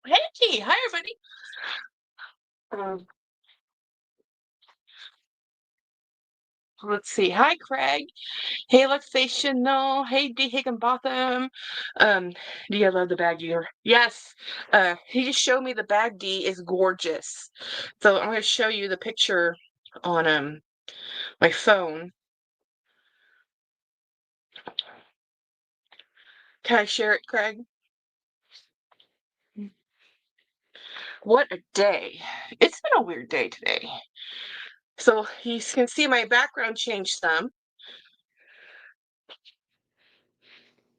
Hey, hi everybody. Um, let's see. Hi, Craig. Hey, Luxation. No. Hey, D. Higginbotham. Um, D, I love the bag here. Yes. He just showed me the bag. D is gorgeous. So I'm going to show you the picture on my phone. Can I share it, Craig? What a day. It's been a weird day today. So you can see my background changed some.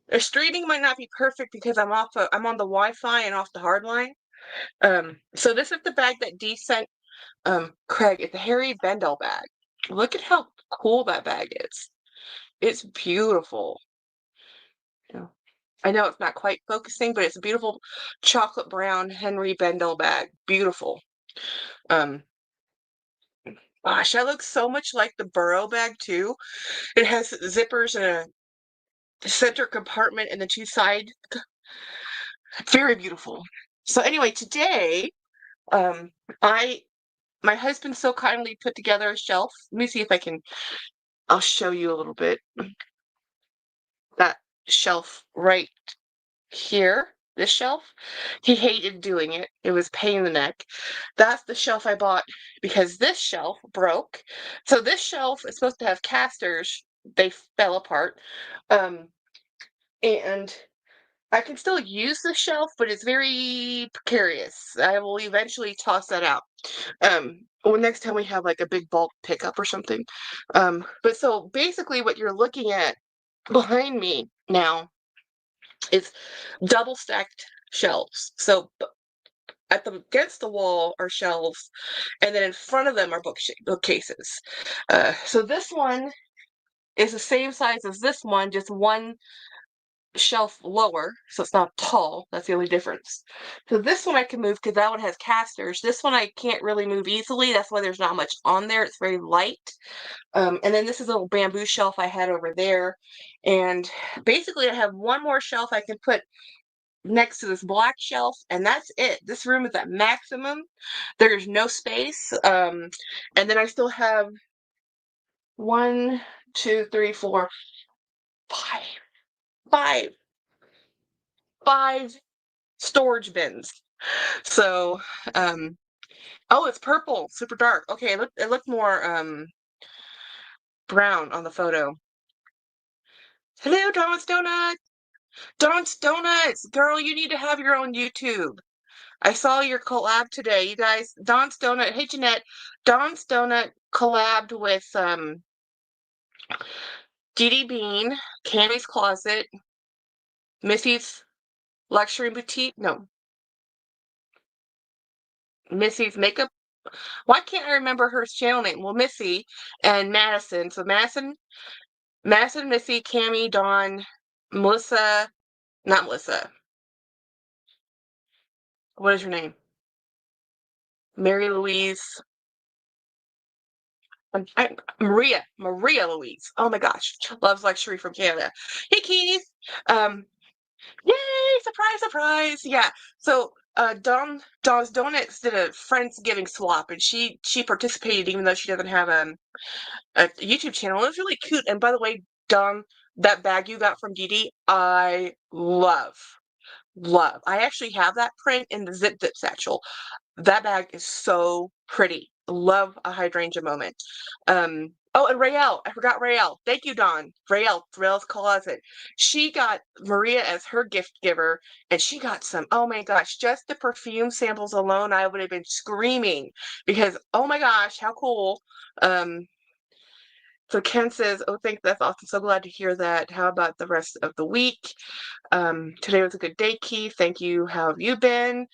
The streaming might not be perfect because I'm on the Wi-Fi and off the hard line. So this is the bag that Dee sent Craig. It's a Harry Bendel bag. Look at how cool that bag is. It's beautiful. Yeah. I know it's not quite focusing, but it's a beautiful chocolate brown Henry Bendel bag. Beautiful. Um, Gosh, that looks so much like the Burrow bag too. It has zippers and a center compartment and the two side. Very beautiful. So anyway, today, um, I my husband so kindly put together a shelf. Let me see if I can. I'll show you a little bit. That shelf right here, this shelf. He hated doing it. It was pain in the neck. That's the shelf I bought because this shelf broke. So this shelf is supposed to have casters. They fell apart. Um, and I can still use the shelf, but it's very precarious. I will eventually toss that out. Well, next time we have like a big bulk pickup or something. But so basically what you're looking at behind me now is double stacked shelves. So at the against the wall are shelves, and then in front of them are bookcases. So this one is the same size as this one, just one shelf lower, so it's not tall. That's the only difference. So this one I can move because that one has casters. This one I can't really move easily. That's why there's not much on there. It's very light. And then this is a little bamboo shelf I had over there. And basically I have one more shelf I can put next to this black shelf, and that's it. This room is at maximum. There's no space. And then I still have one, two, three, four, five, five, five storage bins. So, oh, it's purple, super dark. Okay, it looked more brown on the photo. Hello, Dawn's Donut. Dawn's Donuts, girl, you need to have your own YouTube. I saw your collab today, you guys. Dawn's Donut. Hey, Jeanette. Dawn's Donut collabed with Dee Dee Bean, Cammy's Closet, Missy's Luxury Boutique. No, Missy's Makeup. Why can't I remember her channel name? Well, Missy and Madison. So Madison, Missy, Cammy, Dawn, Melissa, not Melissa. What is her name? Mary Louise. Maria Louise. Oh my gosh, loves luxury from Canada. Hey, Keith. Um, Yay! Surprise, surprise! Yeah. So Dawn's Donuts did a Friendsgiving swap, and she participated even though she doesn't have a YouTube channel. It was really cute. And by the way, Dawn, that bag you got from Dee Dee, I love. Love. I actually have that print in the zip satchel. That bag is so pretty. Love a hydrangea moment. Oh, and Raelle. I forgot Raelle. Thank you, Dawn. Raelle's Closet. She got Maria as her gift giver, and she got some. Oh my gosh, just the perfume samples alone, I would have been screaming because oh my gosh, how cool. Um, so Ken says, "Oh, thank that's awesome. So glad to hear that. How about the rest of the week? Today was a good day, Keith. Thank you. How have you been?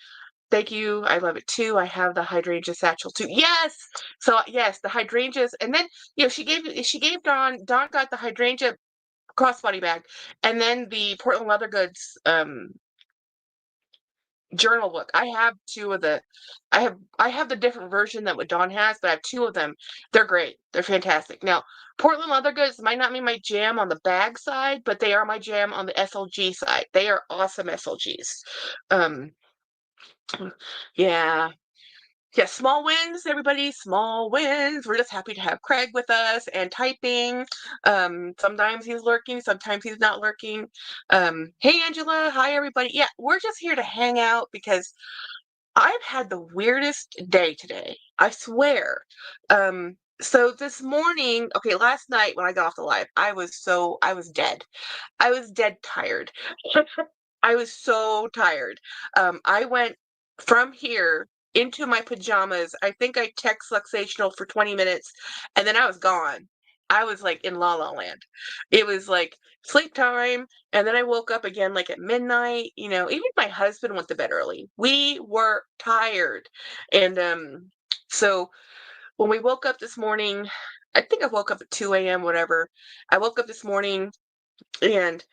Thank you. I love it too. I have the hydrangea satchel too. Yes. So yes, the hydrangeas, and then she gave Dawn got the hydrangea crossbody bag, and then the Portland Leather Goods journal book. I have two of the, I have the different version that what Dawn has, but I have two of them. They're great. They're fantastic. Now, Portland Leather Goods might not be my jam on the bag side, but they are my jam on the SLG side. They are awesome SLGs. Um, Yeah. Yeah, small wins, everybody, small wins. We're just happy to have Craig with us and typing. Sometimes he's lurking, sometimes he's not lurking. Hey, Angela. Hi, everybody. Yeah, we're just here to hang out because I've had the weirdest day today. I swear. So this morning, okay, last night when I got off the live, I was dead. I was dead tired. I was so tired. I went from here into my pajamas. I think I text Luxational for 20 minutes and then I was gone. I was like in La La Land. It was like sleep time. And then I woke up again like at midnight. You know, even my husband went to bed early. We were tired. And so when we woke up this morning, I think I woke up at 2 a.m., whatever. I woke up this morning and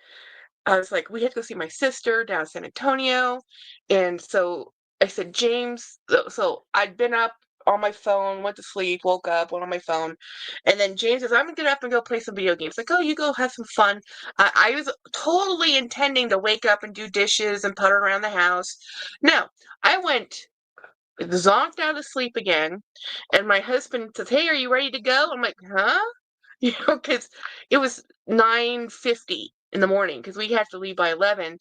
I was like, we had to go see my sister down in San Antonio. And so I said, James, so I'd been up on my phone, went to sleep, woke up, went on my phone. And then James says, I'm gonna get up and go play some video games. Like, oh, you go have some fun. I was totally intending to wake up and do dishes and putter around the house. No, I went zonked out of sleep again. And my husband says, hey, are you ready to go? I'm like, huh? You know, because it was 9:50 in the morning because we have to leave by 11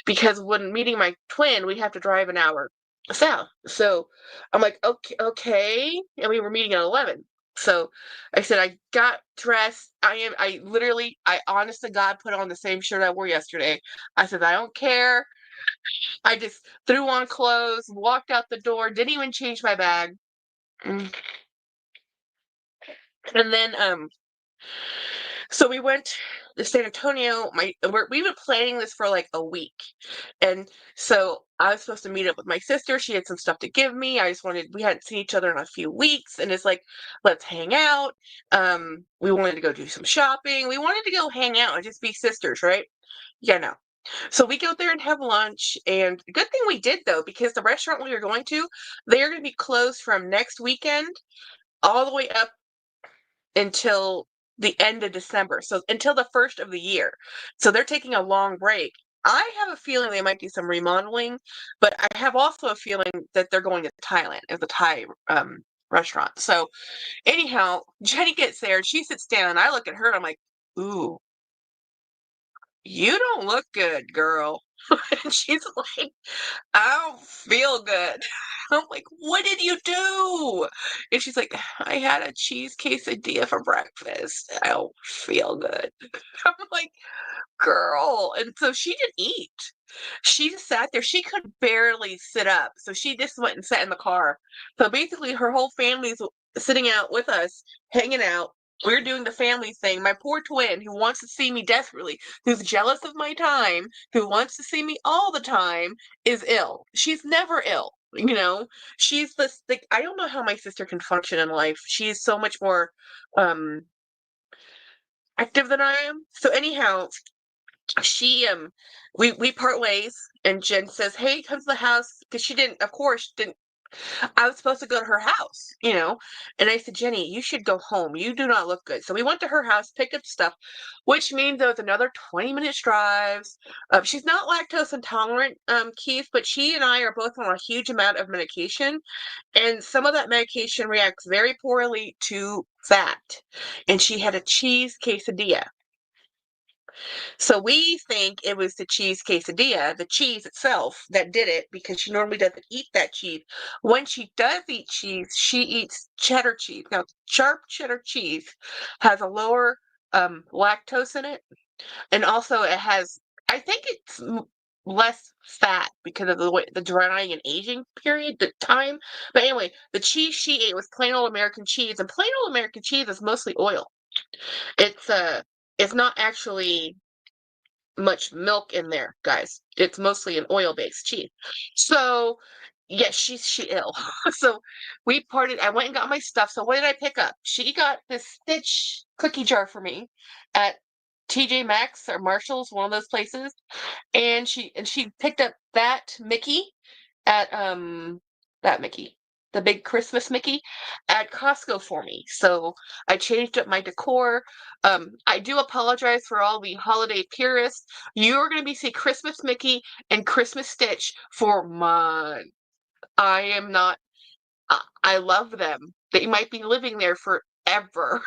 because when meeting my twin, we have to drive an hour south. So I'm like, okay, okay. And we were meeting at 11. So I said, I got dressed. I honest to God put on the same shirt I wore yesterday. I said, I don't care. I just threw on clothes, walked out the door, didn't even change my bag. Mm. And then so we went to San Antonio. We've been planning this for like a week, and so I was supposed to meet up with my sister. She had some stuff to give me. We hadn't seen each other in a few weeks, and it's like, let's hang out. We wanted to go do some shopping. We wanted to go hang out and just be sisters, right? Yeah, no. So we go there and have lunch, and good thing we did though, because the restaurant we were going to, they're going to be closed from next weekend all the way up until the end of December. So until the first of the year. So they're taking a long break. I have a feeling they might do some remodeling, but I have also a feeling that they're going to Thailand as a Thai restaurant. So anyhow, Jenny gets there and she sits down. I look at her and I'm like, ooh, you don't look good, girl. And she's like, I don't feel good. I'm like, what did you do? And she's like, I had a cheese quesadilla for breakfast. I don't feel good. I'm like, girl. And so she didn't eat. She just sat there. She could barely sit up. So she just went and sat in the car. So basically, her whole family's sitting out with us, hanging out. We're doing the family thing. My poor twin, who wants to see me desperately, who's jealous of my time, who wants to see me all the time, is ill. She's never ill. You know, she's this. Like, I don't know how my sister can function in life. She's so much more um active than I am. So anyhow, she we part ways and Jen says, hey, come to the house, because she didn't, of course didn't. I was supposed to go to her house, you know. And I said, Jenny, you should go home, you do not look good. So we went to her house, picked up stuff, which means there was another 20 minutes drives. She's not lactose intolerant, Keith, but she and I are both on a huge amount of medication, and some of that medication reacts very poorly to fat, and she had a cheese quesadilla. So we think it was the cheese quesadilla, the cheese itself, that did it, because she normally doesn't eat that cheese. When she does eat cheese, she eats cheddar cheese. Now, sharp cheddar cheese has a lower lactose in it, and also it has, I think it's less fat because of the way the drying and aging period, the time. But anyway, the cheese she ate was plain old American cheese, and plain old American cheese is mostly oil. It's it's not actually much milk in there, guys. It's mostly an oil-based cheese. So, yes, she ill. So we parted. I went and got my stuff. So what did I pick up? She got this Stitch cookie jar for me at TJ Maxx or Marshall's, one of those places. And she picked up that Mickey at that Mickey, the big Christmas Mickey, at Costco for me. So I changed up my decor. I do apologize for all the holiday purists. You are going to be seeing Christmas Mickey and Christmas Stitch for months. I am not. I love them. They might be living there forever.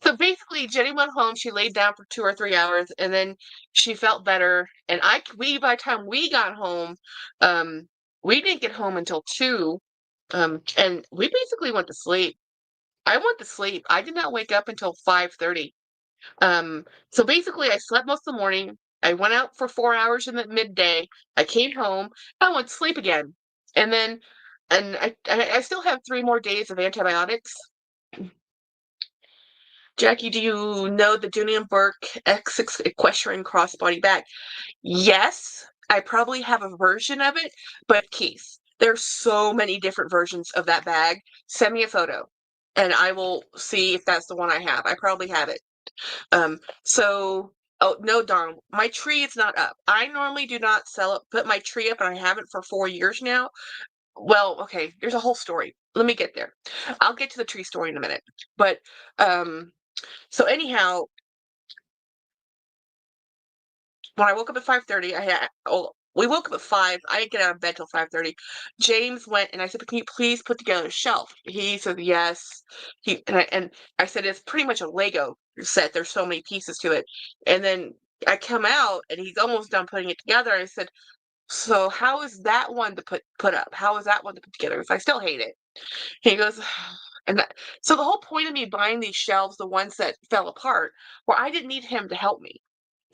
So basically, Jenny went home. She laid down for 2 or 3 hours, and then she felt better. And we by the time we got home, um, we didn't get home until 2, and we basically went to sleep. I went to sleep. I did not wake up until 5:30. Um, so basically, I slept most of the morning. I went out for 4 hours in the midday. I came home. I went to sleep again, and then, and I still have 3 more days of antibiotics. Jackie, do you know the Dooney and Burke X6 Equestrian Crossbody bag? Yes, I probably have a version of it, but Keith, there's so many different versions of that bag. Send me a photo, and I will see if that's the one I have. I probably have it. So, oh no, darn, my tree is not up. I normally do not put my tree up, and I haven't for 4 years now. Well, okay, there's a whole story. Let me get there. I'll get to the tree story in a minute. But, um, so anyhow, when I woke up at 5:30, we woke up at 5. I didn't get out of bed till 5:30. James went and I said, "Can you please put together a shelf?" He said, "Yes." And I said, "It's pretty much a Lego set. There's so many pieces to it." And then I come out and he's almost done putting it together. I said, "So how is that one to put up? How is that one to put together? Because I still hate it." He goes, and so the whole point of me buying these shelves, the ones that fell apart, where I didn't need him to help me.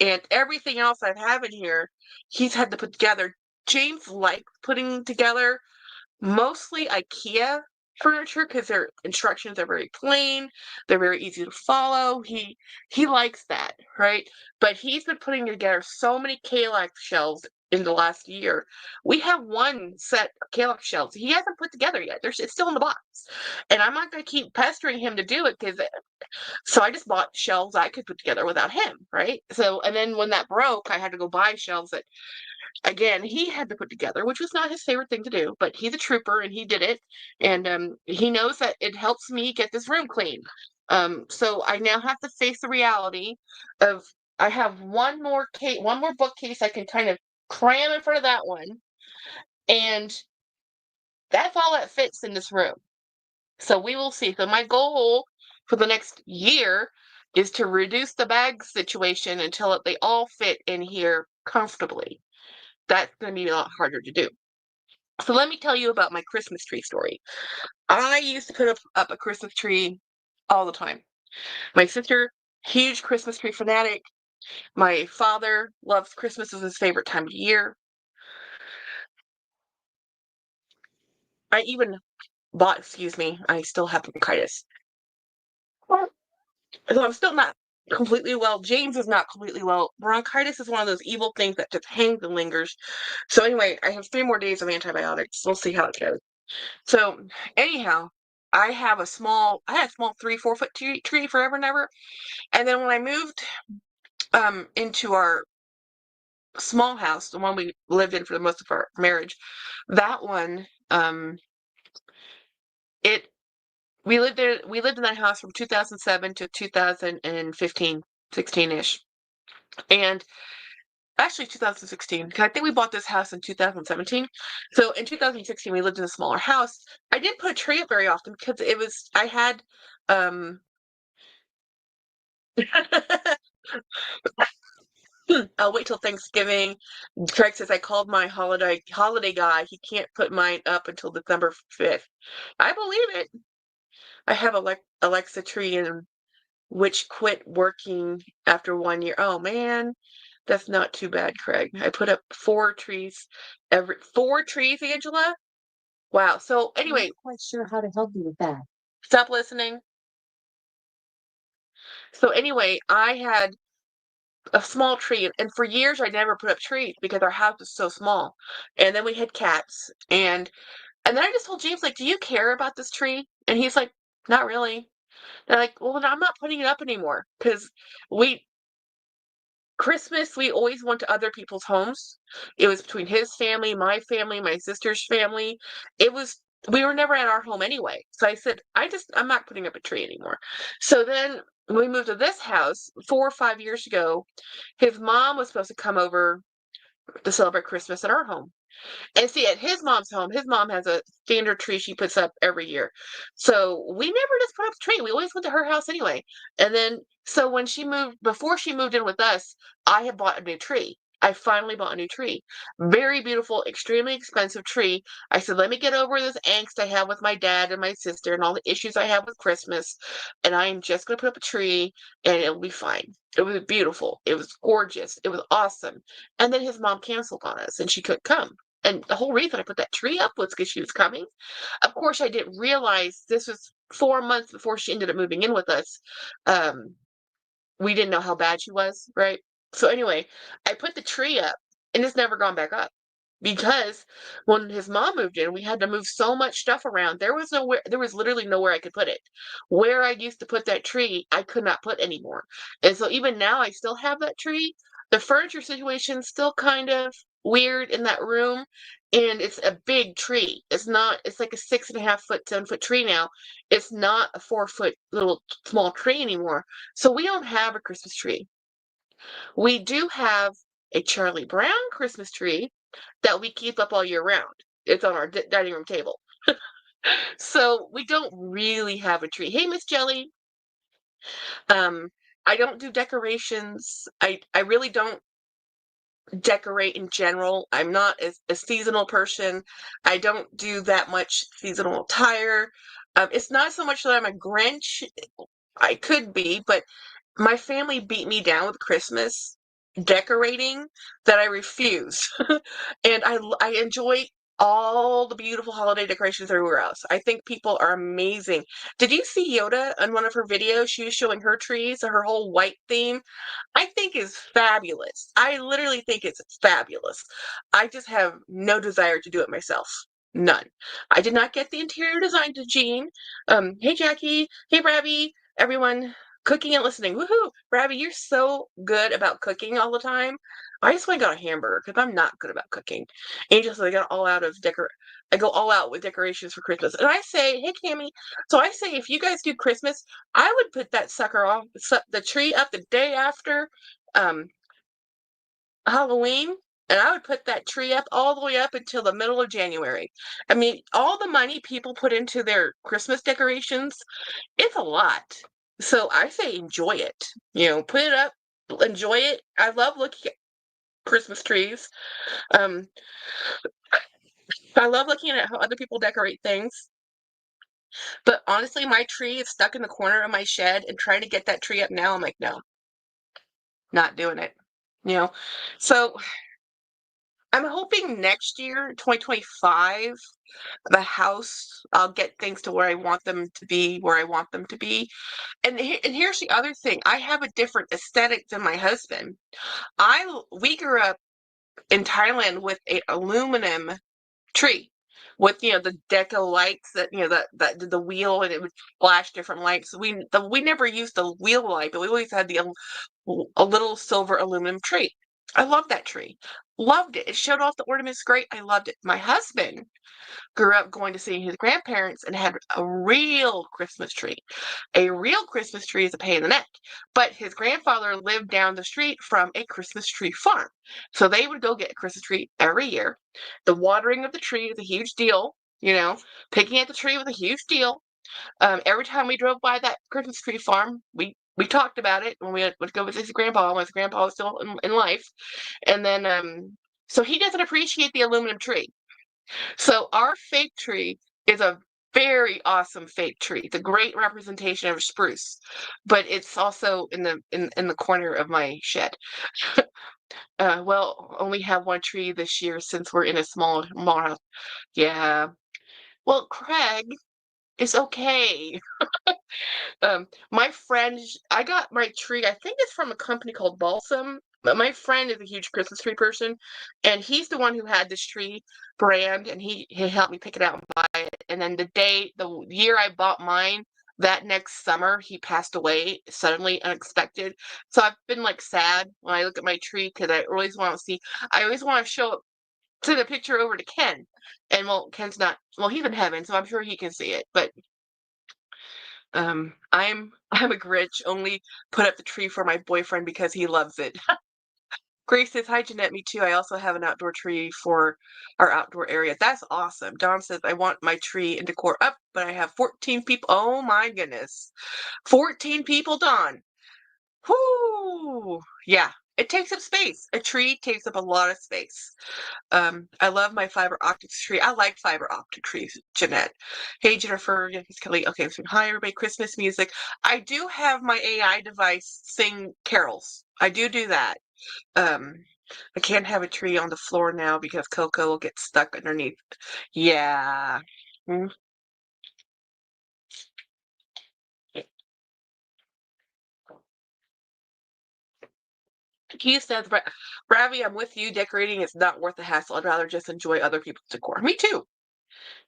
And everything else I have in here, he's had to put together. James likes putting together mostly IKEA furniture because their instructions are very plain, they're very easy to follow. He likes that, right? But he's been putting together so many Kallax shelves in the last year. We have one set of Kallax shelves he hasn't put together yet. It's still in the box. And I'm not going to keep pestering him to do it because so I just bought shelves I could put together without him, right? So, and then when that broke, I had to go buy shelves that, again, he had to put together, which was not his favorite thing to do, but he's a trooper and he did it. And he knows that it helps me get this room clean. So I now have to face the reality of I have one more bookcase I can kind of cram in front of that one, and that's all that fits in this room. So we will see. So my goal for the next year is to reduce the bag situation until they all fit in here comfortably. That's going to be a lot harder to do. So let me tell you about my Christmas tree story. I used to put up a Christmas tree all the time. My sister, huge Christmas tree fanatic. My father loves Christmas as his favorite time of year. I even bought, excuse me, I still have bronchitis. So I'm still not completely well. James is not completely well. Bronchitis is one of those evil things that just hangs and lingers. So anyway, I have 3 more days of antibiotics. We'll see how it goes. So anyhow, I had a small 3, 4 foot tree forever and ever. And then when I moved into our small house, the one we lived in for the most of our marriage, that one it we lived in that house from 2007 to 2015, 16ish. And actually 2016, because I think we bought this house in 2017. So in 2016, we lived in a smaller house. I didn't put a tree up very often because I had, um, I'll wait till Thanksgiving. Craig says I called my holiday guy. He can't put mine up until December 5th. I believe it. I have a Alexa tree and which quit working after 1 year. Oh man, that's not too bad, Craig. I put up 4 trees, 4 trees, Angela. Wow. So I'm anyway, not quite sure how to help you with that. stop listening. So anyway, I had a small tree, and for years I never put up trees because our house is so small. And then we had cats, and then I just told James, like, "Do you care about this tree?" And he's like, "Not really." And I'm like, "Well, then I'm not putting it up anymore because we Christmas, we always went to other people's homes. It was between his family, my sister's family. It was we were never at our home anyway. So I said, I'm not putting up a tree anymore. So then when we moved to this house 4 or 5 years ago, his mom was supposed to come over to celebrate Christmas at our home. And see, at his mom's home, his mom has a standard tree she puts up every year. So we never just put up a tree. We always went to her house anyway. And then, so when she moved, before she moved in with us, I had bought a new tree. I finally bought a new tree. Very beautiful, extremely expensive tree. I said, let me get over this angst I have with my dad and my sister and all the issues I have with Christmas. And I am just going to put up a tree and it'll be fine. It was beautiful. It was gorgeous. It was awesome. And then his mom canceled on us and she couldn't come. And the whole reason I put that tree up was because she was coming. Of course, I didn't realize this was 4 months before she ended up moving in with us. Um, we didn't know how bad she was, right? So anyway, I put the tree up and it's never gone back up because when his mom moved in, we had to move so much stuff around. There was literally nowhere I could put it. Where I used to put that tree, I could not put anymore. And so even now I still have that tree. The furniture situation's still kind of weird in that room. And it's a big tree. It's like a 6.5 foot, 7 foot tree now. It's not a 4 foot little small tree anymore. So we don't have a Christmas tree. We do have a Charlie Brown Christmas tree that we keep up all year round. It's on our dining room table. So we don't really have a tree. Hey, Miss Jelly. Um, I don't do decorations. I really don't decorate in general. I'm not a seasonal person. I don't do that much seasonal attire. It's not so much that I'm a Grinch. I could be, but my family beat me down with Christmas decorating that I refuse. And I enjoy all the beautiful holiday decorations everywhere else. I think people are amazing. Did you see Yoda on one of her videos? She was showing her trees, her whole white theme. I think is fabulous. I literally think it's fabulous. I just have no desire to do it myself. None. I did not get the interior design to Jean. Hey Jackie. Hey Rabby. Everyone cooking and listening. Woohoo! Rabby, you're so good about cooking all the time. I just went and got a hamburger because I'm not good about cooking. And just I got all out of decor. I go all out with decorations for Christmas. And I say, hey Cammy. So I say, if you guys do Christmas, I would put that sucker off the tree up the day after um, Halloween, and I would put that tree up all the way up until the middle of January. I mean, all the money people put into their Christmas decorations, it's a lot. So I say enjoy it. Put it up, enjoy it. I love looking at Christmas trees. Um, I love looking at how other people decorate things. But honestly, my tree is stuck in the corner of my shed, and trying to get that tree up now, I'm like, no, not doing it. You know, so I'm hoping next year, 2025, the house, I'll get things to where I want them to be, where I want them to be. And here's the other thing. I have a different aesthetic than my husband. We grew up in Thailand with a aluminum tree with the deco lights that the wheel, and it would flash different lights. We never used the wheel light, but we always had a little silver aluminum tree. I love that tree. Loved it. It showed off the ornaments great. I loved it. My husband grew up going to see his grandparents and had a real Christmas tree. A real Christmas tree is a pain in the neck, but his grandfather lived down the street from a Christmas tree farm. So they would go get a Christmas tree every year. The watering of the tree is a huge deal, picking at the tree was a huge deal. Every time we drove by that Christmas tree farm, we talked about it when we would go visit his grandpa when his grandpa was still in life. And then, so he doesn't appreciate the aluminum tree. So our fake tree is a very awesome fake tree. It's a great representation of spruce, but it's also in the corner of my shed. Well, only have one tree this year since we're in a small house. Yeah. Well, Craig, it's okay. My friend, I got my tree. I think it's from a company called Balsam. But my friend is a huge Christmas tree person, and he's the one who had this tree brand, and he helped me pick it out and buy it. And then the year I bought mine, that next summer, he passed away suddenly, unexpected. So I've been like sad when I look at my tree because I always want to send a picture over to Ken, and well, Ken's not, well, he's in heaven, so I'm sure he can see it, but I'm a Grinch. Only put up the tree for my boyfriend because he loves it. Grace says, "Hi, Jeanette. Me too. I also have an outdoor tree for our outdoor area." That's awesome. Dawn says, "I want my tree and decor up, but I have 14 people." Oh my goodness. 14 people, Dawn. Whoo! Yeah, it takes up space. A tree takes up a lot of space. I love my fiber optic tree. I like fiber optic trees, Jeanette. Hey, Jennifer. Yeah, it's Kelly. Okay, so hi, everybody. Christmas music. I do have my AI device sing carols. I do that. Um, I can't have a tree on the floor now because Coco will get stuck underneath. Yeah. Mm. Keith says, Ravi, I'm with you. Decorating is not worth the hassle. I'd rather just enjoy other people's decor. Me too.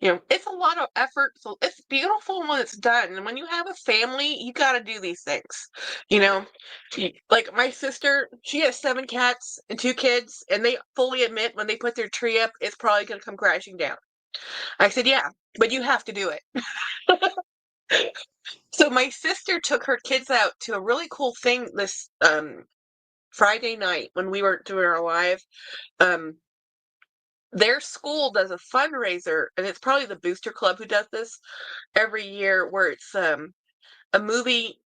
You know, it's a lot of effort. So it's beautiful when it's done. And when you have a family, you got to do these things. You know, like my sister, she has 7 cats and 2 kids, and they fully admit when they put their tree up, it's probably going to come crashing down. I said, yeah, but you have to do it. So my sister took her kids out to a really cool thing this Friday night when we were doing our live. Um, their school does a fundraiser, and it's probably the Booster Club who does this every year, where it's a movie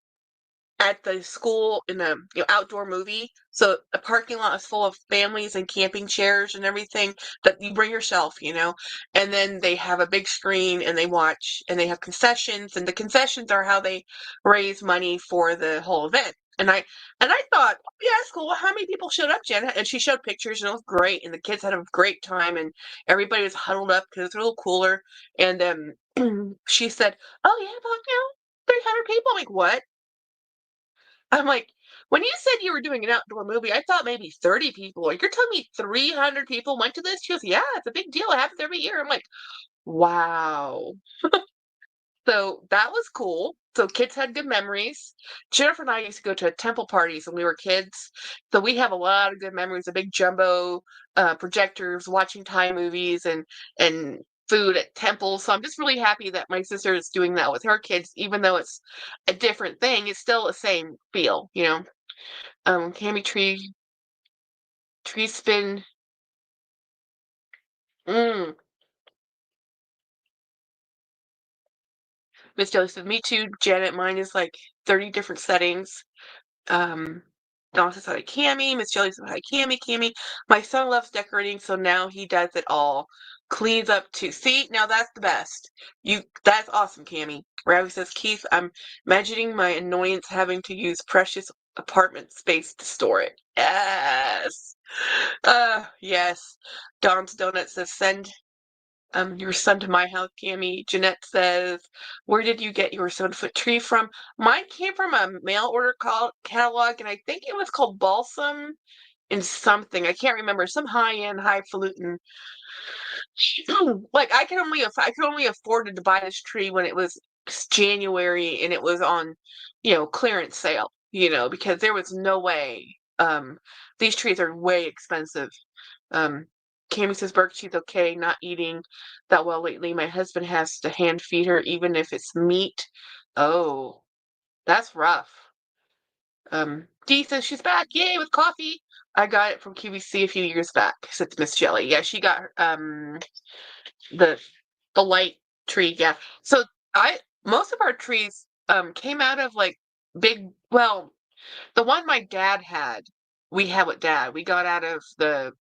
at the school in a outdoor movie. So a parking lot is full of families and camping chairs and everything that you bring yourself, and then they have a big screen and they watch and they have concessions, and the concessions are how they raise money for the whole event. And I thought, yeah, that's cool. How many people showed up, Jenna? And she showed pictures, and it was great. And the kids had a great time, and everybody was huddled up because it's a little cooler. And she said, "Oh yeah, about 300 people." I'm like, what? I'm like, when you said you were doing an outdoor movie, I thought maybe 30 people. Like, you're telling me 300 people went to this? She goes, yeah, it's a big deal. It happens every year. I'm like, wow. So that was cool. So kids had good memories. Jennifer and I used to go to temple parties when we were kids. So we have a lot of good memories of big jumbo projectors, watching Thai movies and food at temples. So I'm just really happy that my sister is doing that with her kids, even though it's a different thing. It's still the same feel. Cami tree spin. Mm. Miss Joe said, me too, Janet. Mine is like 30 different settings. Um, Dawn says, hi, Cammy. Miss Jelly says, hi, Cammy. My son loves decorating, so now he does it all. Cleans up too. See, now that's the best. That's awesome, Cammy. Ravi says, Keith, I'm imagining my annoyance having to use precious apartment space to store it. Yes. Yes. Dawn's Donut says, send your son to my house, Cammy. Jeanette says, where did you get your 7-foot tree from? Mine came from a mail order catalog, and I think it was called Balsam and something. I can't remember. Some high-end, highfalutin. Like I could only afford to buy this tree when it was January and it was on, clearance sale. Because there was no way. These trees are way expensive. Um, Cammy says she's okay, not eating that well lately. My husband has to hand feed her even if it's meat. Oh, that's rough. Dee says she's back. Yay, with coffee. I got it from QVC a few years back, says Miss Jelly. Yeah, she got the the light tree, yeah. So I most of our trees came out of like big well, the one my dad had, we had with dad. We got out of the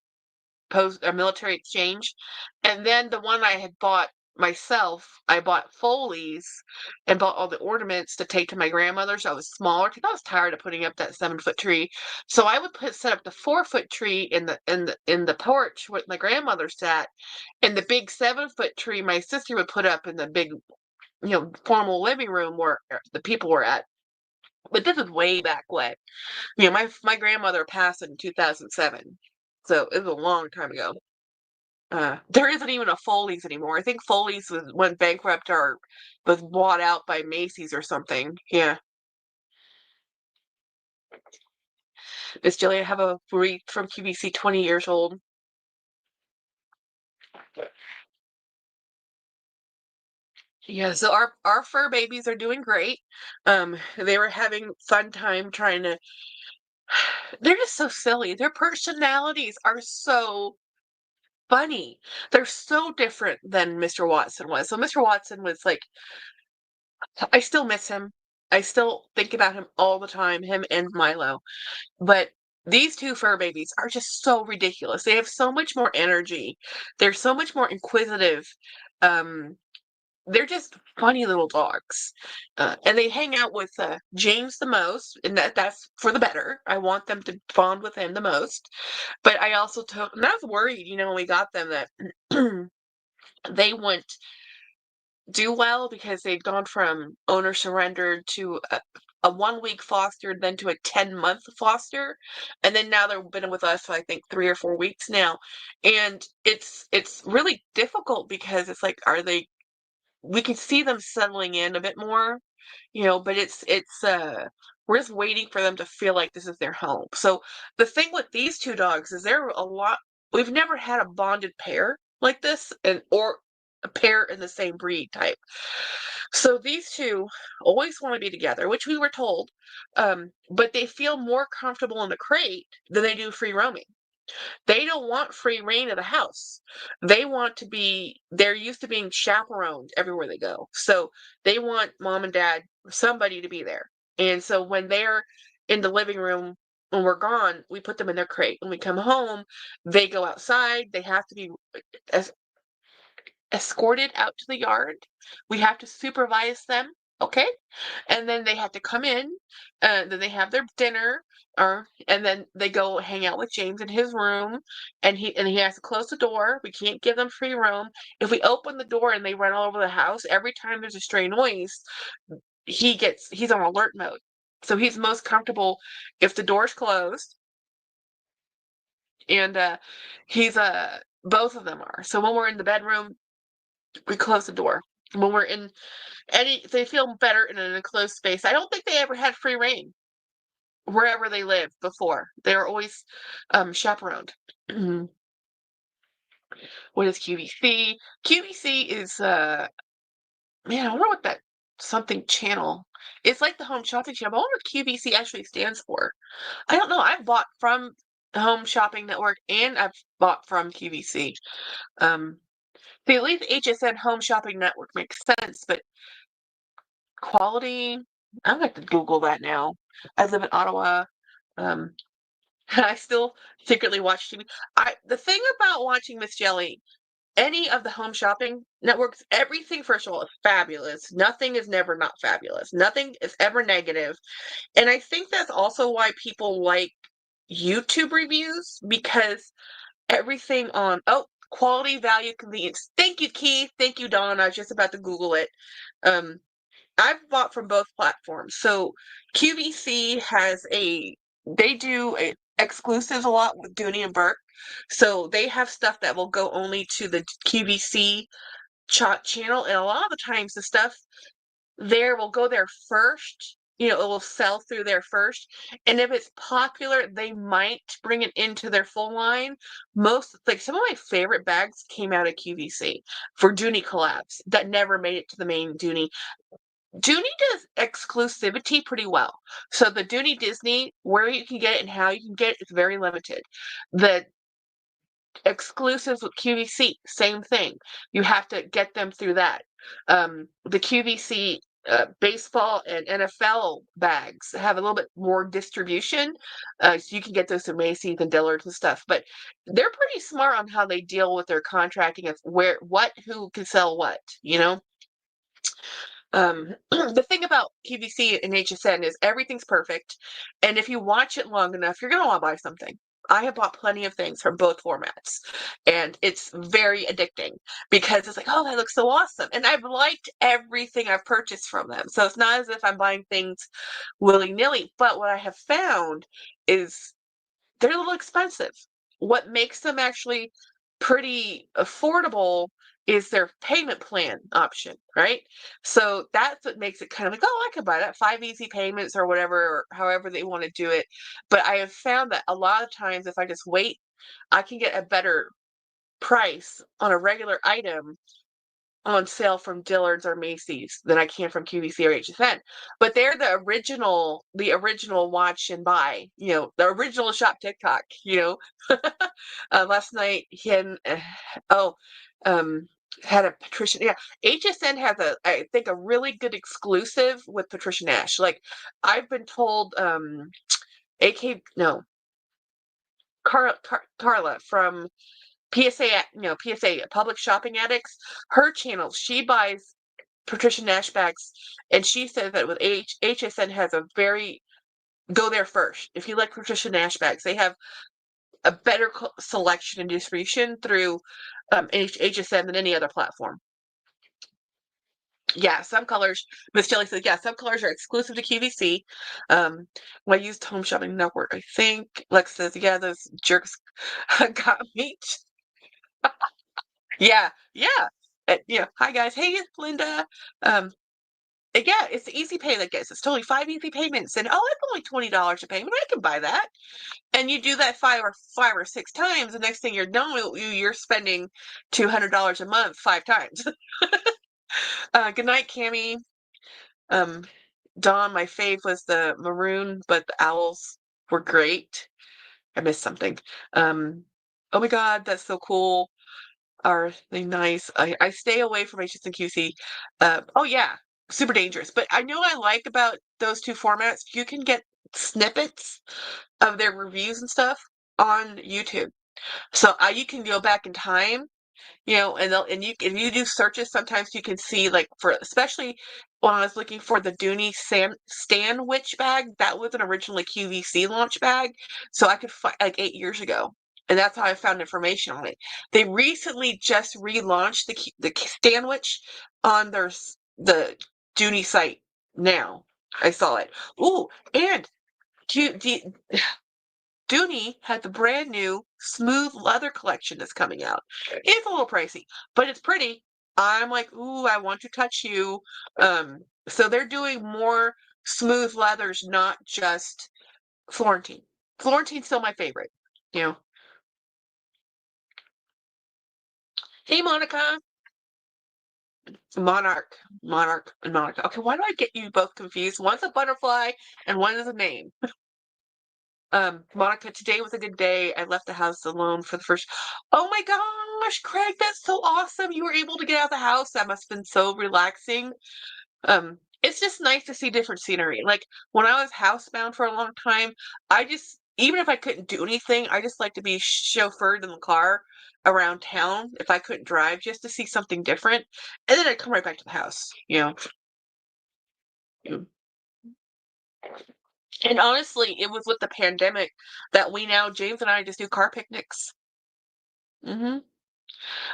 post a military exchange. And then the one I had bought myself, I bought Foley's and bought all the ornaments to take to my grandmother's. I was smaller because I was tired of putting up that 7-foot tree. So I would set up the 4-foot tree in the porch where my grandmother sat, and the big 7-foot tree my sister would put up in the big, formal living room where the people were at. But this is way back when. My grandmother passed in 2007. So it was a long time ago. There isn't even a Foley's anymore. I think Foley's went bankrupt or was bought out by Macy's or something. Yeah. Miss Jilly, I have a wreath from QVC 20 years old. Yeah, so our fur babies are doing great. They were having fun time trying to They're just so silly. Their personalities are so funny. They're so different than Mr. Watson was. So Mr. Watson was like, I still miss him. I still think about him all the time, him and Milo. But these two fur babies are just so ridiculous. They have so much more energy. They're so much more inquisitive. Um, they're just funny little dogs. And they hang out with James the most, and that's for the better. I want them to bond with him the most. But I also told, and I was worried, when we got them that they wouldn't do well because they'd gone from owner surrendered to a 1 week foster, then to a 10-month foster, and then now they've been with us for I think 3 or 4 weeks now, and it's really difficult because it's like, are they? We can see them settling in a bit more, but it's we're just waiting for them to feel like this is their home. So the thing with these two dogs is they're a lot. We've never had a bonded pair like this, and or a pair in the same breed type. So these two always want to be together, which we were told, but they feel more comfortable in the crate than they do free roaming. They don't want free reign of the house. They're used to being chaperoned everywhere they go. So they want mom and dad, somebody to be there. And so when they're in the living room, when we're gone, we put them in their crate. When we come home, they go outside. They have to be as escorted out to the yard. We have to supervise them, okay? And then they have to come in, then they have their dinner, and then they go hang out with James in his room, and he has to close the door. We can't give them free roam. If we open the door and they run all over the house, every time there's a stray noise, he's on alert mode. So he's most comfortable if the door's closed, and he's both of them are. So when we're in the bedroom, we close the door. When we're in they feel better in an enclosed space. I don't think they ever had free reign wherever they lived before. They were always chaperoned. What is QVC? QVC is man, I wonder what that something channel. It's like the home shopping channel. I wonder what QVC actually stands for. I don't know. I've bought from the Home Shopping Network and I've bought from QVC. See, at least HSN Home Shopping Network makes sense, but quality, I'm gonna have to Google that now. I live in Ottawa. Um, I still secretly watch TV. The thing about watching Miss Jelly, any of the home shopping networks, everything first of all is fabulous. Nothing is never not fabulous. Nothing is ever negative. And I think that's also why people like YouTube reviews because everything on quality, value, convenience. Thank you, Keith. Thank you, Dawn. I was just about to Google it. Um, I've bought from both platforms. So QVC they do exclusives a lot with Dooney and Burke. So they have stuff that will go only to the QVC channel. And a lot of the times the stuff there will go there first. It will sell through there first. And if it's popular, they might bring it into their full line. Some of my favorite bags came out of QVC for Dooney collabs that never made it to the main Dooney. Dooney does exclusivity pretty well. So the Dooney Disney, where you can get it and how you can get it is very limited. The exclusives with QVC, same thing. You have to get them through that. The QVC baseball and NFL bags have a little bit more distribution. So you can get those to Macy's and Dillard's and stuff. But they're pretty smart on how they deal with their contracting of who can sell what. The thing about QVC and HSN is everything's perfect. And if you watch it long enough, you're going to want to buy something. I have bought plenty of things from both formats, and it's very addicting because it's like, oh, that looks so awesome. And I've liked everything I've purchased from them. So it's not as if I'm buying things willy nilly. But what I have found is they're a little expensive. What makes them actually pretty affordable is their payment plan option, right? So that's what makes it kind of like, oh, I could buy that 5 easy payments or whatever, or however they want to do it. But I have found that a lot of times if I just wait, I can get a better price on a regular item on sale from Dillard's or Macy's than I can from QVC or HSN. But they're the original watch and buy, the original shop TikTok, Last night he had, oh, had a Patricia, yeah, HSN has I think a really good exclusive with Patricia Nash. Like I've been told, AK, no, Carla from PSA, PSA Public Shopping Addicts, her channel, she buys Patricia Nash bags, and she said that with HSN has a very go there first. If you like Patricia Nash bags, they have a better selection and distribution through HSN than any other platform. Yeah, some colors. Miss Jelly says, yeah, some colors are exclusive to QVC. When I used Home Shopping Network, I think. Lex says, yeah, those jerks got me. Yeah, yeah. Hi guys. Hey, it's Linda. Um, yeah, it's the easy pay that gets. It's totally 5 easy payments, and oh, it's only $20 a payment. I can buy that. And you do that five or six times. The next thing you're done with, you're spending $200 a month 5 times. Good night, Cammy. Um, Dawn, my fave was the maroon, but the owls were great. I missed something. Oh my God, that's so cool. Are they nice? I stay away from HS and QC. Oh yeah, super dangerous. But I know I like about those two formats. You can get snippets of their reviews and stuff on YouTube. So you can go back in time, and you if you do searches, sometimes you can see like for especially when I was looking for the Dooney Stanwich bag, that was an originally QVC launch bag, so I could find like 8 years ago, and that's how I found information on it. They recently just relaunched the Stanwich on the Dooney site now. I saw it. Ooh, and do, do, Dooney had the brand new smooth leather collection that's coming out. It's a little pricey, but it's pretty. I'm like, ooh, I want to touch you. So they're doing more smooth leathers, not just Florentine. Florentine's still my favorite. You know. Hey, Monica. Monarch, and Monica. Okay, why do I get you both confused? One's a butterfly and one is a name. Monica, today was a good day. I left the house alone for the first. Oh my gosh, Craig, that's so awesome. You were able to get out of the house. That must have been so relaxing. It's just nice to see different scenery. Like when I was housebound for a long time, I just, even if I couldn't do anything, I just like to be chauffeured in the car around town if I couldn't drive just to see something different. And then I'd come right back to the house. Mm. And honestly, it was with the pandemic that James and I just do car picnics. Hmm.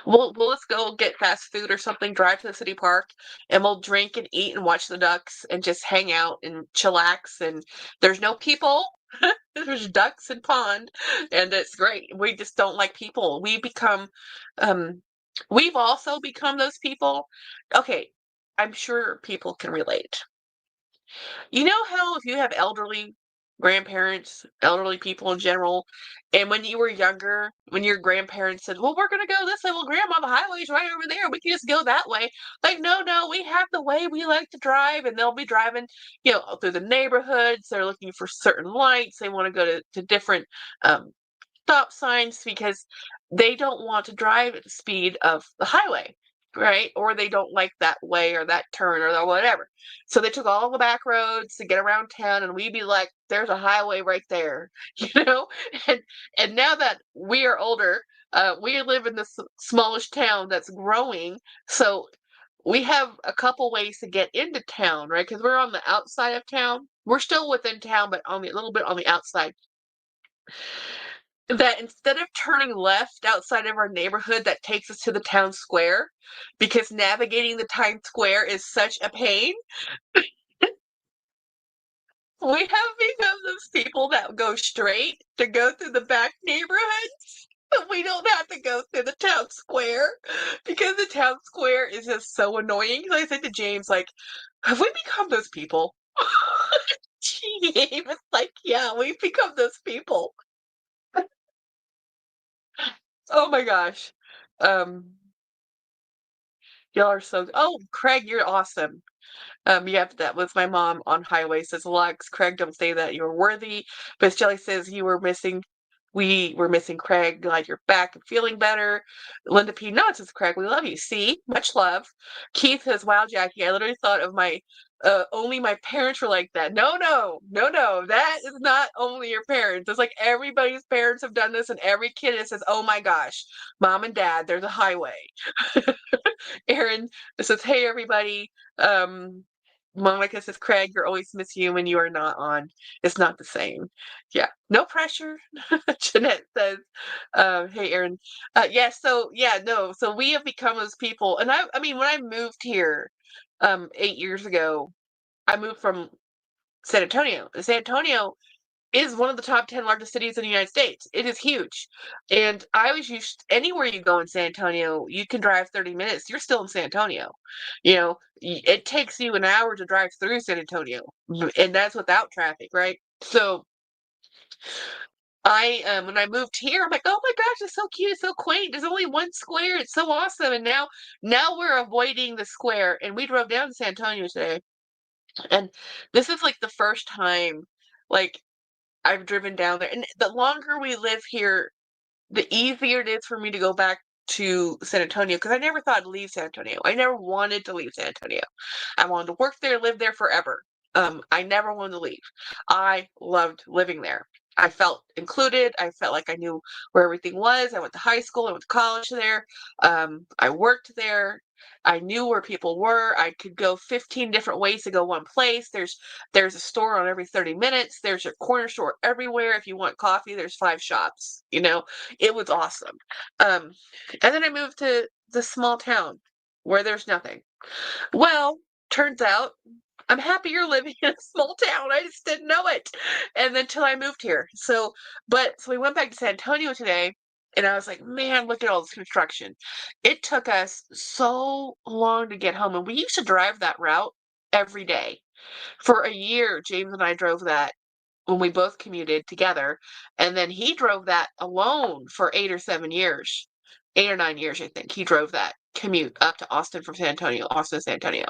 We'll just go get fast food or something, drive to the city park, and we'll drink and eat and watch the ducks and just hang out and chillax. And there's no people. There's ducks and pond, and it's great. We just don't like people. Um, we've also become those people. Okay, I'm sure people can relate. You know how if you have elderly grandparents, elderly people in general, and when you were younger, when your grandparents said, well, we're going to go this way. Well, Grandma, the highway's right over there. We can just go that way. Like, no, no, we have the way we like to drive, and they'll be driving, through the neighborhoods. They're looking for certain lights. They want to go to different um, stop signs because they don't want to drive at the speed of the highway, right? Or they don't like that way or that turn or whatever. So they took all the back roads to get around town, and we'd be like, "There's a highway right there," you know. And now that we are older, we live in this smallish town that's growing, so we have a couple ways to get into town, right? Because we're on the outside of town. We're still within town, but a little bit on the outside, that instead of turning left outside of our neighborhood that takes us to the town square, because navigating the town square is such a pain, we have become those people that go straight to go through the back neighborhoods. We don't have to go through the town square because the town square is just so annoying. I said to James, like, have we become those people? James was like, yeah, we've become those people. Oh my gosh. Um, Y'all are so. Oh, Craig, you're awesome. Yep, that was my mom on highway says, Lux, Craig, don't say that. You're worthy. Miss Jelly says you were missing. We were missing Craig. Glad you're back and feeling better. Linda P. No, says Craig, we love you. See, much love. Keith says, wow, Jackie, I literally thought of my only my parents were like that. No, no, no, no. That is not only your parents. It's like everybody's parents have done this, and every kid it says, oh my gosh, mom and dad, there's a highway. Aaron says, hey everybody. Um, Monica says, Craig, you're always miss you when you are not on. It's not the same. Yeah, no pressure. Jeanette says, hey, Aaron. Yeah, so, yeah, no. So we have become those people. And I mean, when I moved here 8 years ago, I moved from San Antonio. San Antonio is one of the top 10 largest cities in the United States. It is huge. And I was used anywhere you go in San Antonio, you can drive 30 minutes. You're still in San Antonio. It takes you an hour to drive through San Antonio, and that's without traffic, right? So when I moved here, I'm like, oh my gosh, it's so cute, it's so quaint. There's only one square. It's so awesome. And now we're avoiding the square. And we drove down to San Antonio today. And this is like the first time, like, I've driven down there. And the longer we live here, the easier it is for me to go back to San Antonio because I never thought I'd leave San Antonio. I never wanted to leave San Antonio. I wanted to work there, live there forever. I never wanted to leave. I loved living there. I felt included. I felt like I knew where everything was. I went to high school. I went to college there. I worked there. I knew where people were. I could go 15 different ways to go one place. There's a store on every 30 minutes. There's a corner store everywhere. If you want coffee, there's 5 shops. It was awesome. And then I moved to the small town where there's nothing. Well, turns out I'm happier living in a small town. I just didn't know it. And then till I moved here. So we went back to San Antonio today and I was like, man, look at all this construction. It took us so long to get home. And we used to drive that route every day. For a year, James and I drove that when we both commuted together. And then he drove that alone for 8 or 7 years, 8 or 9 years, I think. He drove that commute up to Austin from San Antonio, Austin, San Antonio.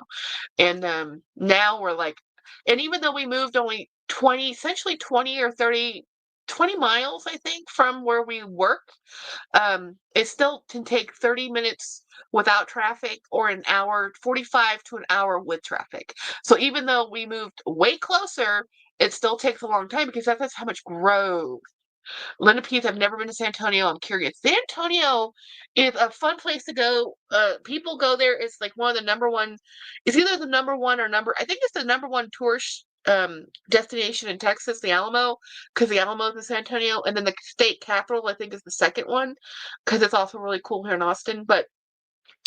And now we're like, and even though we moved only 20, essentially 20 or 30, 20 miles, I think, from where we work, it still can take 30 minutes without traffic or an hour, 45 to an hour with traffic. So even though we moved way closer, it still takes a long time because that's how much growth. Linda Pease, I've never been to San Antonio. I'm curious. San Antonio is a fun place to go. People go there. It's like one of the number one. It's either the number one or I think it's the number one tourist destination in Texas, the Alamo, because the Alamo is in San Antonio, and then the state capital I think is the second one, because it's also really cool here in Austin. But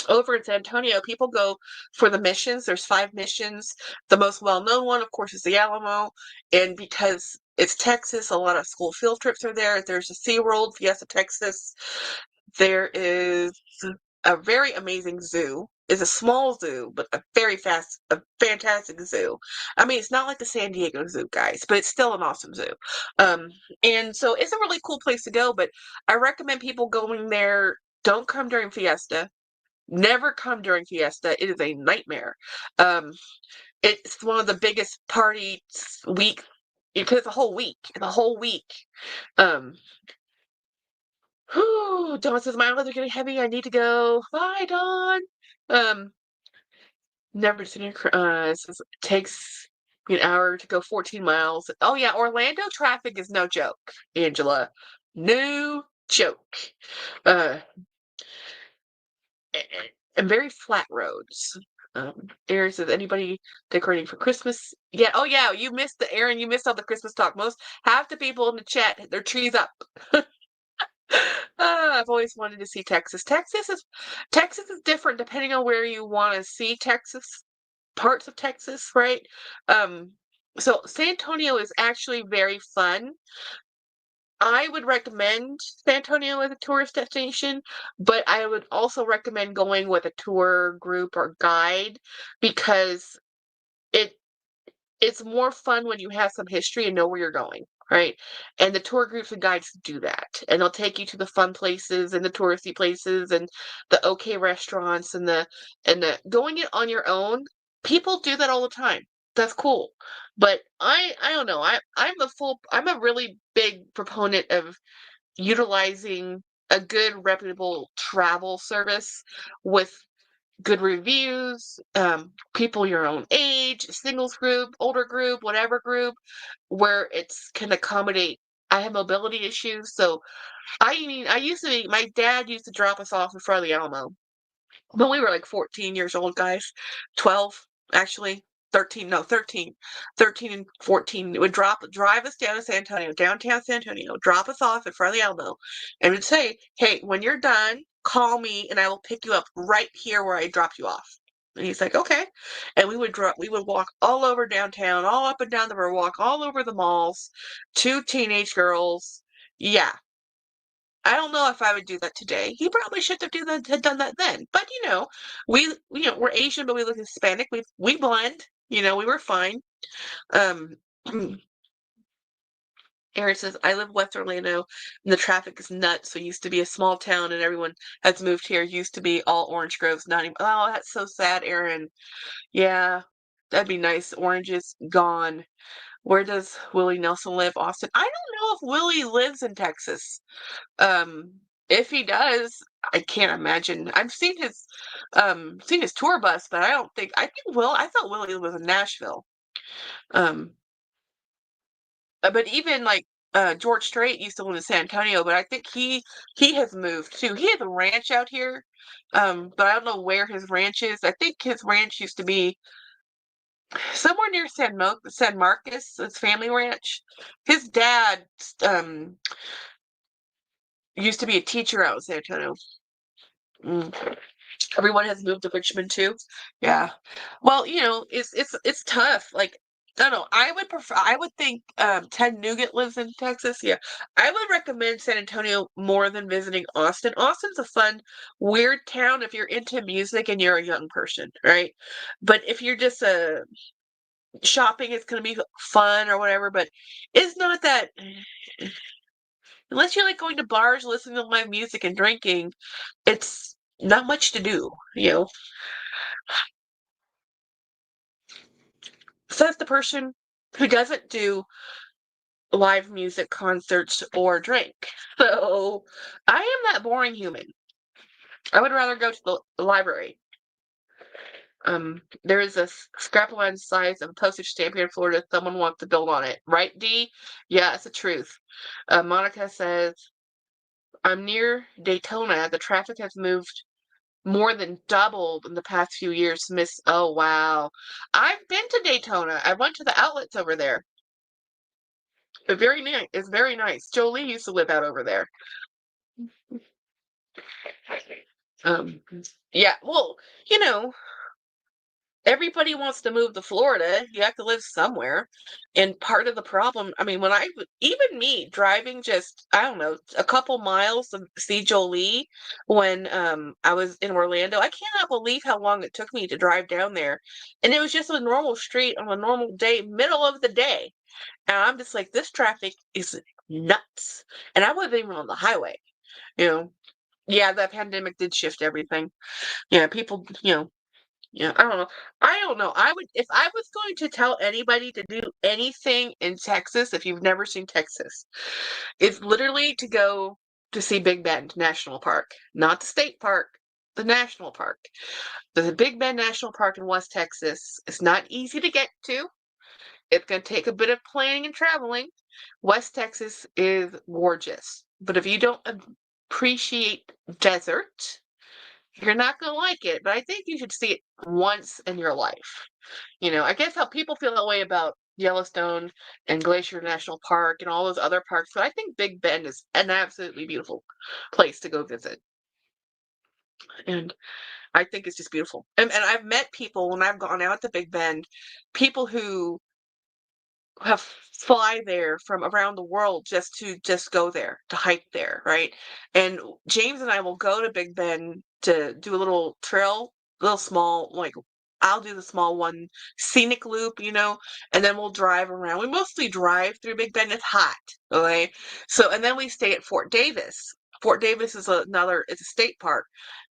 over in San Antonio, people go for the missions. There's 5 missions. The most well-known one, of course, is the Alamo. And because it's Texas, a lot of school field trips are there. There's a SeaWorld, Fiesta, Texas. There is a very amazing zoo. It's a small zoo, but a fantastic zoo. I mean, it's not like the San Diego Zoo, guys, but it's still an awesome zoo. Um, and so it's a really cool place to go, but I recommend people going there. Don't come during Fiesta. Never come during Fiesta. It is a nightmare. Um, it's one of the biggest party week because it's a whole week. The whole week. Um, Dawn says my eyelids are getting heavy. I need to go. Bye, Dawn. Um, never seen it says it takes me an hour to go 14 miles. Oh yeah, Orlando traffic is no joke, Angela. No joke. Uh, and very flat roads. Aaron says, anybody decorating for Christmas? Yeah. Oh, yeah. You missed Aaron. You missed all the Christmas talk. Most half the people in the chat, their trees up. I've always wanted to see Texas. Texas is different depending on where you want to see Texas. Parts of Texas, right? Um, so San Antonio is actually very fun. I would recommend San Antonio as a tourist destination, but I would also recommend going with a tour group or guide because it it's more fun when you have some history and know where you're going. right? And the tour groups and guides do that, and they'll take you to the fun places and the touristy places and the okay restaurants and the going it on your own. People do that all the time. That's cool. But I don't know. I'm a really big proponent of utilizing a good reputable travel service with good reviews, people your own age, singles group, older group, whatever group, where it's can accommodate. I have mobility issues, so I used to be. My dad used to drop us off in front of the Alamo when we were like 14 years old, guys. 12, actually. 13, no, 13. 13 and 14. It would drive us down to San Antonio, downtown San Antonio, drop us off in front of the Alamo, and would say, hey, when you're done, call me and I will pick you up right here where I dropped you off. And he's like, okay. And we would walk all over downtown, all up and down the riverwalk, all over the malls, two teenage girls. Yeah, I don't know if I would do that today. He probably should have had done that then. But we're Asian, but we look Hispanic. We blend. We were fine. Um, Aaron says, I live West Orlando and the traffic is nuts. So it used to be a small town and everyone has moved here. Used to be all orange groves, not even. Oh, that's so sad, Aaron. Yeah, that'd be nice. Oranges gone. Where does Willie Nelson live? Austin? I don't know if Willie lives in Texas. Um, if he does, I can't imagine. I've seen his tour bus, but I thought Willie was in Nashville. Um, but even like George Strait used to live in San Antonio, but I think he has moved too. He has a ranch out here. But I don't know where his ranch is. I think his ranch used to be somewhere near San Marcos, his family ranch. His dad um used to be a teacher out in San Antonio. Mm. Everyone has moved to Richmond too. Yeah. Well, it's tough. Like, I don't know. I would think Ted Nugent lives in Texas. Yeah. I would recommend San Antonio more than visiting Austin. Austin's a fun, weird town if you're into music and you're a young person, right? But if you're just shopping, it's gonna be fun or whatever, but it's not that unless you like going to bars, listening to live music and drinking, it's not much to do. Says the person who doesn't do live music concerts or drink. So I am that boring human. I would rather go to the library. There is a scrap line size of a postage stamp here in Florida. Someone wants to build on it, right, D? Yeah, it's the truth. Monica says, I'm near Daytona. The traffic has moved more than doubled in the past few years. Miss, oh wow. I've been to Daytona. I went to the outlets over there. Very nice. It's very nice. Jolie used to live out over there. Um, yeah, well, you know, everybody wants to move to Florida. You have to live somewhere. And part of the problem, I mean, even me driving just, I don't know, a couple miles to see Jolie when I was in Orlando, I cannot believe how long it took me to drive down there. And it was just a normal street on a normal day, middle of the day. And I'm just like, this traffic is nuts. And I wasn't even on the highway, you know. Yeah, that pandemic did shift everything. Yeah, people, yeah, I don't know. I don't know. If I was going to tell anybody to do anything in Texas, if you've never seen Texas, it's literally to go to see Big Bend National Park, not the state park, the national park. The Big Bend National Park in West Texas. It's not easy to get to. It's going to take a bit of planning and traveling. West Texas is gorgeous, but if you don't appreciate desert, you're not going to like it. But I think you should see it once in your life. I guess how people feel that way about Yellowstone and Glacier National Park and all those other parks, but I think Big Bend is an absolutely beautiful place to go visit. And I think it's just beautiful. And I've met people when I've gone out to Big Bend, people who have fly there from around the world just go there to hike there, right? And James and I will go to Big Bend to do a little trail, little small like I'll do the small one, scenic loop, and then we'll drive around. We mostly drive through Big Bend. It's hot, okay? So, and then we stay at Fort Davis. Fort Davis is it's a state park.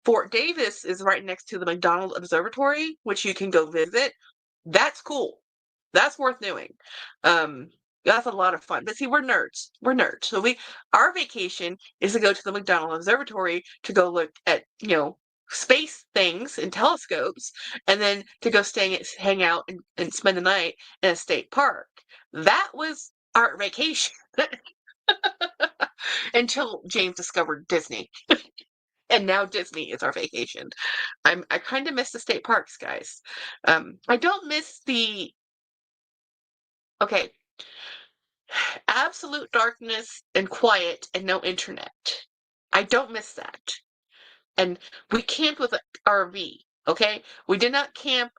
Fort Davis is right next to the McDonald Observatory, which you can go visit. That's cool. That's worth doing. Um, that's a lot of fun. But see, we're nerds. We're nerds. So our vacation is to go to the McDonald Observatory to go look at, space things and telescopes, and then to go hang out and spend the night in a state park. That was our vacation until James discovered Disney. And now Disney is our vacation. I kind of miss the state parks, guys. I don't miss the okay, absolute darkness and quiet and no internet. I don't miss that. And we camped with an RV, okay? We did not camp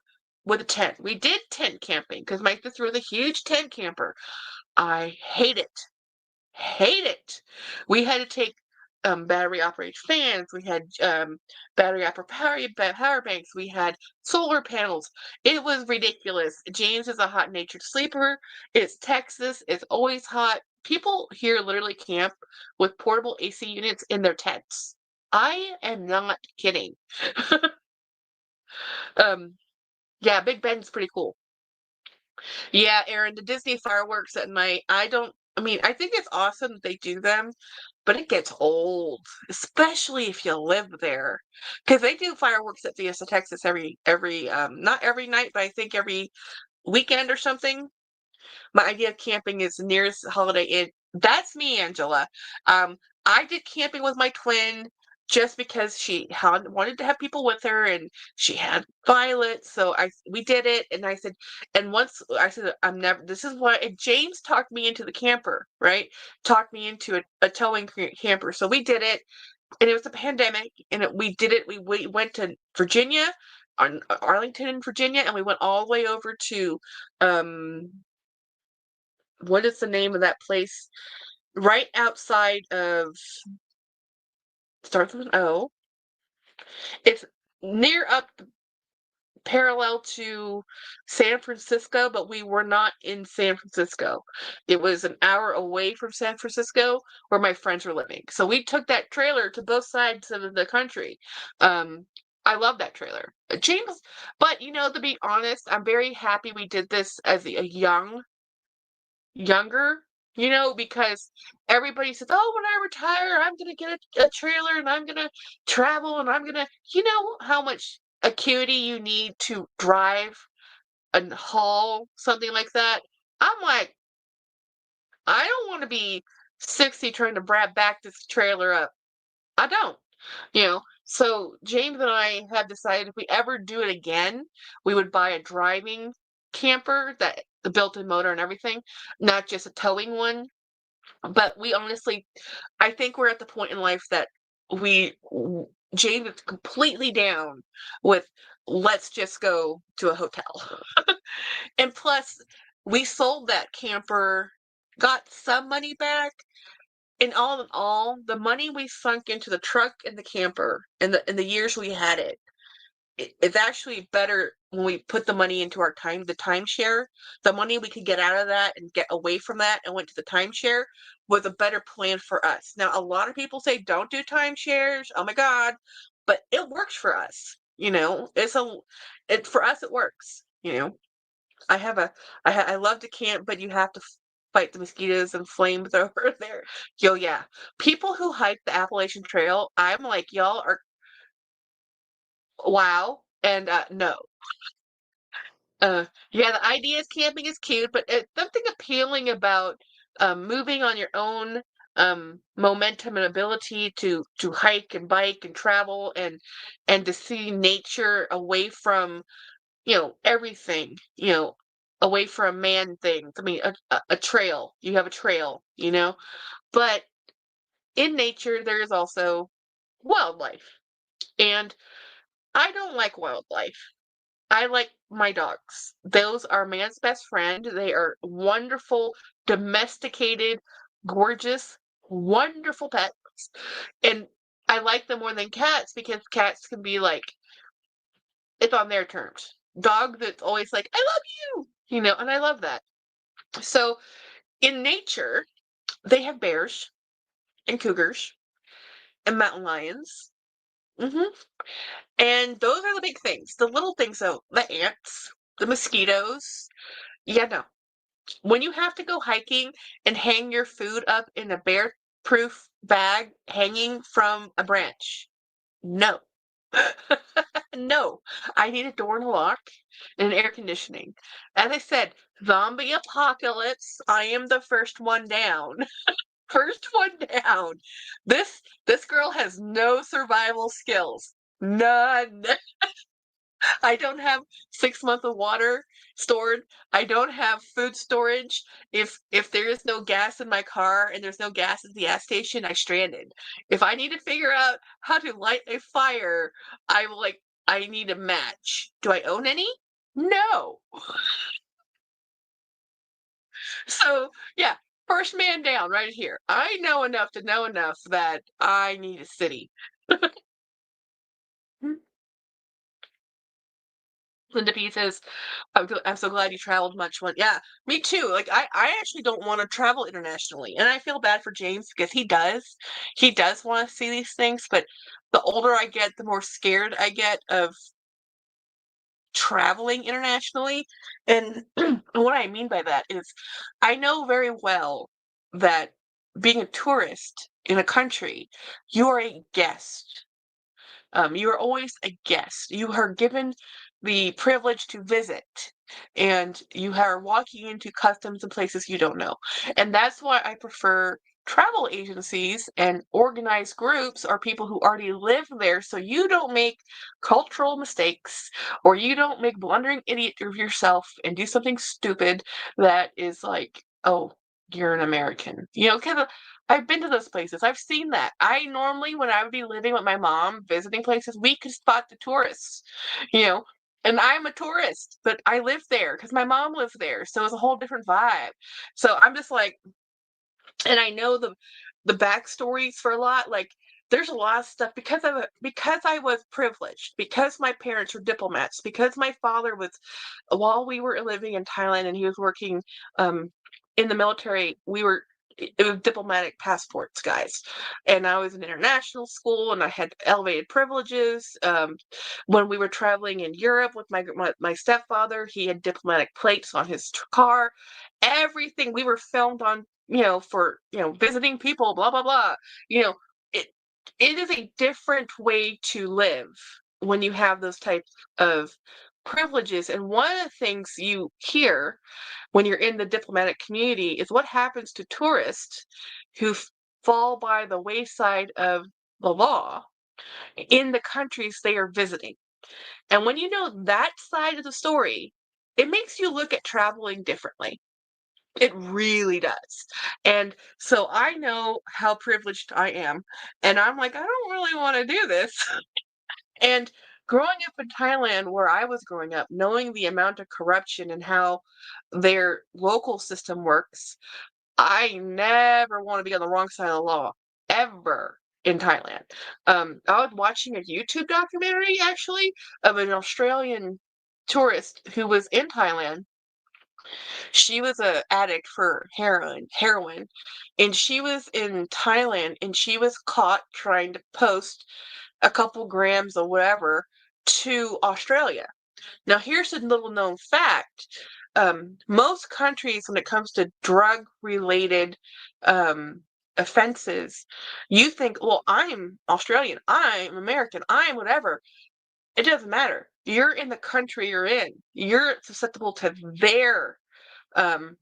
with a tent. We did tent camping because my sister was a huge tent camper. I hate it. Hate it. We had to take battery operated fans. We had battery operated power banks. We had solar panels. It was ridiculous. James is a hot natured sleeper. It's Texas. It's always hot. People here literally camp with portable AC units in their tents. I am not kidding. um, yeah, Big Ben's pretty cool. Yeah, Aaron, the Disney fireworks at night, I think it's awesome that they do them, but it gets old, especially if you live there. Because they do fireworks at Fiesta Texas not every night, but I think every weekend or something. My idea of camping is nearest Holiday Inn. That's me, Angela. Um, I did camping with my twin just because she had wanted to have people with her, and she had Violet. So we did it, and I said, and once I said, I'm never. This is what and James talked me into the camper, right? Talked me into a towing camper. So we did it, and it was a pandemic, and we did it. We went to Virginia, on Arlington in Virginia, and we went all the way over to um what is the name of that place? Right outside of starts with an O. It's near up parallel to San Francisco, but we were not in San Francisco. It was an hour away from San Francisco where my friends were living. So we took that trailer to both sides of the country. Um, I love that trailer. James, but to be honest, I'm very happy we did this as a younger, because everybody says, "Oh, when I retire, I'm gonna get a trailer and I'm gonna travel and I'm gonna," how much acuity you need to drive and haul something like that. I'm like, I don't want to be 60 trying to back this trailer up. I don't. So James and I have decided if we ever do it again, we would buy a driving camper that the built-in motor and everything, not just a towing one. But we honestly, I think we're at the point in life that James is completely down with let's just go to a hotel. And plus, we sold that camper, got some money back, and all in all, the money we sunk into the truck and the camper in the years we had it's actually better when we put the money into the timeshare. The money we could get out of that and get away from that and went to the timeshare was a better plan for us. Now, a lot of people say don't do timeshares. Oh my God. But it works for us. For us, it works. I have I love to camp, but you have to fight the mosquitoes and flames over there. Yo, yeah. People who hike the Appalachian Trail, I'm like, y'all are wow. And no. Yeah, the idea is camping is cute, but it's something appealing about moving on your own momentum and ability to hike and bike and travel and to see nature away from everything, away from man things. I mean, a trail. You have a trail, but in nature there is also wildlife, and I don't like wildlife. I like my dogs. Those are man's best friend. They are wonderful, domesticated, gorgeous, wonderful pets. And I like them more than cats because cats can be like, it's on their terms. dog that's always like, I love you, and I love that. So in nature, they have bears and cougars and mountain lions. hmm And those are the big things. The little things, though, the ants, the mosquitoes. Yeah, no. When you have to go hiking and hang your food up in a bear-proof bag hanging from a branch, no. No. I need a door and a lock and air conditioning. As I said, zombie apocalypse. I am the first one down. First one down. This girl has no survival skills. None. I don't have 6 months of water stored. I don't have food storage. If there is no gas in my car and there's no gas at the gas station, I stranded. If I need to figure out how to light a fire, I need a match. Do I own any? No. So yeah, first man down right here. I know enough to know enough that I need a city. Linda P says, I'm so glad you traveled much. One, yeah, me too. Like I actually don't want to travel internationally, and I feel bad for James because he does. He does want to see these things, but the older I get, the more scared I get of traveling internationally. And what I mean by that is, I know very well that being a tourist in a country, you are a guest. You are always a guest. You are given the privilege to visit, and you are walking into customs and places you don't know. And that's why I prefer travel agencies and organized groups or people who already live there so you don't make cultural mistakes or you don't make blundering idiot of yourself and do something stupid that is like, oh, you're an American. Because I've been to those places. I've seen that. I normally, when I would be living with my mom, visiting places, we could spot the tourists, you know. And I'm a tourist, but I live there because my mom lives there, so it's a whole different vibe. So I'm just like, and I know the backstories for a lot. Like, there's a lot of stuff because I was privileged, because my parents were diplomats, because my father was while we were living in Thailand and he was working in the military. It was diplomatic passports, guys, and I was in international school and I had elevated privileges. When we were traveling in Europe with my stepfather, he had diplomatic plates on his car. Everything we were filmed on, for visiting people, blah blah blah. You know, it it is a different way to live when you have those types of privileges. And one of the things you hear when you're in the diplomatic community is what happens to tourists who fall by the wayside of the law in the countries they are visiting. And when you know that side of the story, it makes you look at traveling differently. It really does. And so I know how privileged I am. And I'm like, I don't really want to do this. And growing up in Thailand, where I was growing up, knowing the amount of corruption and how their local system works, I never want to be on the wrong side of the law, ever in Thailand. I was watching a YouTube documentary actually of an Australian tourist who was in Thailand. She was a addict for heroin, and she was in Thailand and she was caught trying to post a couple grams or whatever to Australia. Now, here's a little known fact. Most countries, when it comes to drug related offenses, you think, well, I'm Australian, I'm American, I'm whatever. It doesn't matter. You're in the country you're in, you're susceptible to their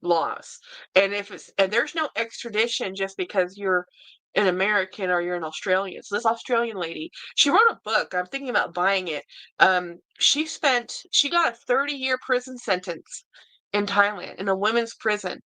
laws. And there's no extradition just because you're an American or you're an Australian. So this Australian lady, she wrote a book. I'm thinking about buying it. She got a 30-year prison sentence in Thailand in a women's prison,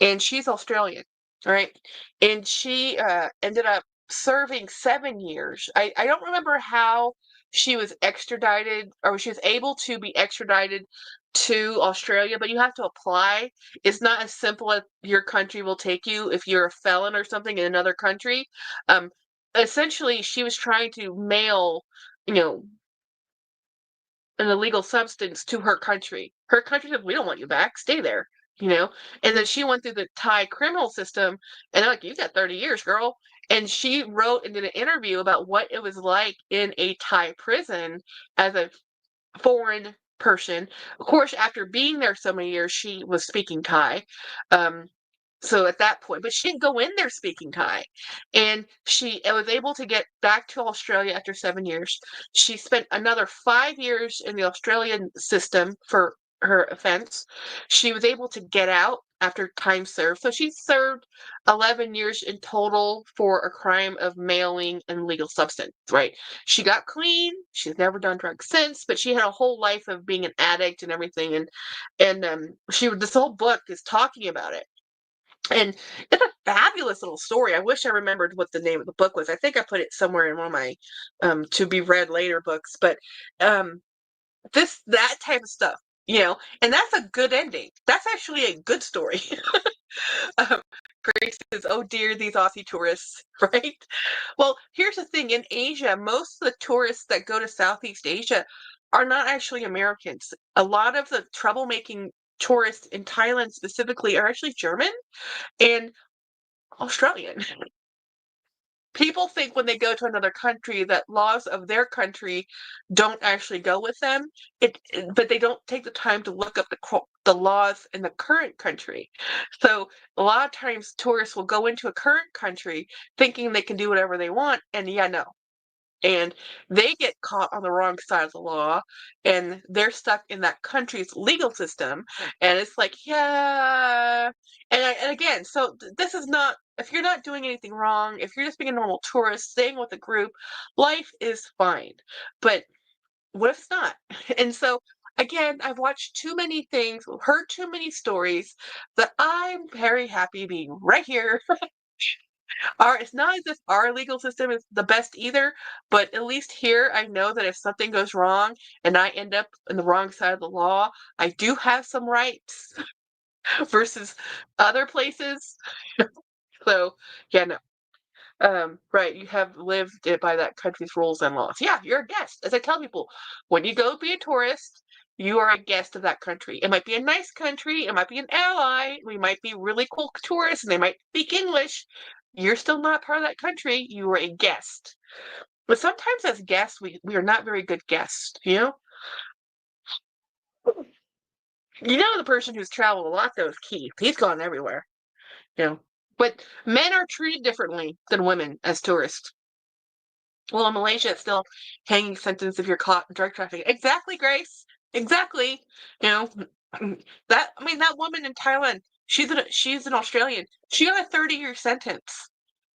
and she's Australian, right? And she ended up serving 7 years. I don't remember how she was extradited or she was able to be extradited to Australia, but you have to apply. It's not as simple as your country will take you if you're a felon or something in another country. Um, Essentially, she was trying to mail, you know, an illegal substance to her country. Her country said, "We don't want you back. Stay there." You know, and then she went through the Thai criminal system, and they're like, "You got 30 years, girl." And she wrote and did an interview about what it was like in a Thai prison as a foreign person. Of course, after being there so many years, she was speaking Thai. Um, so at that point, but she didn't go in there speaking Thai. And she was able to get back to Australia after 7 years. She spent another 5 years in the Australian system for her offense. She was able to get out after time served. So she served 11 years in total for a crime of mailing an illegal substance, right? She got clean. She's never done drugs since, but she had a whole life of being an addict and everything. And she this whole book is talking about it. And it's a fabulous little story. I wish I remembered what the name of the book was. I think I put it somewhere in one of my to be read later books. But um, that type of stuff, and that's a good ending. That's actually a good story. um, Grace says, "Oh dear, these Aussie tourists," right? Well, here's the thing: in Asia, most of the tourists that go to Southeast Asia are not actually Americans. A lot of the troublemaking tourists in Thailand specifically are actually German and Australian. People think when they go to another country that laws of their country don't actually go with them. But they don't take the time to look up the laws in the current country. So a lot of times tourists will go into a current country thinking they can do whatever they want, and yeah, no, and they get caught on the wrong side of the law, and they're stuck in that country's legal system. And it's like, yeah. And again, so this is not, if you're not doing anything wrong, if you're just being a normal tourist staying with a group, life is fine. But what if it's not? And so again, I've watched too many things, heard too many stories, that I'm very happy being right here. It's not as if our legal system is the best either, but at least here I know that if something goes wrong and I end up in the wrong side of the law, I do have some rights versus other places. So, yeah, no. Right, you have lived it by that country's rules and laws. Yeah, you're a guest. As I tell people, when you go be a tourist, you are a guest of that country. It might be a nice country, it might be an ally, we might be really cool tourists, and they might speak English. You're still not part of that country. You are a guest. But sometimes as guests, we are not very good guests, you know? You know the person who's traveled a lot though is Keith. He's gone everywhere, you know. But men are treated differently than women as tourists. Well, in Malaysia, it's still hanging sentence if you're caught drug trafficking. Exactly, Grace. Exactly. You know, that woman in Thailand, she's an Australian. She got a 30-year sentence.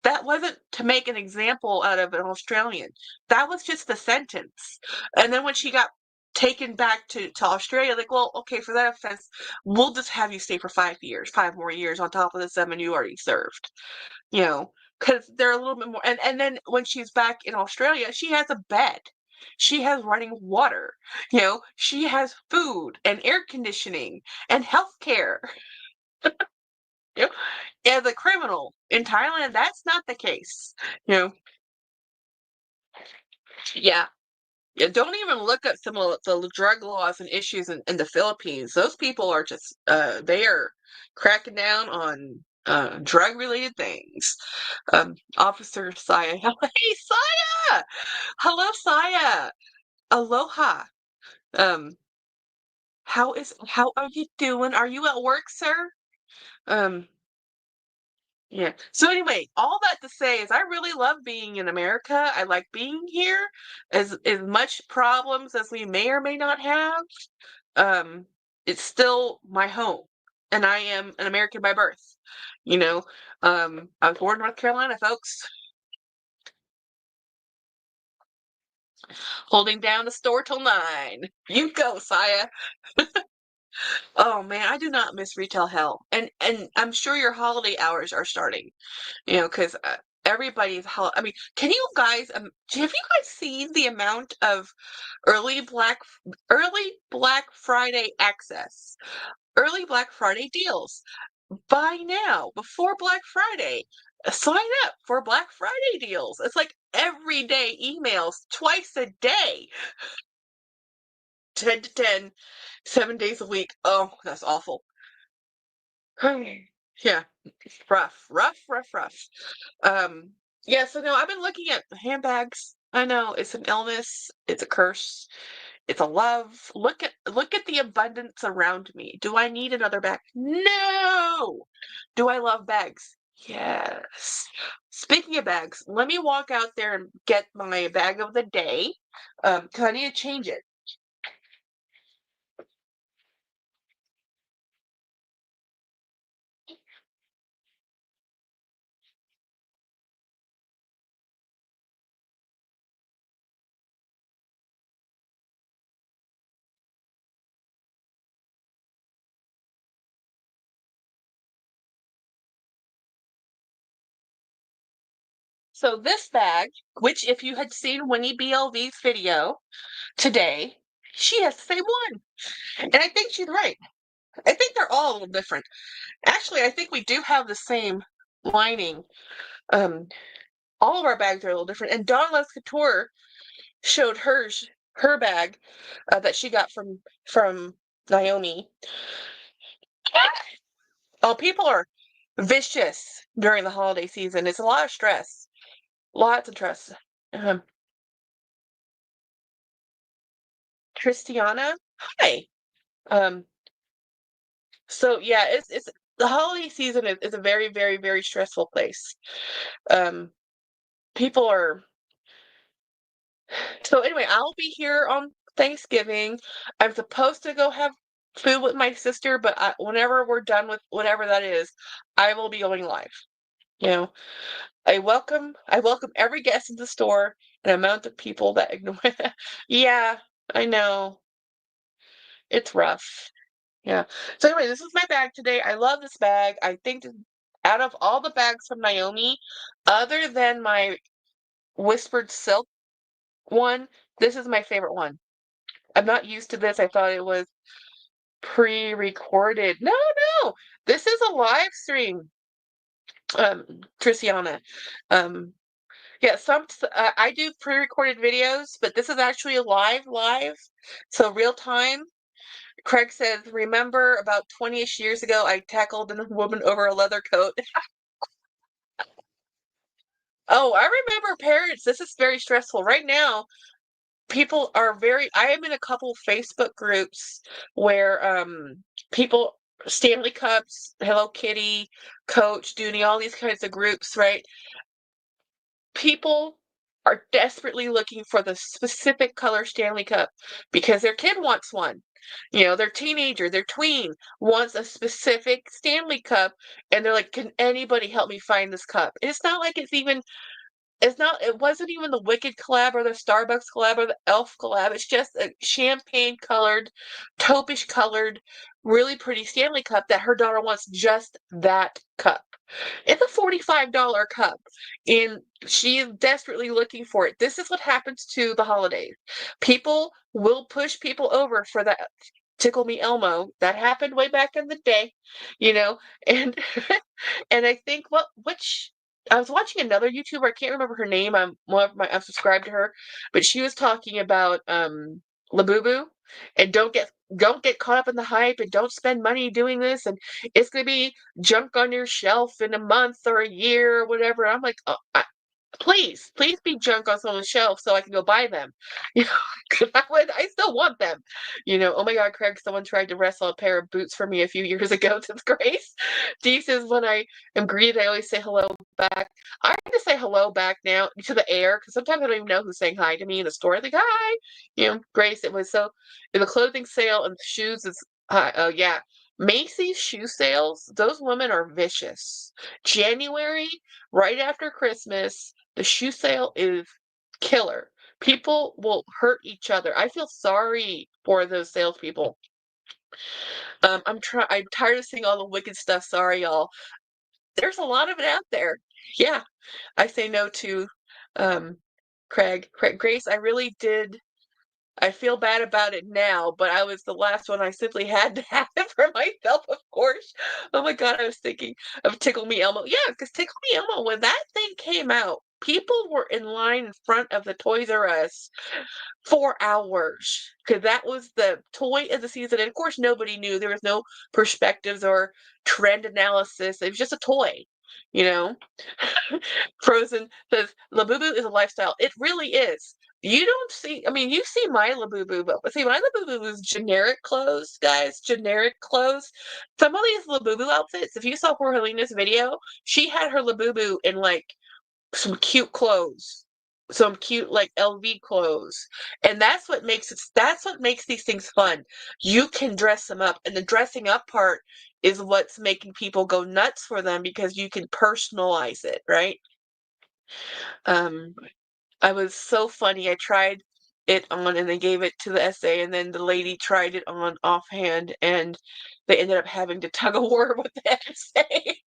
That wasn't to make an example out of an Australian. That was just the sentence. And then when she got taken back to Australia, like, well, okay, for that offense, we'll just have you stay for 5 years, 5 more years on top of the 7 you already served. You know, because they're a little bit more. And then when she's back in Australia, she has a bed. She has running water. She has food and air conditioning and health care. You know, as a criminal in Thailand, that's not the case. You know, yeah. Yeah, don't even look at some of the drug laws and issues in the Philippines. Those people are just they are cracking down on drug related things. Officer Saya. Hey, Saya! Hello, Saya. Aloha. Um, how are you doing? Are you at work, sir? Um, yeah. So anyway, all that to say is I really love being in America. I like being here. As much problems as we may or may not have, um, it's still my home. And I am an American by birth. You know, I was born in North Carolina, folks. Holding down the store till 9. You go, Saya. Oh man, I do not miss retail hell. And I'm sure your holiday hours are starting. Because I mean, can you guys? Have you guys seen the amount of early Black early Black Friday access, early Black Friday deals? Buy now before Black Friday. Sign up for Black Friday deals. It's like everyday emails, twice a day. 10 to 10, 7 days a week. Oh, that's awful. Yeah, rough, rough, rough, rough. Um, yeah, so no, I've been looking at handbags. I know it's an illness, it's a curse, it's a love. Look at the abundance around me. Do I need another bag? No. Do I love bags? Yes. Speaking of bags, let me walk out there and get my bag of the day. 'Cause I need to change it. So this bag, which if you had seen Winnie BLV's video today, she has the same one. And I think she's right. I think they're all a little different. Actually, I think we do have the same lining. Um, all of our bags are a little different. And Dawn Les Couture showed her bag that she got from Naomi. Oh, people are vicious during the holiday season. It's a lot of stress, lots of stress. Um, Christiana, hi. Um, so yeah, it's the holiday season is a very, very, very stressful place. Um, people are So anyway, I'll be here on Thanksgiving. I'm supposed to go have food with my sister, but whenever we're done with whatever that is, I will be going live. You know, I welcome every guest in the store, an amount of people that ignore. Yeah, I know. It's rough. Yeah. So anyway, this is my bag today. I love this bag. I think out of all the bags from Naomi, other than my whispered silk one, this is my favorite one. I'm not used to this. I thought it was pre-recorded. No, no. This is a live stream, Tristiana. Um, yeah, I do pre-recorded videos, but this is actually a live. So real time. Craig says, remember about 20-ish years ago, I tackled a woman over a leather coat. Oh, I remember parents. This is very stressful. Right now, I am in a couple Facebook groups where people Stanley Cups, Hello Kitty, Coach, Dooney, all these kinds of groups, right? People are desperately looking for the specific color Stanley Cup because their kid wants one. Their teenager, their tween wants a specific Stanley Cup, and they're like, "Can anybody help me find this cup?" And it wasn't even the Wicked collab or the Starbucks collab or the Elf collab. It's just a champagne colored, taupish colored, really pretty Stanley Cup that her daughter wants just that cup. It's a $45 cup, and she is desperately looking for it. This is what happens to the holidays. People will push people over for that Tickle Me Elmo. That happened way back in the day, you know, and and I think which I was watching another YouTuber. I can't remember her name. I'm subscribed to her, but she was talking about Labubu, and don't get caught up in the hype, and don't spend money doing this, and it's gonna be junk on your shelf in a month or a year or whatever. I'm like, oh, please be junk on someone's shelf so I can go buy them. You know, 'cause I still want them. Oh my God, Craig, someone tried to wrestle a pair of boots for me a few years ago since Grace. Dee says, when I am greeted, I always say hello back. I have to say hello back now to the air because sometimes I don't even know who's saying hi to me in the store. I think, hi. Grace, it was so, in the clothing sale and shoes is, hi. Oh, yeah. Macy's shoe sales, those women are vicious. January, right after Christmas, the shoe sale is killer. People will hurt each other. I feel sorry for those salespeople. I'm tired of seeing all the wicked stuff. Sorry, y'all. There's a lot of it out there. Yeah, I say no to um, Craig. Grace, I really did. I feel bad about it now, but I was the last one. I simply had to have it for myself, of course. Oh my God, I was thinking of Tickle Me Elmo. Yeah, because Tickle Me Elmo, when that thing came out, People were in line in front of the Toys R Us for hours because that was the toy of the season. And of course, nobody knew. There was no perspectives or trend analysis. It was just a toy, you know? Frozen says Labubu is a lifestyle. It really is. You don't see, I mean, you see my Labubu, but see, my Labubu is generic clothes, guys, generic clothes. Some of these Labubu outfits, if you saw poor Helena's video, she had her Labubu in like some cute clothes, some cute like LV clothes. And that's what makes these things fun. You can dress them up, and the dressing up part is what's making people go nuts for them because you can personalize it, right? Um, I was so funny. I tried it on and they gave it to the essay, and then the lady tried it on offhand and they ended up having to tug of war with the essay.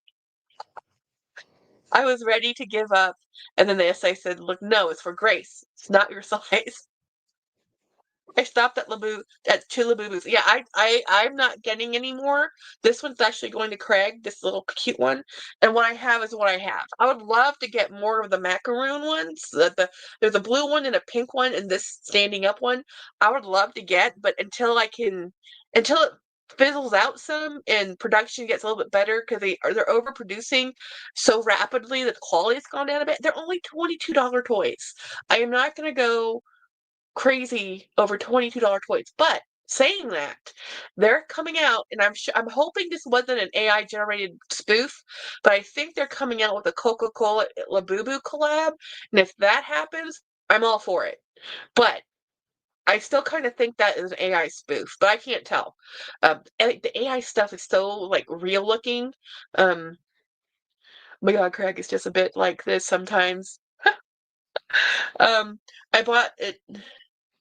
I was ready to give up, and then the essay said, "Look, no, it's for Grace. It's not your size." I stopped at 2 Labubus. Yeah, I'm not getting any more. This one's actually going to Craig, this little cute one. And what I have is what I have. I would love to get more of the macaroon ones. There's a blue one and a pink one and this standing up one. I would love to get, but until it fizzles out some and production gets a little bit better because they're overproducing so rapidly that the quality's gone down a bit. They're only $22 toys. I am not going to go crazy over $22 toys. But saying that, they're coming out, and I'm hoping this wasn't an AI generated spoof, but I think they're coming out with a Coca-Cola Labubu collab, and if that happens, I'm all for it. But I still kind of think that is an AI spoof, but I can't tell. The AI stuff is so like real looking. Oh my God, Craig is just a bit like this sometimes. Um, I bought it.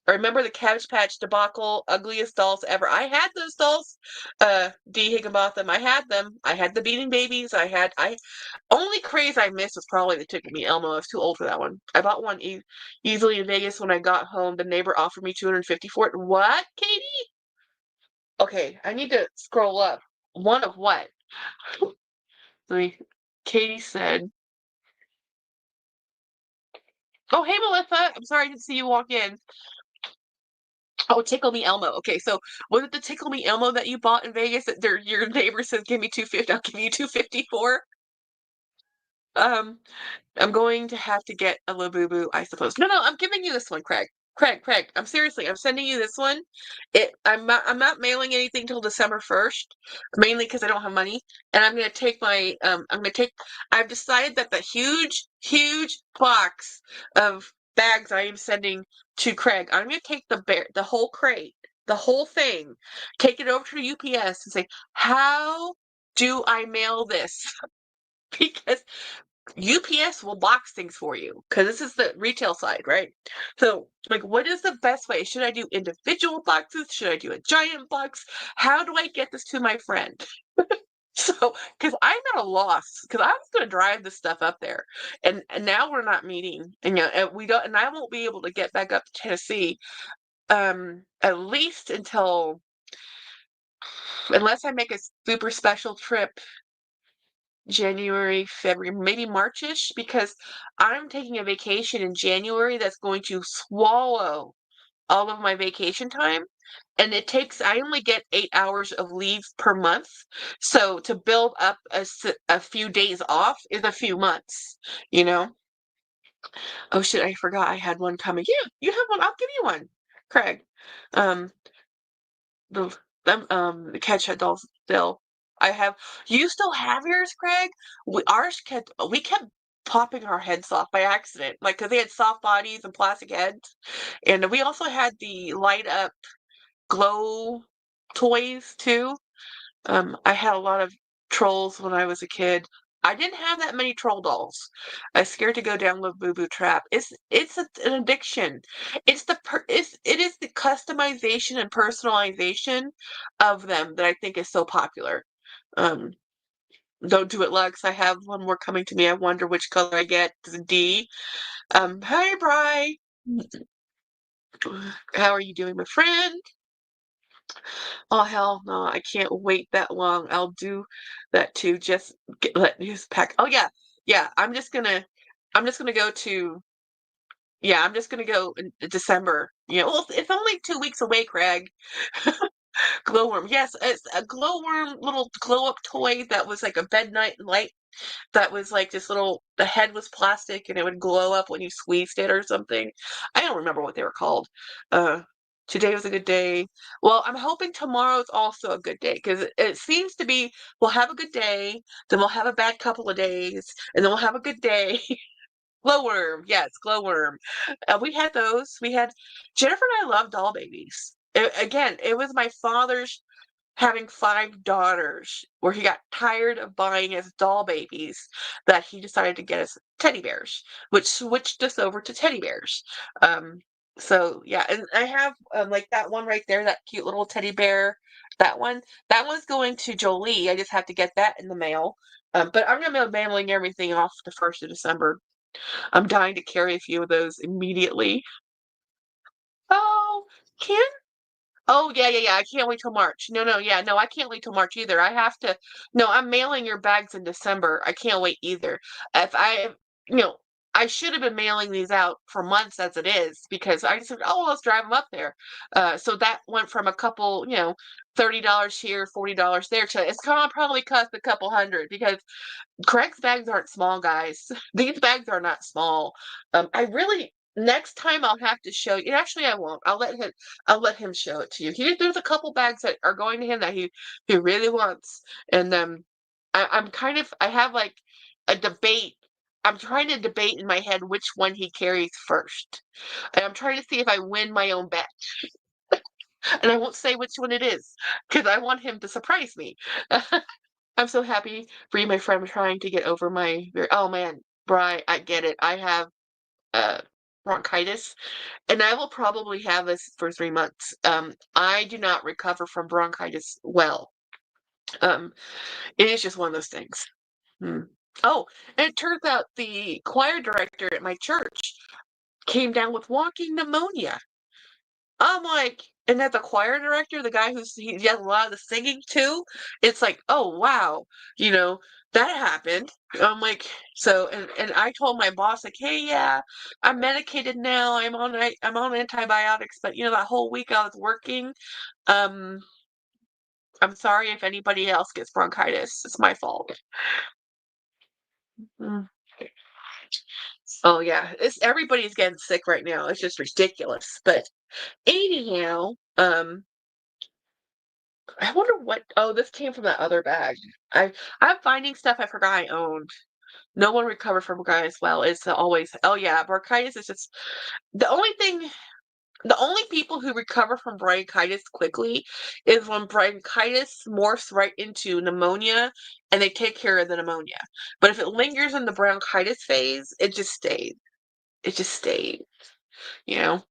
I remember the Cabbage Patch debacle, ugliest dolls ever. I had those dolls, D. Higginbotham. I had them. I had the Beating Babies. I only craze I missed was probably the Tickle Me Elmo. I was too old for that one. I bought one easily in Vegas when I got home. The neighbor offered me 250 for it. What, Katie? Okay, I need to scroll up. One of what? Let me. Katie said, "Oh, hey, Melissa. I'm sorry I didn't see you walk in." Oh, Tickle Me Elmo. Okay, so was it the Tickle Me Elmo that you bought in Vegas that your neighbor says give me 250, I'll give you 250 for? Um, I'm going to have to get a Labubu, I suppose. No, no, I'm giving you this one, Craig. Craig, I'm sending you this one. I'm not mailing anything till December 1st, mainly because I don't have money. And I've decided that the huge box of bags I am sending to Craig, I'm gonna take the whole crate, the whole thing, take it over to UPS and say, how do I mail this? Because UPS will box things for you because this is the retail side, right? So, like, what is the best way? Should I do individual boxes? Should I do a giant box? How do I get this to my friend? So, because I'm at a loss, because I was going to drive this stuff up there, and now we're not meeting, and and we don't, and I won't be able to get back up to Tennessee, at least unless I make a super special trip January, February, maybe Marchish, because I'm taking a vacation in January that's going to swallow all of my vacation time. And I only get 8 hours of leave per month. So to build up a few days off is a few months, you know? Oh shit, I forgot I had one coming. Yeah, you have one. I'll give you one, Craig. Um, the the catch head dolls still. I have you still have yours, Craig? We kept popping our heads off by accident, like because they had soft bodies and plastic heads, and we also had the light up glow toys too. I had a lot of trolls when I was a kid. I didn't have that many troll dolls. I was scared to go down the boo boo trap. An addiction. It is the customization and personalization of them that I think is so popular. Um, don't do it, Lux. I have one more coming to me. I wonder which color I get. It's a D. Hi, Bry. How are you doing, my friend? Oh hell no, I can't wait that long. I'll do that too. Just let news pack. Oh yeah, yeah. I'm just gonna. I'm just gonna go to yeah, I'm just gonna go in December. Well, it's only 2 weeks away, Craig. Glowworm, yes, it's a glowworm little glow up toy that was like a bed night light that was like this little, the head was plastic and it would glow up when you squeezed it or something. I don't remember what they were called. Uh, Today was a good day. Well, I'm hoping tomorrow's also a good day because it seems to be we'll have a good day, then we'll have a bad couple of days, and then we'll have a good day. Glowworm, yes, glowworm. We had those. We had Jennifer and I love doll babies. Again, it was my father's having 5 daughters, where he got tired of buying us doll babies, that he decided to get us teddy bears, which switched us over to teddy bears. Um, so yeah, and I have like that one right there, that cute little teddy bear. That one, that one's going to Jolie. I just have to get that in the mail. But I'm gonna be mailing everything off the 1st of December. I'm dying to carry a few of those immediately. Oh, can Oh, yeah, yeah, yeah. I can't wait till March. No, no, yeah, no, I can't wait till March either. I have to. No, I'm mailing your bags in December. I can't wait either. If I, you know, I should have been mailing these out for months as it is because I just said, oh, well, let's drive them up there. So that went from a couple, $30 here, $40 there to it's gonna probably cost a couple hundred because Craig's bags aren't small, guys. These bags are not small. I really next time I'll have to show you. Actually, I won't. I'll let him show it to you. There's a couple bags that are going to him that he really wants, and I have like a debate. I'm trying to debate in my head which one he carries first, and I'm trying to see if I win my own bet. And I won't say which one it is because I want him to surprise me. I'm so happy for you, my friend. I'm trying to get over oh man, Bri, I get it. I have uh bronchitis and I will probably have this for 3 months. I do not recover from bronchitis well. Um, it is just one of those things. Hmm. Oh, and it turns out the choir director at my church came down with walking pneumonia. I'm like, and as a choir director, the guy he does a lot of the singing too, it's like, oh wow, you know, that happened. I'm like, so, and I told my boss like, hey, yeah, I'm medicated now. I'm on antibiotics, but that whole week I was working. Um, I'm sorry if anybody else gets bronchitis. It's my fault. Mm. Oh yeah, it's everybody's getting sick right now. It's just ridiculous. But anyhow, I wonder what. Oh, this came from that other bag. I'm finding stuff I forgot I owned. No one recovered from bronchitis well. It's always. Oh yeah, bronchitis is just the only thing. The only people who recover from bronchitis quickly is when bronchitis morphs right into pneumonia, and they take care of the pneumonia. But if it lingers in the bronchitis phase, it just stays. It just stays. You know.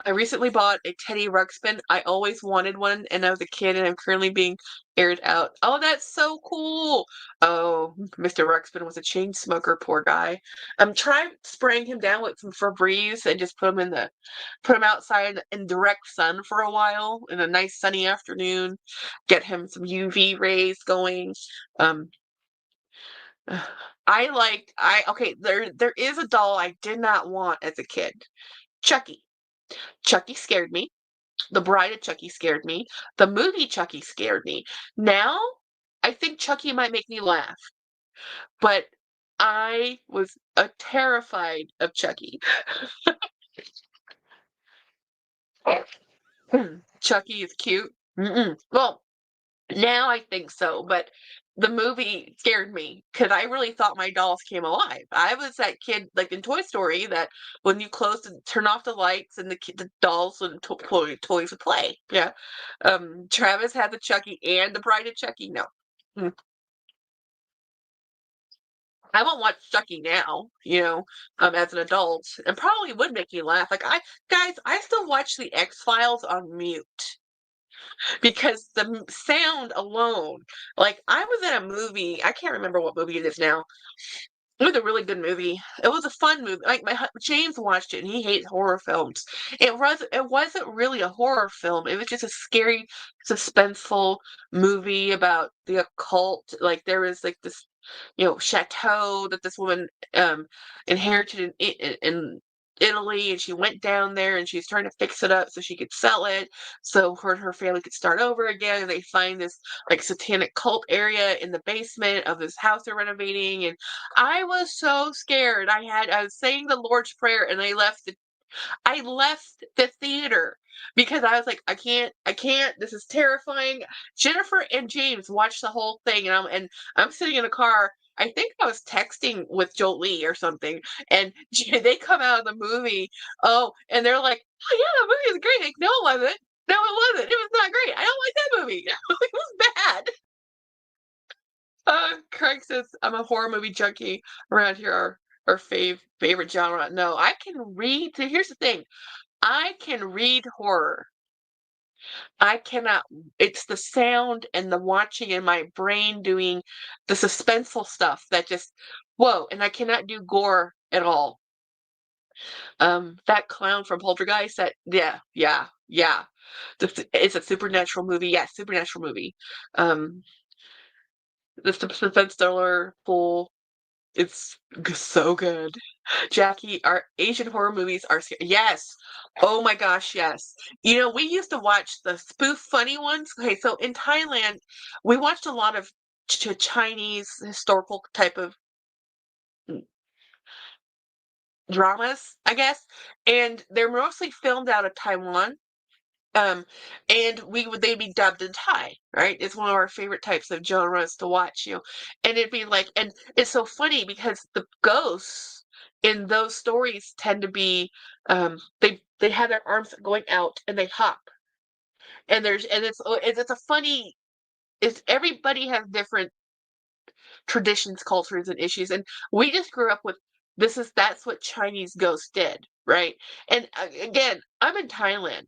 I recently bought a Teddy Ruxpin. I always wanted one, and I was a kid, and I'm currently being aired out. Oh, that's so cool! Oh, Mr. Ruxpin was a chain smoker, poor guy. I'm trying spraying him down with some Febreze and just put him outside in direct sun for a while in a nice sunny afternoon. Get him some UV rays going. Um, okay. There is a doll I did not want as a kid. Chucky. Chucky scared me. The Bride of Chucky scared me. The movie Chucky scared me. Now, I think Chucky might make me laugh, but I was terrified of Chucky. Chucky is cute. Mm-mm. Well, now I think so, but the movie scared me because I really thought my dolls came alive. I was that kid, like in Toy Story, that when you turn off the lights and the dolls and toys would play. Yeah. Travis had the Chucky and the Bride of Chucky. No. Mm. I won't watch Chucky now, as an adult, and probably would make me laugh. Like guys, I still watch the X-Files on mute because the sound alone, like I was in a movie, I can't remember what movie it is now. It was a really good movie. It was a fun movie. Like James watched it and he hates horror films. It wasn't really a horror film. It was just a scary, suspenseful movie about the occult. Like there was like this chateau that this woman um inherited in Italy, and she went down there and she's trying to fix it up so she could sell it, so her family could start over again. And they find this like satanic cult area in the basement of this house they're renovating, and I was so scared. I was saying the Lord's Prayer, and I left the theater because I was like, I can't, this is terrifying. Jennifer and James watched the whole thing, and I'm sitting in the car. I think I was texting with Jolie or something, and they come out of the movie. Oh, and they're like, "Oh yeah, the movie is great." Like, no, it wasn't. No, it wasn't. It was not great. I don't like that movie. It was bad. Craig says I'm a horror movie junkie around here. Our favorite genre. No, I can read. So here's the thing. I can read horror. I cannot, it's the sound and the watching and my brain doing the suspenseful stuff that just, whoa, and I cannot do gore at all. That clown from Poltergeist, yeah. It's a supernatural movie. Yes, supernatural movie. Um, the suspense thriller full. It's so good. Jackie, our Asian horror movies are yes. Oh my gosh, yes. We used to watch the spoof funny ones. Okay, so in Thailand, we watched a lot of Chinese historical type of dramas, I guess, and they're mostly filmed out of Taiwan. Um, and they'd be dubbed in Thai, right? It's one of our favorite types of genres to watch. And it'd be like, and it's so funny because the ghosts in those stories tend to be, they have their arms going out and they hop, and it's a funny, it's everybody has different traditions, cultures, and issues, and we just grew up with that's what Chinese ghosts did, right? And again, I'm in Thailand.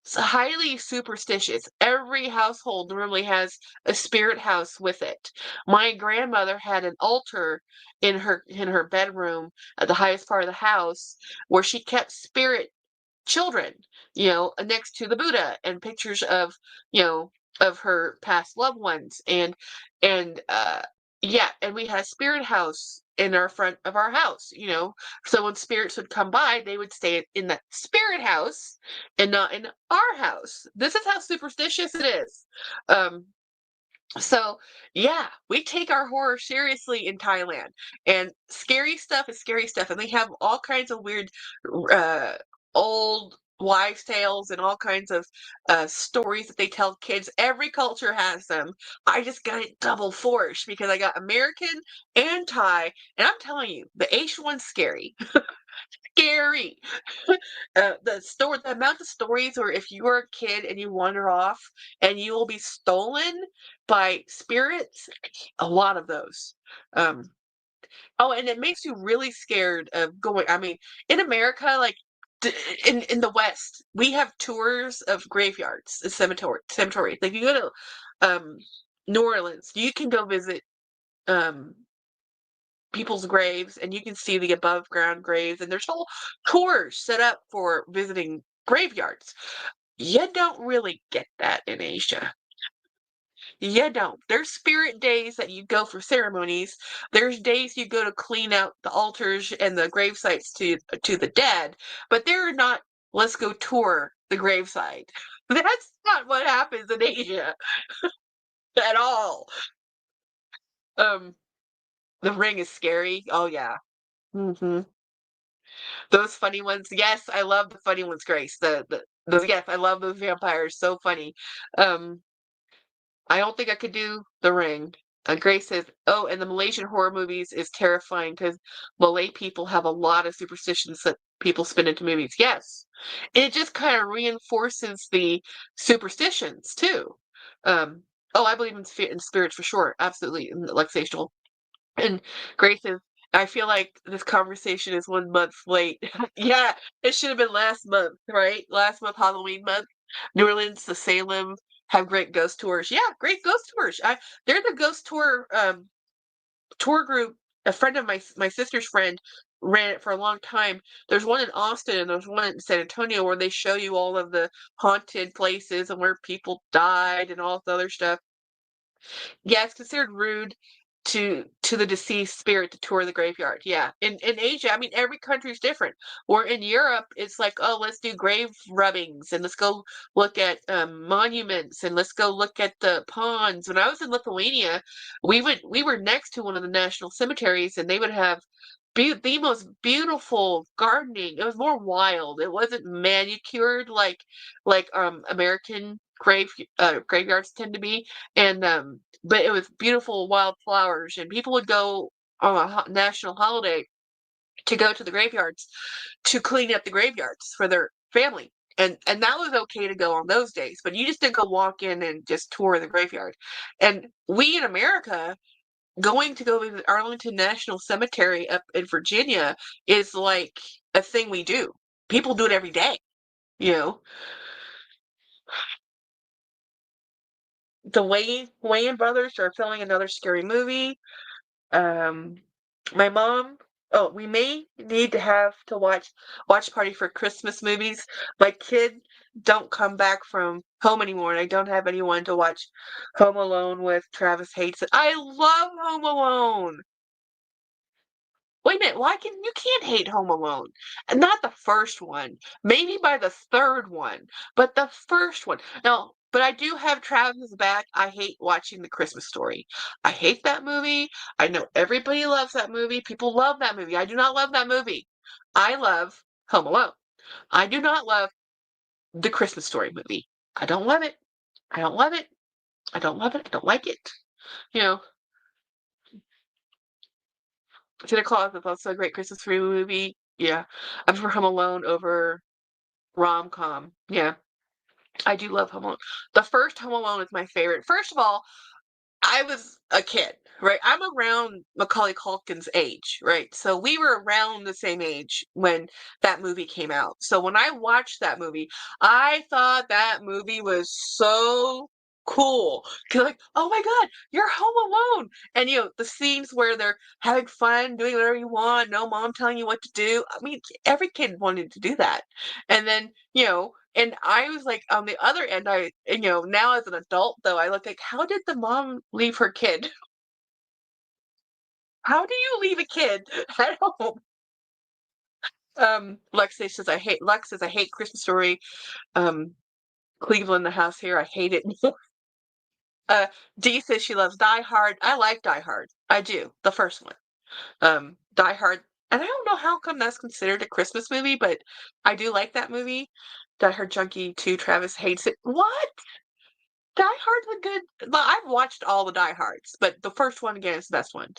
It's highly superstitious. Every household normally has a spirit house with it. My grandmother had an altar in her bedroom at the highest part of the house where she kept spirit children, next to the Buddha, and pictures of her past loved ones. And yeah, and we had a spirit house in our front of our house. So when spirits would come by, they would stay in that spirit house and not in our house. This is how superstitious it is. Um, so yeah, we take our horror seriously in Thailand, and scary stuff is scary stuff, and they have all kinds of weird, uh, old wives' tales and all kinds of stories that they tell kids. Every culture has them. I just got it double force because I got American and Thai, and I'm telling you, the Asian one's scary. Scary. The amount of stories where if you are a kid and you wander off and you will be stolen by spirits, a lot of those. Um, oh, and it makes you really scared of going. I mean, in America, like in the West, we have tours of graveyards, cemeteries. Like you go to New Orleans, you can go visit um people's graves, and you can see the above ground graves, and there's whole tours set up for visiting graveyards. You don't really get that in Asia. You don't. There's spirit days that you go for ceremonies. There's days you go to clean out the altars and the grave sites to the dead, but they're not, let's go tour the gravesite. That's not what happens in Asia at all. Um, the Ring is scary. Oh yeah. Hmm. Those funny ones. Yes, I love the funny ones, Grace. Those, yes, I love those vampires. So funny. Um, I don't think I could do The Ring. Grace says, "Oh, and the Malaysian horror movies is terrifying because Malay people have a lot of superstitions that people spin into movies." Yes, it just kind of reinforces the superstitions too. Um, oh, I believe in spirits for sure, absolutely, like Sage. And Grace says, I feel like this conversation is 1 month late. Yeah, it should have been last month, right? Last month, Halloween month. New Orleans, the Salem have great ghost tours. Yeah, great ghost tours. They're the ghost tour group. A friend of my sister's friend ran it for a long time. There's one in Austin and there's one in San Antonio where they show you all of the haunted places and where people died and all the other stuff. Yeah, it's considered rude to the deceased spirit to tour the graveyard. Yeah. In Asia, I mean every country's different. Or in Europe, it's like, oh, let's do grave rubbings and let's go look at monuments and let's go look at the ponds. When I was in Lithuania, we were next to one of the national cemeteries and they would have the most beautiful gardening. It was more wild. It wasn't manicured like American graveyards tend to be. And but it was beautiful wild flowers, and people would go on a national holiday to go to the graveyards to clean up the graveyards for their family. And that was okay to go on those days, but you just didn't go walk in and just tour the graveyard. And we in America going to go visit Arlington National Cemetery up in Virginia is like a thing we do. People do it every day, you know. The Wayans brothers are filming another scary movie. Um, my mom. Oh, we may need to have to watch party for Christmas movies. My kids don't come back from home anymore, and I don't have anyone to watch Home Alone with. Travis hates it. I love Home Alone. Wait a minute, why can you can't hate Home Alone? Not the first one. Maybe by the third one, but the first one. No, but I do have Travis's back. I hate watching The Christmas Story. I hate that movie. I know everybody loves that movie. People love that movie. I do not love that movie. I love Home Alone. I do not love the Christmas Story movie. I don't love it. I don't love it. I don't love it. I don't like it. You know, Santa Claus is also a great Christmas movie. Yeah. I prefer Home Alone over rom-com. Yeah. I do love Home Alone. The first Home Alone is my favorite. First of all, I was a kid, right? I'm around Macaulay Culkin's age, right? So we were around the same age when that movie came out. So when I watched that movie, I thought that movie was so cool. 'Cause like, oh my God, you're home alone. And the scenes where they're having fun, doing whatever you want, no mom telling you what to do. I mean, every kid wanted to do that. And then, and I was like on the other end, now as an adult though, I look like, how did the mom leave her kid? How do you leave a kid at home? Lex says I hate Christmas Story. Um, Cleveland, the house here, I hate it. uh, Dee says she loves Die Hard. I like Die Hard. I do. The first one. Die Hard. And I don't know how come that's considered a Christmas movie, but I do like that movie. Die Hard Junkie 2, Travis hates it. What? Die Hard's a good. Well, I've watched all the Die Hards, but the first one again is the best one.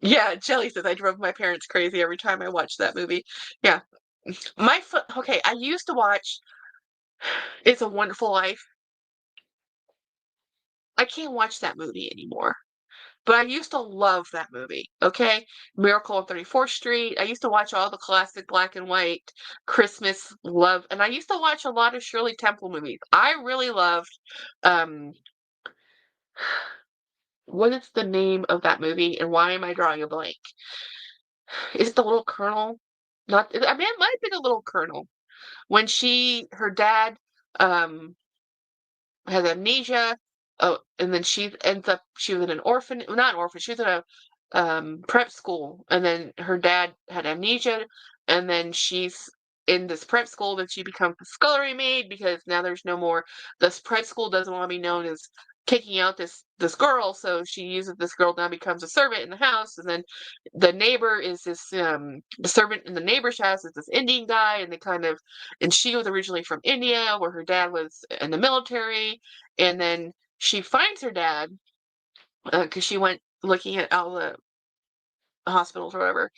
Yeah, Jelly says I drove my parents crazy every time I watched that movie. Yeah, Okay, I used to watch It's a Wonderful Life. I can't watch that movie anymore. But I used to love that movie, okay? Miracle on 34th Street. I used to watch all the classic black and white Christmas love, and I used to watch a lot of Shirley Temple movies. I really loved, um, what is the name of that movie, and why am I drawing a blank? Is it The Little Colonel? Not, I mean, it might have been The Little Colonel. When her dad, um, has amnesia. Oh, and then she was in an not an orphan, she was in a prep school, and then her dad had amnesia, and then she's in this prep school, then she becomes a scullery maid because now there's no more, this prep school doesn't want to be known as kicking out this girl, so she uses this girl now becomes a servant in the house, and then the neighbor is the servant in the neighbor's house is this Indian guy, and they kind of and she was originally from India, where her dad was in the military, and then she finds her dad because she went looking at all the hospitals or whatever,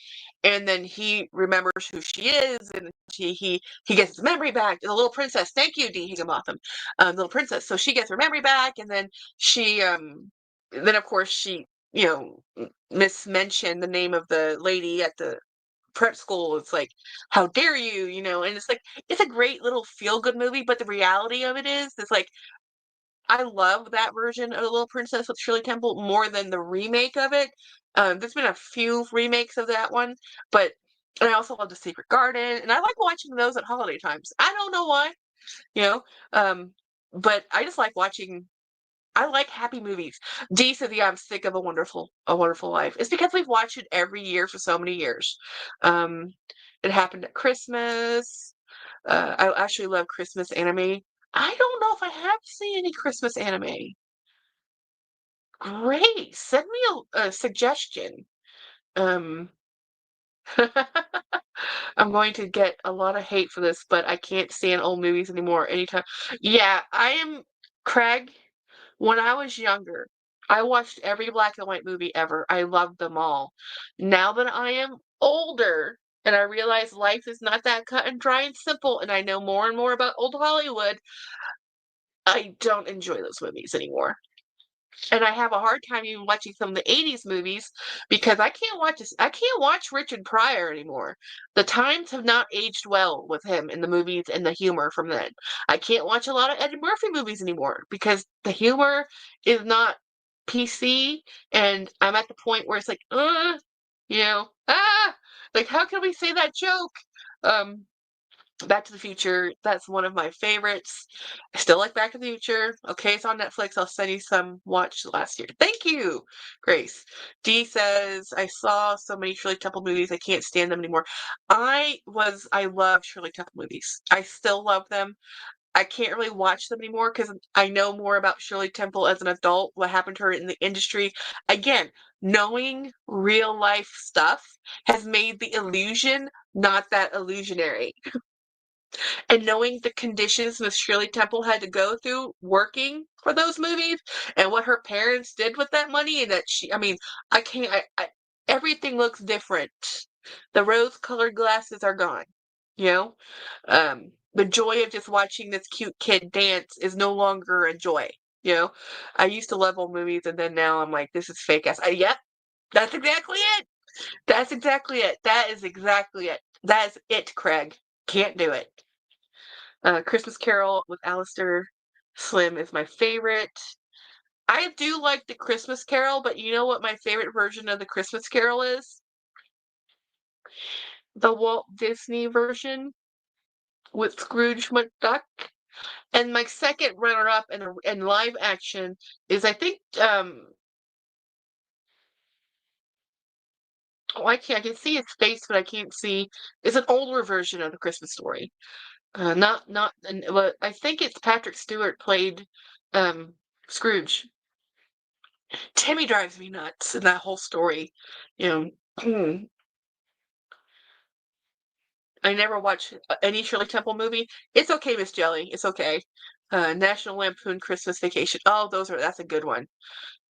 and then he remembers who she is, and he gets his memory back. The little princess, thank you, Dee Higginbotham, little princess. So she gets her memory back, and then then of course she mismentioned the name of the lady at the prep school. It's like, how dare you, and it's like, it's a great little feel good movie, but the reality of it is, it's like, I love that version of The Little Princess with Shirley Temple more than the remake of it. There's been a few remakes of that one, but and I also love The Secret Garden, and I like watching those at holiday times. I don't know why, you know, um, but I just like watching I like happy movies. Dee says, "Yeah, I'm sick of A Wonderful Life." It's because we've watched it every year for so many years. Um, it happened at Christmas. I actually love Christmas anime. I don't know if I have seen any Christmas anime. Great. Send me a suggestion. Um, I'm going to get a lot of hate for this, but I can't stand old movies anymore anytime. Yeah, I am Craig. When I was younger, I watched every black and white movie ever. I loved them all. Now that I am older and I realize life is not that cut and dry and simple, and I know more and more about old Hollywood, I don't enjoy those movies anymore. And I have a hard time even watching some of the 80s movies because I can't watch Richard Pryor anymore. The times have not aged well with him in the movies and the humor from then. I can't watch a lot of Eddie Murphy movies anymore because the humor is not PC, and I'm at the point where it's like, like how can we say that joke? Um Back to the Future, that's one of my favorites. I still like Back to the Future. Okay, it's on Netflix. I'll send you some watched last year. Thank you, Grace. Dee says, I saw so many Shirley Temple movies, I can't stand them anymore. I love Shirley Temple movies. I still love them. I can't really watch them anymore because I know more about Shirley Temple as an adult, what happened to her in the industry. Again, knowing real life stuff has made the illusion not that illusionary, and knowing the conditions Miss Shirley Temple had to go through working for those movies and what her parents did with that money, and that I mean, I can't, everything looks different. The rose-colored glasses are gone, you know? The joy of just watching this cute kid dance is no longer a joy, you know? I used to love old movies, and then now I'm like, this is fake ass. Yep, that's exactly it. That's exactly it. That is exactly it. That is it, Craig. Can't do it. Christmas Carol with Alistair Slim is my favorite. I do like the Christmas Carol, but you know what my favorite version of the Christmas Carol is? The Walt Disney version with Scrooge McDuck. And my second runner-up in live action is I think I can see his face, but I can't see. It's an older version of the Christmas Story. But I think it's Patrick Stewart played Scrooge. Timmy drives me nuts in that whole story. You know, I never watch any Shirley Temple movie. It's okay, Miss Jelly. It's okay. National Lampoon Christmas Vacation. Oh, that's a good one.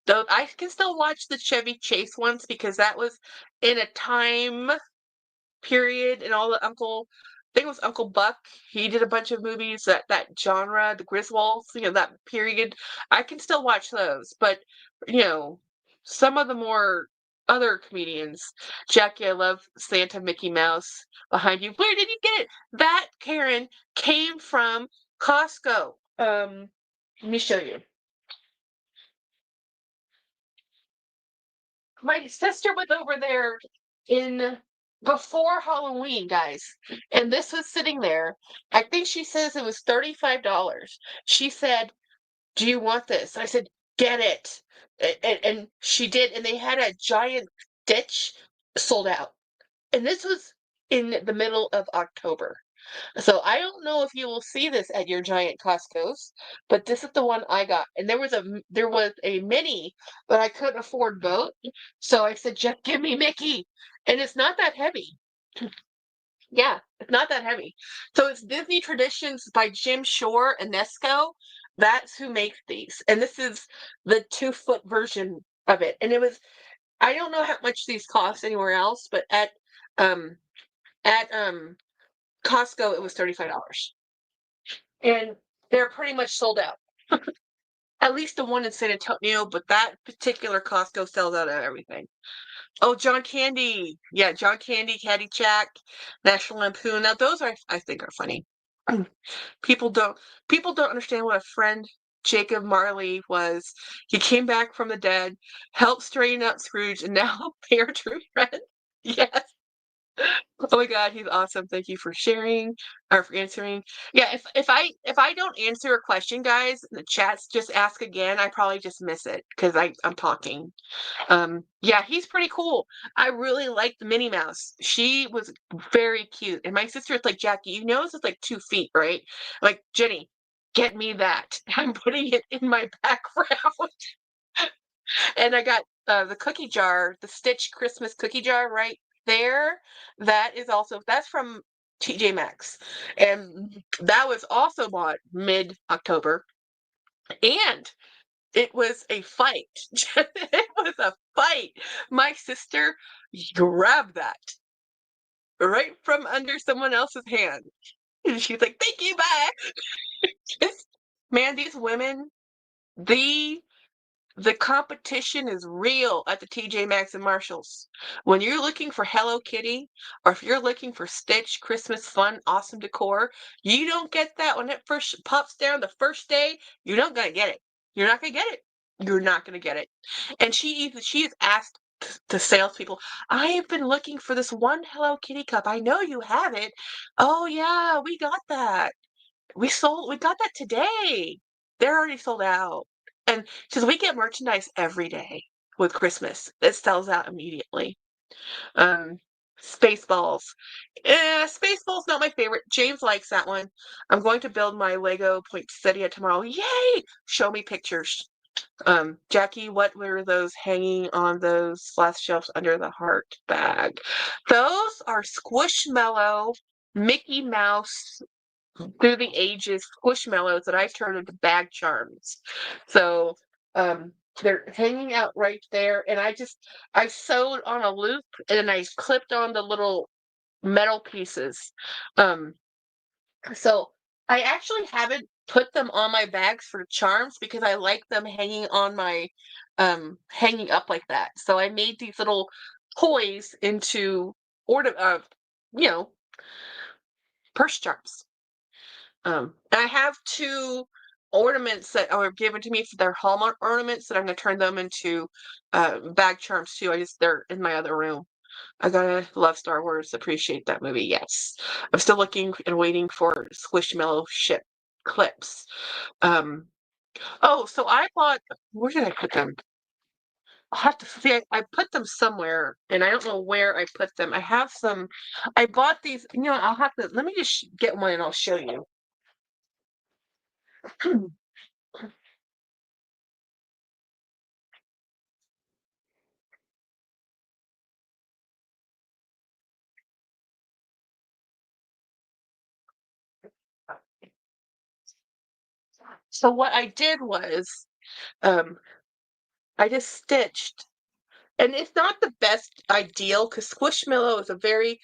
Though I can still watch the Chevy Chase ones because that was in a time period and all the I think it was Uncle Buck. He did a bunch of movies that genre, the Griswolds, that period. I can still watch those, but you know, some of the more other comedians, Jackie, I love Santa Mickey Mouse behind you. Where did you get it? That Karen came from Costco. Let me show you. My sister was over there in before Halloween, guys, and this was sitting there. I think she says it was $35. She said, "Do you want this?" I said, "Get it." And she did, and they had a giant ditch sold out. And this was in the middle of October. So I don't know if you will see this at your giant Costco's, but this is the one I got. And there was a mini, but I couldn't afford both. So I said, just give me Mickey. And it's not that heavy. Yeah, it's not that heavy. So it's Disney Traditions by Jim Shore and Nesco. That's who makes these. And this is the 2-foot version of it. And I don't know how much these cost anywhere else, but um at Costco it was $35. And they're pretty much sold out. At least the one in San Antonio, but that particular Costco sells out of everything. Oh, John Candy. Yeah, John Candy, Caddyshack, National Lampoon. Now those I think are funny. People don't people don't understand what a friend Jacob Marley was. He came back from the dead, helped straighten up Scrooge, and now they are true friends. Yes. Oh my God, he's awesome. Thank you for sharing or for answering. Yeah, if I don't answer a question, guys, in the chats, just ask again. I probably just miss it because I'm talking. Yeah, he's pretty cool. I really like the Minnie Mouse. She was very cute. And my sister is like, Jackie, you know this is like 2 feet, right? Like, Jenny, get me that. I'm putting it in my background. And I got the cookie jar, the Stitch Christmas cookie jar right there. That's from TJ Maxx. And that was also bought mid-October. And it was a fight. It was a fight. My sister grabbed that right from under someone else's hand. And she's like, thank you, bye. Man, these women, the the competition is real at the TJ Maxx and Marshalls. When you're looking for Hello Kitty, or if you're looking for Stitch, Christmas fun, awesome decor, you don't get that when it first pops down the first day. You're not gonna get it. You're not gonna get it. You're not gonna get it. And she's asked the salespeople, I have been looking for this one Hello Kitty cup. I know you have it. Oh yeah, we got that. We got that today. They're already sold out. And because we get merchandise every day with Christmas, it sells out immediately. Um, Spaceballs. Spaceballs not my favorite. James likes that one. I'm going to build my Lego poinsettia tomorrow. Yay! Show me pictures. Jackie, what were those hanging on those last shelves under the heart bag? Those are Squishmallow Mickey Mouse through the ages squishmallows that I turned into bag charms. So they're hanging out right there, and I sewed on a loop and then I clipped on the little metal pieces. Um, so I actually haven't put them on my bags for charms because I like them hanging on my hanging up like that. So I made these little toys into order you know, purse charms. And I have 2 ornaments that are given to me for their Hallmark ornaments that I'm gonna turn them into bag charms too. They're in my other room. I gotta love Star Wars, appreciate that movie, yes. I'm still looking and waiting for Squishmallow ship clips. Um, oh, so I bought, where did I put them? I'll have to see, I put them somewhere and I don't know where I put them. I have some, I bought these, I'll have to, let me just get one and I'll show you. So what I did was, um, I just stitched, and it's not the best ideal because Squishmallow is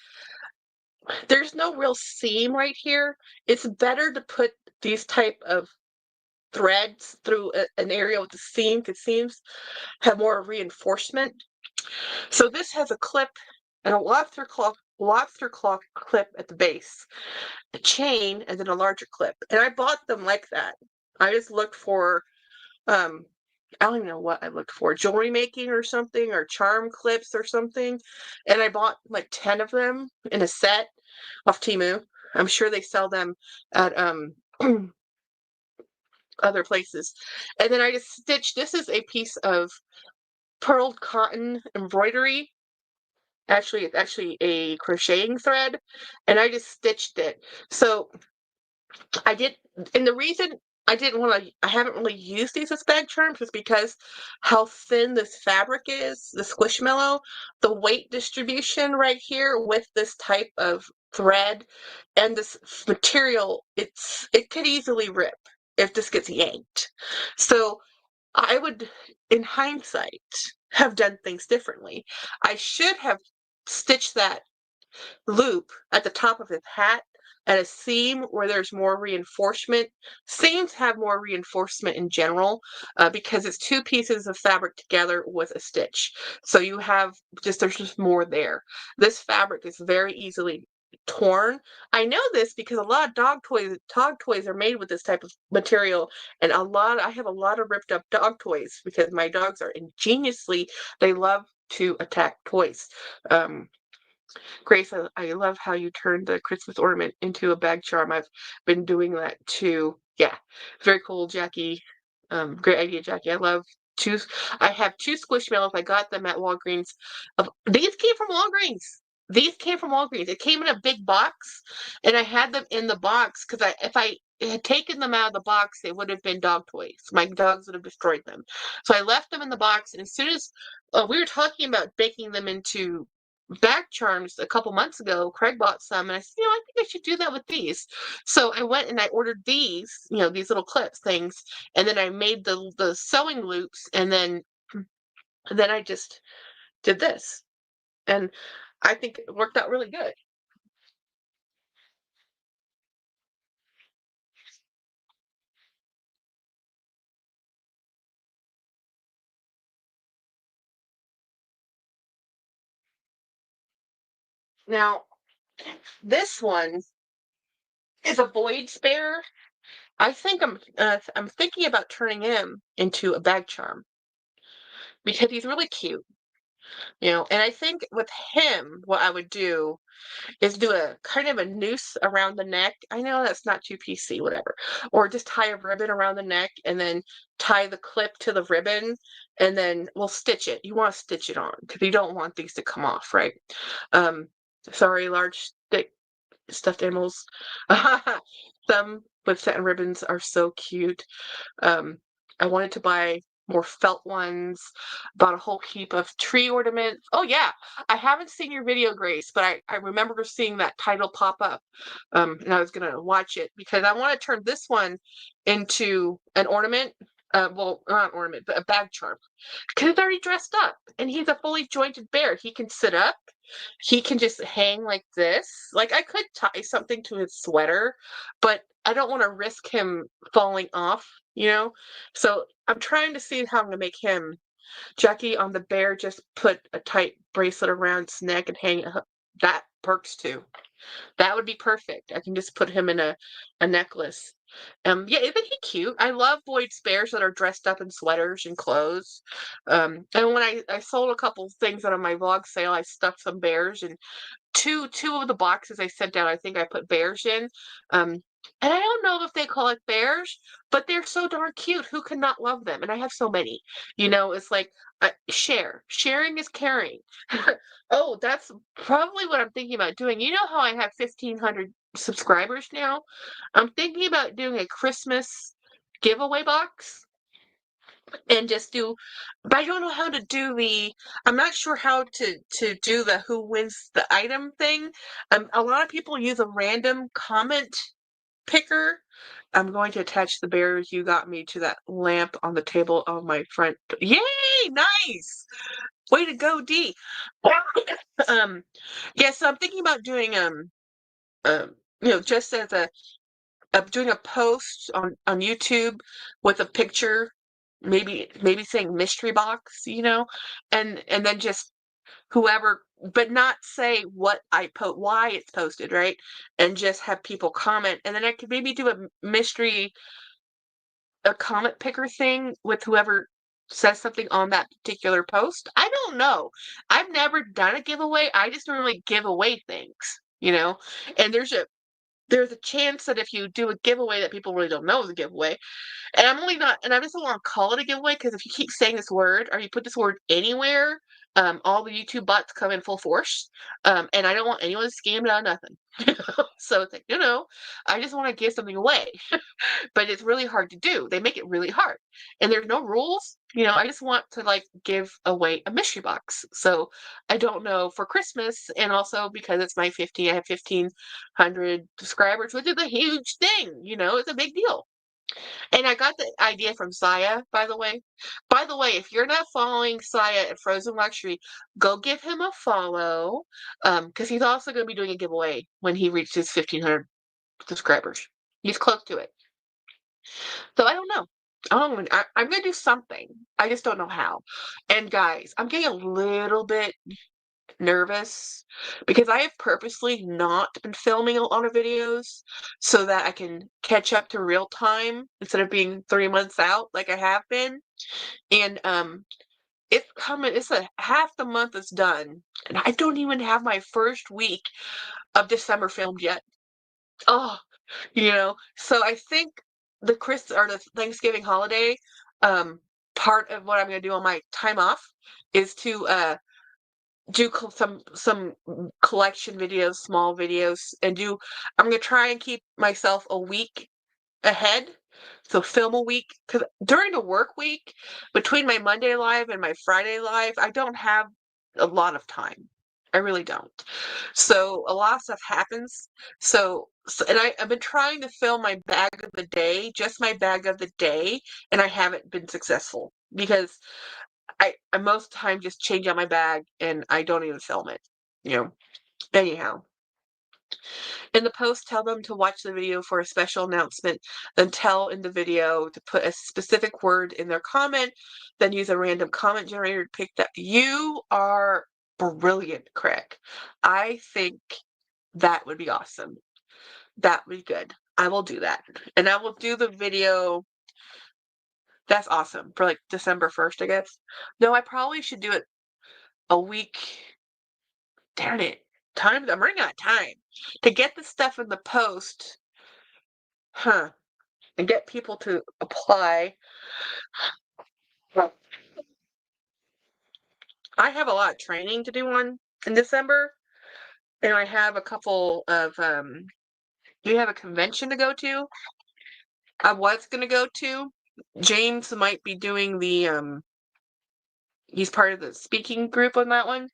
there's no real seam right here. It's better to put these type of threads through an area with a seam because seams have more reinforcement. So this has a clip and a lobster claw clip at the base, a chain, and then a larger clip. And I bought them like that. I just looked for um I don't even know what I looked for, jewelry making or something, or charm clips or something. And I bought like 10 of them in a set off Temu. I'm sure they sell them at other places. And then I just stitched, this is a piece of pearled cotton embroidery. Actually, it's actually a crocheting thread, and I just stitched it. So I did, and the reason I haven't really used these as bag charms is because how thin this fabric is, the Squishmallow, the weight distribution right here with this type of thread and this material, it could easily rip if this gets yanked. So I would, in hindsight, have done things differently. I should have stitched that loop at the top of his hat at a seam where there's more reinforcement. Seams have more reinforcement in general because it's 2 pieces of fabric together with a stitch. So there's just more there. This fabric is very easily torn. I know this because a lot of dog toys are made with this type of material, and I have a lot of ripped up dog toys because my dogs are they love to attack toys. Um, Grace, I love how you turned the Christmas ornament into a bag charm. I've been doing that too. Yeah, very cool, Jackie. Great idea, Jackie. I love two. I have two Squishmallows. I got them at Walgreens. These came from Walgreens. These came from Walgreens. It came in a big box, and I had them in the box because if I had taken them out of the box, they would have been dog toys. My dogs would have destroyed them. So I left them in the box, and as soon as we were talking about baking them into bag charms a couple months ago. Craig bought some, and I said, I think I should do that with these. So I went and I ordered these, these little clips things, and then I made the sewing loops, and then I just did this, and I think it worked out really good. Now, this one is a void spare. I think I'm thinking about turning him into a bag charm because he's really cute, And I think with him, what I would do is do a kind of a noose around the neck. I know that's not too PC, whatever. Or just tie a ribbon around the neck and then tie the clip to the ribbon and then we'll stitch it. You want to stitch it on because you don't want these to come off, right? Um, sorry, large thick stuffed animals. Some with satin ribbons are so cute. Um, I wanted to buy more felt ones, bought a whole heap of tree ornaments. Oh yeah, I haven't seen your video, Grace, but I remember seeing that title pop up. And I was gonna watch it because I want to turn this one into an ornament. Well, not an ornament, but a bag charm. Because he's already dressed up and he's a fully jointed bear. He can sit up, he can just hang like this. Like I could tie something to his sweater, but I don't want to risk him falling off. So I'm trying to see how I'm gonna make him. Jackie on the bear just put a tight bracelet around his neck and hang it. That perks too. That would be perfect. I can just put him in a necklace. Yeah, isn't he cute? I love void spares that are dressed up in sweaters and clothes. And when I sold a couple things out of my vlog sale, I stuck some bears and two of the boxes I sent out, I think I put bears in. Um, and I don't know if they call it bears, but they're so darn cute. Who could not love them? And I have so many. It's like share. Sharing is caring. Oh, that's probably what I'm thinking about doing. You know how I have 1,500 subscribers now? I'm thinking about doing a Christmas giveaway box and just do, but I don't know how to do I'm not sure how to do the who wins the item thing. A lot of people use a random comment picker. I'm going to attach the bears you got me to that lamp on the table of my front. Yay! Nice! Way to go, D. um, yeah, so I'm thinking about doing just as doing a post on YouTube with a picture, maybe saying mystery box, and then just whoever, but not say what why it's posted, right? And just have people comment, and then I could maybe do a comment picker thing with whoever says something on that particular post. I don't know. I've never done a giveaway. I just normally give away things. And there's a chance that if you do a giveaway that people really don't know is a giveaway. And I'm only not, and I just don't want to call it a giveaway because if you keep saying this word or you put this word anywhere, all the YouTube bots come in full force. And I don't want anyone scammed out of nothing. So it's like, I just want to give something away. But it's really hard to do. They make it really hard. And there's no rules. I just want to like give away a mystery box. So I don't know for Christmas and also because it's I have 1,500 subscribers, which is a huge thing. It's a big deal. And I got the idea from Saya, by the way. By the way, if you're not following Saya at Frozen Luxury, go give him a follow. Because he's also going to be doing a giveaway when he reaches 1,500 subscribers. He's close to it. So I don't know. I'm going to do something. I just don't know how. And guys, I'm getting a little bit nervous because I have purposely not been filming a lot of videos so that I can catch up to real time instead of being 3 months out like I have been. And it's coming. It's a half the month is done, and I don't even have my first week of December filmed yet. Oh, so I think the Thanksgiving holiday, um, part of what I'm gonna do on my time off is to do some collection videos, small videos, and do. I'm gonna try and keep myself a week ahead. So film a week because during the work week, between my Monday live and my Friday live, I don't have a lot of time. I really don't. So a lot of stuff happens. And I've been trying to film my bag of the day, just my bag of the day, and I haven't been successful because I most of the time just change out my bag and I don't even film it. You know. Anyhow. In the post, tell them to watch the video for a special announcement, then tell in the video to put a specific word in their comment, then use a random comment generator to pick that. You are brilliant, Craig. I think that would be awesome. That would be good. I will do that. And I will do the video. That's awesome. For like December 1st, I guess. No, I probably should do it a week. Darn it. I'm running out of time. To get the stuff in the post, huh? And get people to apply. Well, I have a lot of training to do on in December, and I have a couple of we have a convention to go to. I was gonna go to. James might be doing the he's part of the speaking group on that one.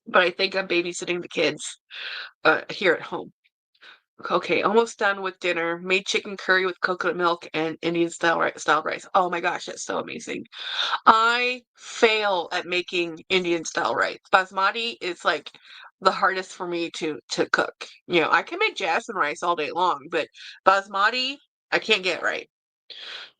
But I think I'm babysitting the kids here at home. Okay, almost done with dinner. Made chicken curry with coconut milk and Indian style rice. Oh my gosh, that's so amazing. I fail at making Indian style rice. Basmati is like the hardest for me to cook. I can make jasmine rice all day long, but basmati I can't get right.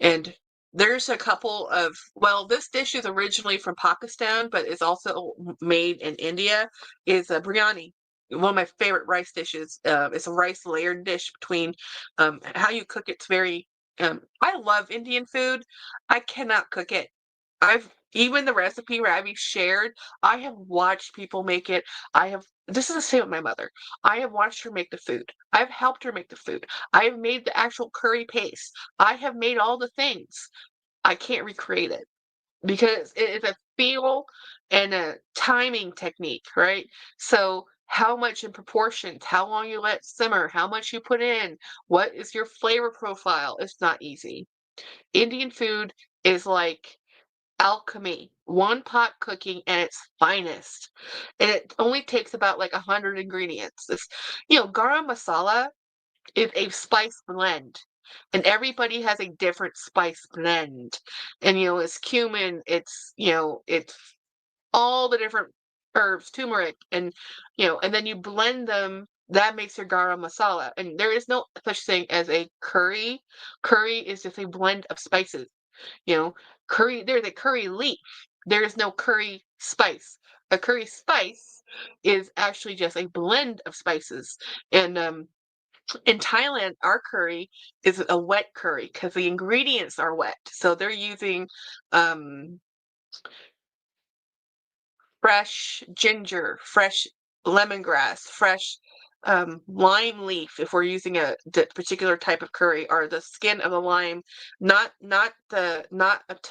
And there's a couple of, well, this dish is originally from Pakistan, but is also made in India, is a biryani. One of my favorite rice dishes. It's a rice layered dish between how you cook it's very, I love Indian food. I cannot cook it. Even the recipe where I've shared, I have watched people make it. This is the same with my mother. I have watched her make the food. I've helped her make the food. I have made the actual curry paste. I have made all the things. I can't recreate it because it is a feel and a timing technique, right? So how much in proportions, how long you let simmer, how much you put in, what is your flavor profile? It's not easy. Indian food is like alchemy, one pot cooking at its finest. And it only takes about like 100 ingredients. Garam masala is a spice blend. And everybody has a different spice blend. And it's cumin, it's all the different herbs, turmeric, and then you blend them. That makes your garam masala. And there is no such thing as a curry. Curry is just a blend of spices. You know, Curry, there's a curry leaf. There is no curry spice. A curry spice is actually just a blend of spices. And in Thailand, our curry is a wet curry because the ingredients are wet. So they're using um, fresh ginger, fresh lemongrass, fresh lime leaf if we're using a particular type of curry, or the skin of the lime, not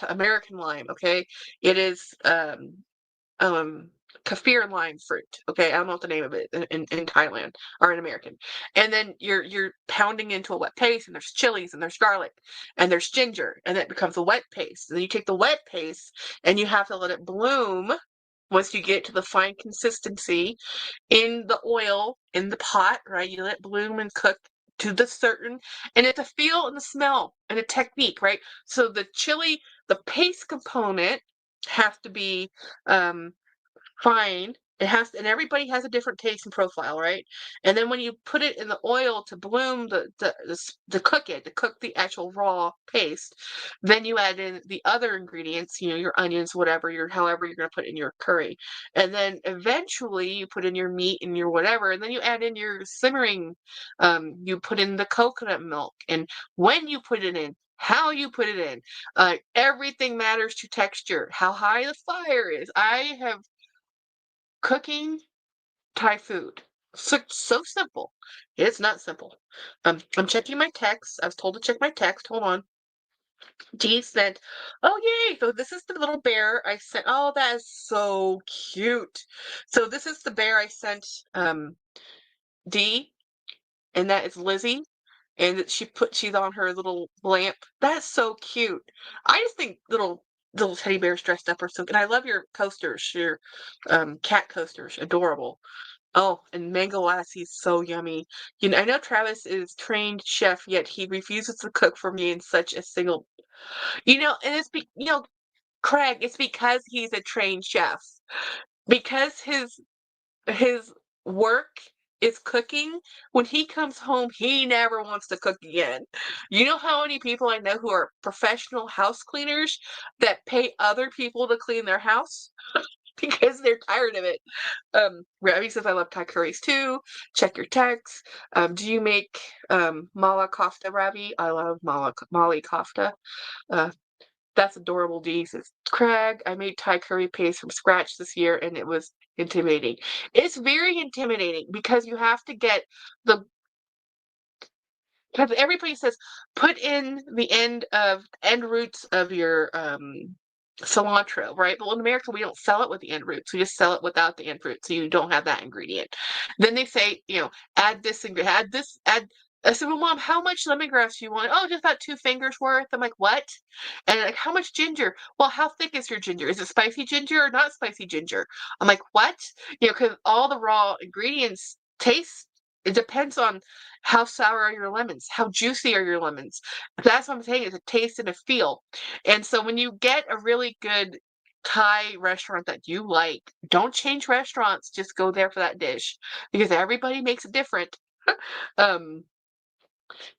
American lime, okay? It is um kaffir lime fruit. Okay, I don't know what the name of it in Thailand or in American. And then you're pounding into a wet paste, and there's chilies and there's garlic and there's ginger, and it becomes a wet paste. And then you take the wet paste and you have to let it bloom once you get to the fine consistency in the oil in the pot, right? You let it bloom and cook to the certain, and it's a feel and a smell and a technique, right? So the chili, the paste component has to be um, fine. And everybody has a different taste and profile, right? And then when you put it in the oil to bloom to cook it, to cook the actual raw paste, then you add in the other ingredients, your onions, whatever, however you're going to put in your curry. And then eventually you put in your meat and your whatever, and then you add in your simmering, you put in the coconut milk. And when you put it in, how you put it in. Everything matters to texture, how high the fire is. I have cooking Thai food. So simple. It's not simple. I'm checking my text. I was told to check my text. Hold on. Dee sent, oh yay! So this is the little bear I sent. Oh, that is so cute. So this is the bear I sent Dee, and that is Lizzie. And she's on her little lamp. That's so cute. I just think little teddy bears dressed up are so. And I love your coasters, your cat coasters, adorable. Oh, and mango lassi is so yummy. I know Travis is trained chef, yet he refuses to cook for me in such a single. And Craig, it's because he's a trained chef. Because his work is cooking, when he comes home, he never wants to cook again. You know how many people I know who are professional house cleaners that pay other people to clean their house because they're tired of it? Ravi says, I love Thai curries too. Check your text. Do you make mala kofta, Ravi? I love mali kofta. Uh, that's adorable, Dee says, Craig, I made Thai curry paste from scratch this year and it was intimidating. It's very intimidating because you have to get the because everybody says put in the end roots of your cilantro, right? But in America, we don't sell it with the end roots. We just sell it without the end roots, so you don't have that ingredient. Then they say, add this ingredient, add this, add. I said, well, Mom, how much lemongrass do you want? Oh, just about 2 fingers worth. I'm like, what? And like, how much ginger? Well, how thick is your ginger? Is it spicy ginger or not spicy ginger? I'm like, what? Because all the raw ingredients taste. It depends on how sour are your lemons, how juicy are your lemons. That's what I'm saying. Is a taste and a feel. And so when you get a really good Thai restaurant that you like, don't change restaurants. Just go there for that dish because everybody makes it different. um,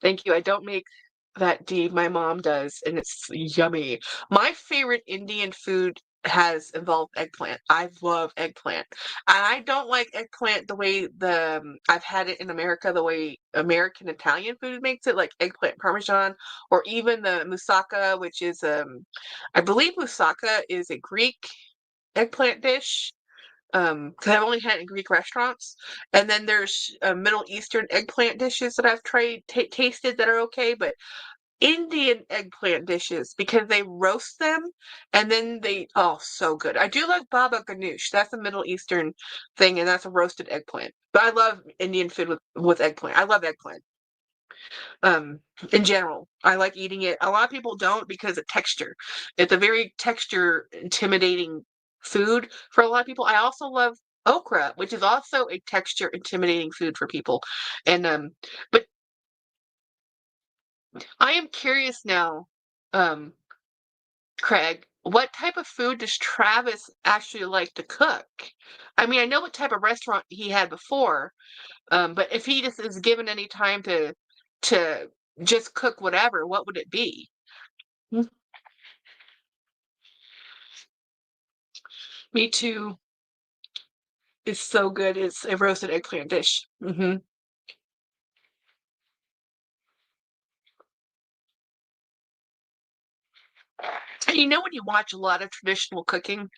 Thank you. I don't make that Dee. My mom does, and it's yummy. My favorite Indian food has involved eggplant. I love eggplant. And I don't like eggplant the way I've had it in America, the way American Italian food makes it, like eggplant parmesan, or even the moussaka, which is I believe moussaka is a Greek eggplant dish. Because I've only had it in Greek restaurants, and then there's Middle Eastern eggplant dishes that I've tried tasted that are okay, but Indian eggplant dishes because they roast them and then so good. I do like baba ganoush. That's a Middle Eastern thing, and that's a roasted eggplant. But I love Indian food with eggplant. I love eggplant. Um, in general, I like eating it. A lot of people don't because of texture. It's a very texture intimidating food for a lot of people. I also love okra, which is also a texture intimidating food for people. And but I am curious now, um, Craig, what type of food does Travis actually like to cook? I mean, I know what type of restaurant he had before, but if he just is given any time to just cook whatever, what would it be? Mm, Me too. It's so good. It's a roasted eggplant dish. And when you watch a lot of traditional cooking,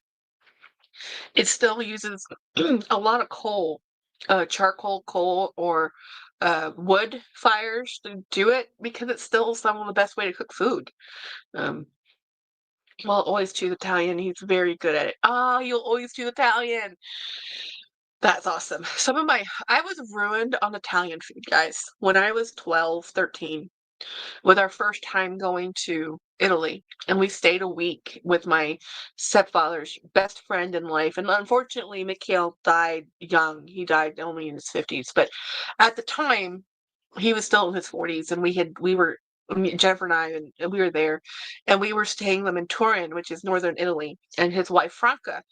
it still uses a lot of coal, charcoal, coal, or wood fires to do it because it's still some of the best way to cook food. Um, well, always choose Italian. He's very good at it. Oh, you'll always choose Italian. That's awesome. I was ruined on Italian food, guys, when I was 12, 13, with our first time going to Italy. And we stayed a week with my stepfather's best friend in life. And unfortunately, Mikhail died young. He died only in his 50s. But at the time, he was still in his 40s. And Jennifer and I, and we were there. And we were staying with him in Turin, which is northern Italy, and his wife, Franca.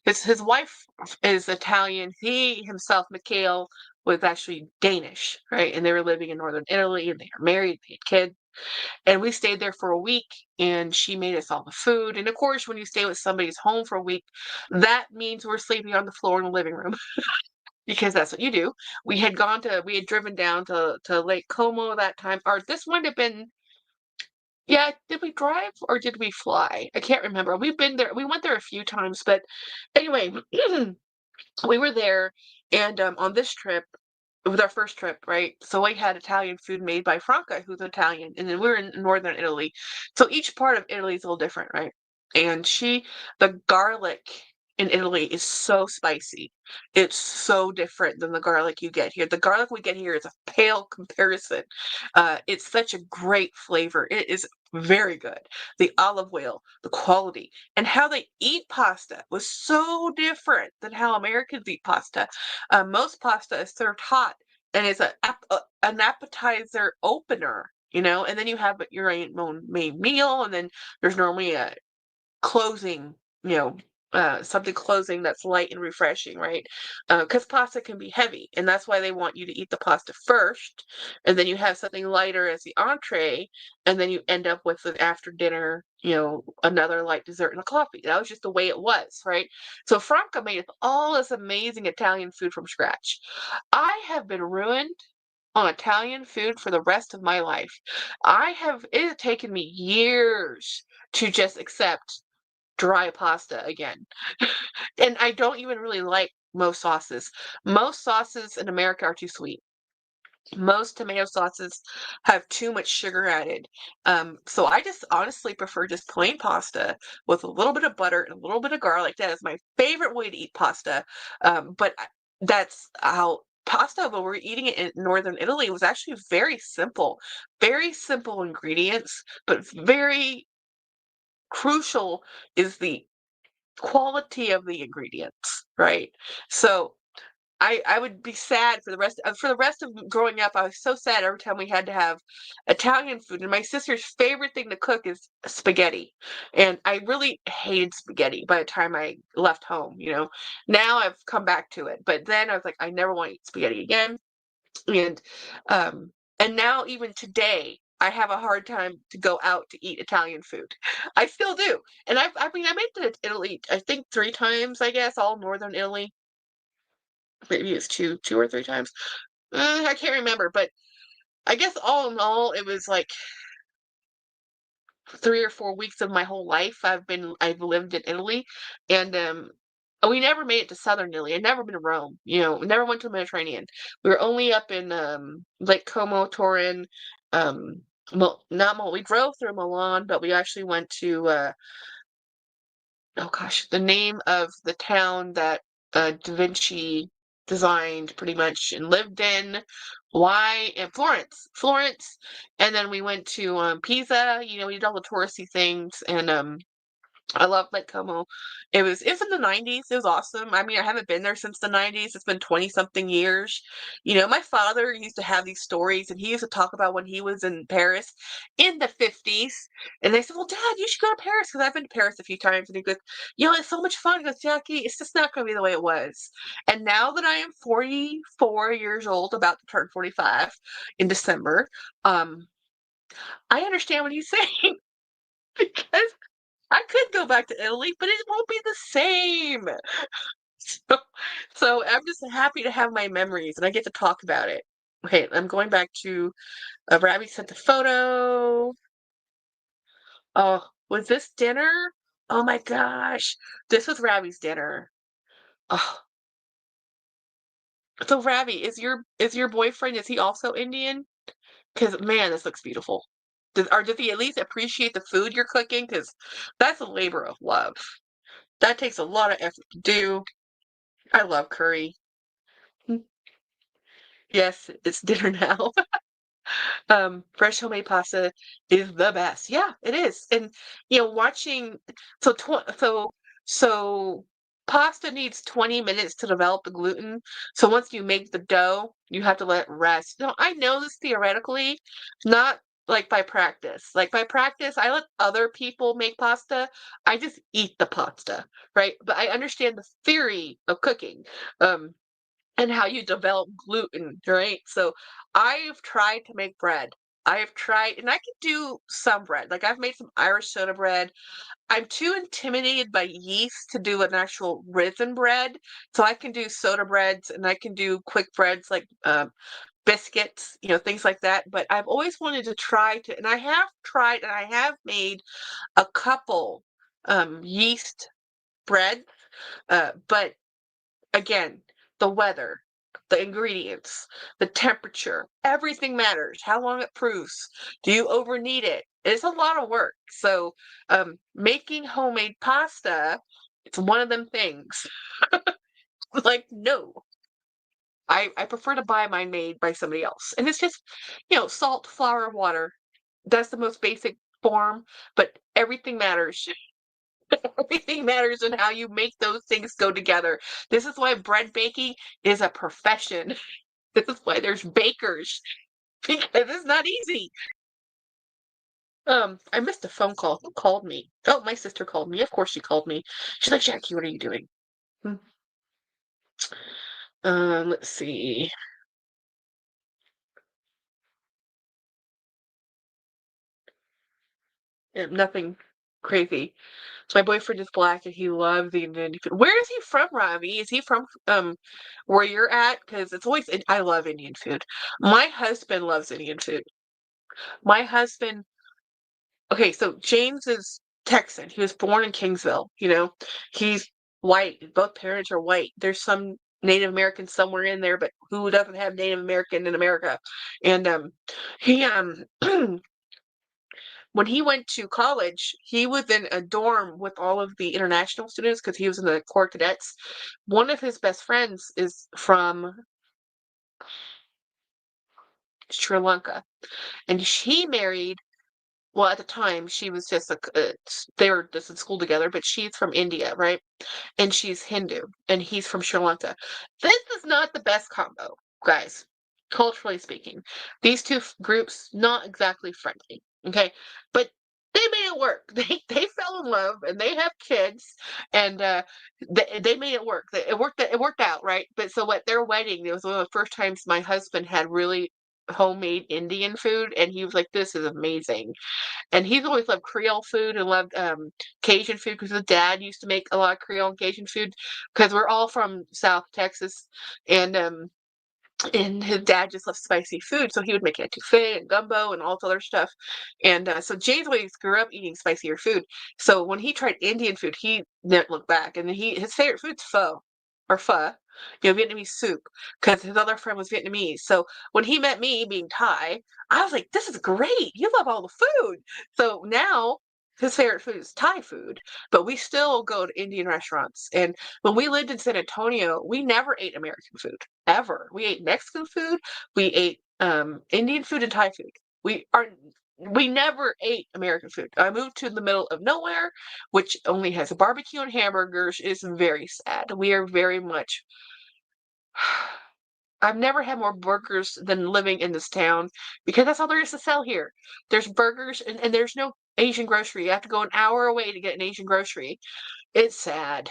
His wife is Italian. He himself, Mikhail, was actually Danish, right? And they were living in northern Italy, and they were married, they had kids. And we stayed there for a week, and she made us all the food. And of course, when you stay with somebody's home for a week, that means we're sleeping on the floor in the living room because that's what you do. We had driven down to Lake Como that time, or this might have been Yeah, did we drive or did we fly? I can't remember. We've been there. We went there a few times, but anyway, we were there, and on this trip, it was our first trip, right? So we had Italian food made by Franca, who's Italian, and then we were in northern Italy. So each part of Italy is a little different, right? And the garlic in Italy is so spicy. It's so different than the garlic you get here. The garlic we get here is a pale comparison. It's such a great flavor. It is very good. The olive oil, the quality, and how they eat pasta was so different than how Americans eat pasta. Most pasta is served hot and it's an appetizer opener, and then you have your own main meal, and then there's normally a closing, you know, something closing that's light and refreshing, right? Because pasta can be heavy, and that's why they want you to eat the pasta first, and then you have something lighter as the entree, and then you end up with an after dinner, another light dessert and a coffee. That was just the way it was, right? So Franca made all this amazing Italian food from scratch. I have been ruined on Italian food for the rest of my life. It has taken me years to just accept dry pasta again. And I don't even really like most sauces. Most sauces in America are too sweet. Most tomato sauces have too much sugar added. So I just honestly prefer just plain pasta with a little bit of butter and a little bit of garlic. That is my favorite way to eat pasta. That's how pasta, when we're eating it in northern Italy, was actually very simple ingredients, but very crucial is the quality of the ingredients, right? So I would be sad for the rest of growing up. I was so sad every time we had to have Italian food. And my sister's favorite thing to cook is spaghetti, and I really hated spaghetti by the time I left home. Now I've come back to it, but then I was like, I never want to eat spaghetti again. And um, and now even today, I have a hard time to go out to eat Italian food. I still do. And I mean, I made it to Italy, I think 3 times, I guess, all northern Italy. Maybe it's two or three times. I can't remember, but I guess all in all, it was like 3 or 4 weeks of my whole life. I've lived in Italy, and we never made it to southern Italy. I'd never been to Rome. We never went to the Mediterranean. We were only up in Lake Como, Turin. Not Milan. We drove through Milan, but we actually went to oh gosh, the name of the town that Da Vinci designed pretty much and lived in. Why? And Florence. And then we went to Pisa. We did all the touristy things, and I love Lake Como. It was in the 90s. It was awesome. I mean, I haven't been there since the 90s. It's been 20 something years. My father used to have these stories, and he used to talk about when he was in Paris in the 50s. And they said, "Well, Dad, you should go to Paris," because I've been to Paris a few times. And he goes, "It's so much fun." He goes, "Jackie, it's just not going to be the way it was." And now that I am 44 years old, about to turn 45 in December, um, I understand what he's saying because I could go back to Italy, but it won't be the same. So, so I'm just happy to have my memories and I get to talk about it. Okay, I'm going back to Ravi sent the photo. Oh, was this dinner? Oh my gosh. This was Ravi's dinner. Oh, so Ravi, is your boyfriend, is he also Indian? Because man, this looks beautiful. Does he at least appreciate the food you're cooking? Because that's a labor of love. That takes a lot of effort to do. I love curry. Yes, it's dinner now. Fresh homemade pasta is the best. Yeah, it is. And watching so tw so pasta needs 20 minutes to develop the gluten. So once you make the dough, you have to let it rest. Now, I know this theoretically, not like by practice. Like by practice, I let other people make pasta. I just eat the pasta, right? But I understand the theory of cooking. Um, and how you develop gluten, right? So I've tried to make bread. I have tried, and I can do some bread. Like I've made some Irish soda bread. I'm too intimidated by yeast to do an actual raisin bread. So I can do soda breads and I can do quick breads like biscuits, things like that. But I've always wanted to try to, and I have tried, and I have made a couple yeast bread. But again, the weather, the ingredients, the temperature, everything matters. How long it proves. Do you overknead it? It's a lot of work. So, making homemade pasta, it's one of them things. Like, no. I prefer to buy mine made by somebody else. And it's just, salt, flour, water. That's the most basic form, but everything matters. Everything matters in how you make those things go together. This is why bread baking is a profession. This is why there's bakers, because it's not easy. I missed a phone call. Who called me? Oh, my sister called me. Of course she called me. She's like, Jackie, what are you doing? Hmm. Let's see. Nothing crazy. So my boyfriend is black and he loves the Indian food. Where is he from, Ravi? Is he from where you're at? Because it's always I love Indian food. My husband loves Indian food. My husband, okay, so James is Texan. He was born in Kingsville, He's white. Both parents are white. There's some Native American somewhere in there, but who doesn't have Native American in America? And he when he went to college, he was in a dorm with all of the international students because he was in the Corps Cadets. One of his best friends is from Sri Lanka, and she married. Well, at the time, she was just they were just in school together, but she's from India, right? And she's Hindu, and he's from Sri Lanka. This is not the best combo, guys, culturally speaking. These two groups, not exactly friendly, okay? But they made it work. They fell in love, and they have kids, and they made it work. It worked out, right? But so what? Their wedding, it was one of the first times my husband had really homemade Indian food, and he was like, "This is amazing." And he's always loved Creole food and loved Cajun food because his dad used to make a lot of Creole and Cajun food because we're all from South Texas, and his dad just loved spicy food, so he would make etouffee and gumbo and all this other stuff. And so James always grew up eating spicier food. So when he tried Indian food, he didn't look back. And his favorite food's pho, Vietnamese soup, because his other friend was Vietnamese. So when he met me, being Thai, I was like, "This is great! You love all the food." So now his favorite food is Thai food, but we still go to Indian restaurants. And when we lived in San Antonio, we never ate American food ever. We ate Mexican food, we ate Indian food and Thai food. We never ate American food. I moved to the middle of nowhere, which only has a barbecue and hamburgers. It's very sad. We are very much. I've never had more burgers than living in this town because that's all there is to sell here. There's burgers and there's no Asian grocery. You have to go an hour away to get an Asian grocery. It's sad.